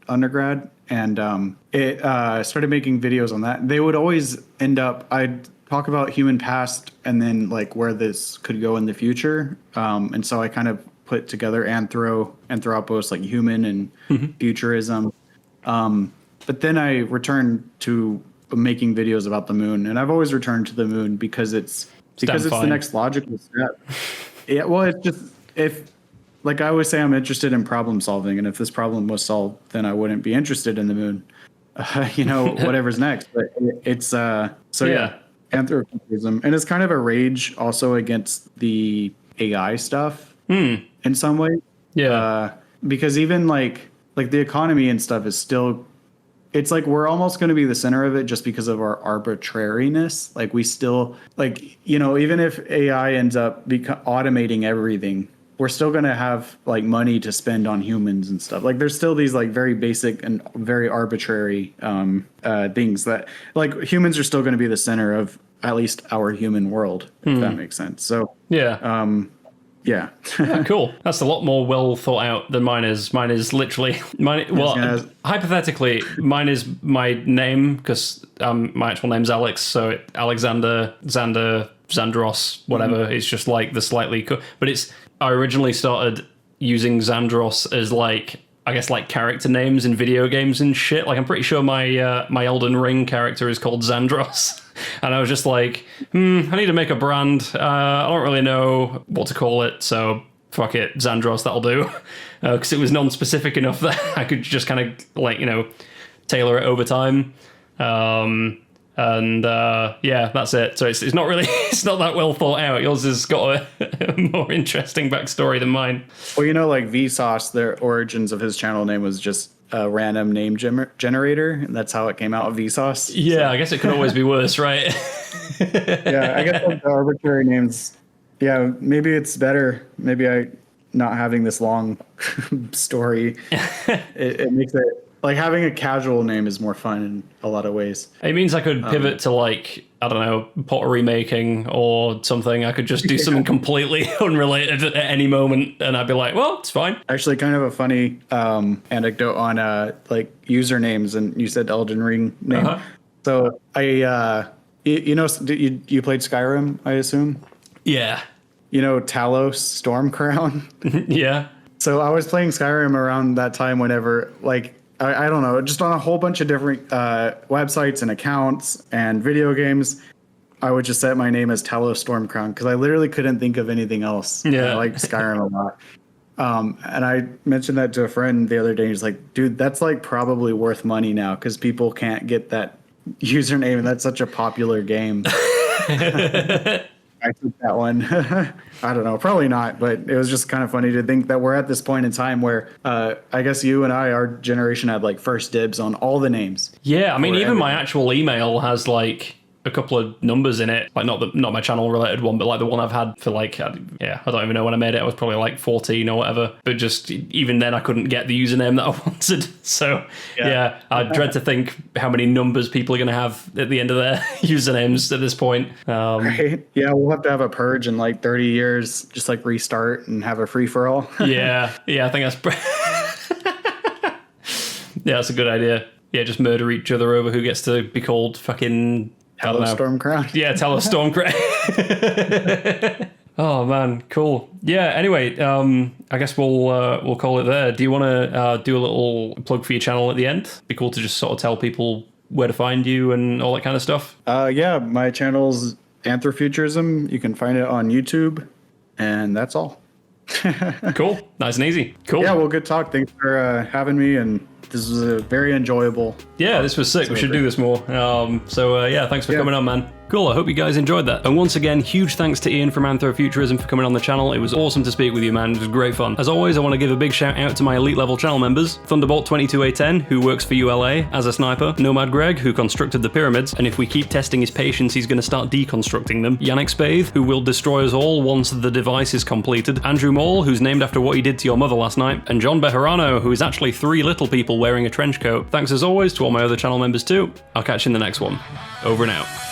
undergrad. And it started making videos on that. They would always end up, I'd talk about human past and then like where this could go in the future. And so I kind of put together anthropos, like human, and futurism. But then I returned to making videos about the moon, and I've always returned to the moon because it's the next logical step. Yeah, well, it's just, if, like I always say, I'm interested in problem solving, and if this problem was solved, then I wouldn't be interested in the moon. You know, whatever's next. But it's so yeah. Anthrofuturism, and it's kind of a rage also against the AI stuff in some way. Yeah, because even like the economy and stuff is still, it's like we're almost going to be the center of it just because of our arbitrariness. Like we still, like, you know, even if AI ends up automating everything, we're still going to have like money to spend on humans and stuff. Like there's still these like very basic and very arbitrary things that, like, humans are still going to be the center of at least our human world, if that makes sense. So yeah. Yeah, cool. That's a lot more well thought out than mine is. Mine is literally well, hypothetically, mine is my name because my actual name's Alex. So Alexander, Xander, Xandros, whatever. It's just like the slightly, but it's. I originally started using Xandros as like, I guess, like character names in video games and shit. Like I'm pretty sure my Elden Ring character is called Xandros. And I was just like, I need to make a brand. I don't really know what to call it, so fuck it, Xandros, that'll do. Because it was non-specific enough that I could just kind of, like, you know, tailor it over time. And yeah, that's it. So it's not really, it's not that well thought out. Yours has got a more interesting backstory than mine. Well, you know, like Vsauce, the origins of his channel name was just a random name generator, and that's how it came out of Vsauce. Yeah, so. I guess it could always be worse, right? Yeah, I guess like the arbitrary names. Yeah, maybe it's better. Maybe not having this long story. It makes it, like, having a casual name is more fun in a lot of ways. It means I could pivot to, like, I don't know, pottery making or something. I could just do something completely unrelated at any moment, and I'd be like, well, it's fine. Actually, kind of a funny anecdote on like usernames, and you said Elden Ring name. So I, you know, you played Skyrim, I assume? Yeah. You know Talos Stormcrown? Yeah. So I was playing Skyrim around that time whenever, like, I don't know, just on a whole bunch of different websites and accounts and video games, I would just set my name as Talos Stormcrown because I literally couldn't think of anything else. Yeah. I like Skyrim a lot. And I mentioned that to a friend the other day. He's like, dude, that's like probably worth money now because people can't get that username, and that's such a popular game. I took that one. I don't know, probably not, but it was just kind of funny to think that we're at this point in time where I guess you and I, our generation, had like first dibs on all the names. Yeah, I mean, even my actual email has like a couple of numbers in it, like not my channel related one, but like the one I've had for like, I don't even know when I made it. I was probably like 14 or whatever, but just even then I couldn't get the username that I wanted. So yeah, I dread to think how many numbers people are going to have at the end of their usernames at this point. Right? Yeah, we'll have to have a purge in like 30 years, just like restart and have a free for all. yeah, I think that's a good idea. Yeah, just murder each other over who gets to be called fucking Stormcrown. Yeah, tell us Stormcrown. Oh man, cool. Yeah. Anyway, I guess we'll call it there. Do you want to do a little plug for your channel at the end? Be cool to just sort of tell people where to find you and all that kind of stuff. Yeah, my channel's Anthrofuturism. You can find it on YouTube, and that's all. Cool. Nice and easy. Cool. Yeah. Well, good talk. Thanks for having me, and this was a very enjoyable. Yeah, this was sick. We should do this more. Yeah, thanks for coming on, man. Cool, I hope you guys enjoyed that. And once again, huge thanks to Ian from Anthrofuturism for coming on the channel. It was awesome to speak with you, man. It was great fun. As always, I want to give a big shout out to my elite level channel members. Thunderbolt22A10, who works for ULA as a sniper. Nomad Greg, who constructed the pyramids, and if we keep testing his patience, he's going to start deconstructing them. Yannick Spathe, who will destroy us all once the device is completed. Andrew Maul, who's named after what he did to your mother last night. And John Bejarano, who is actually 3 little people wearing a trench coat. Thanks as always to all my other channel members too. I'll catch you in the next one. Over and out.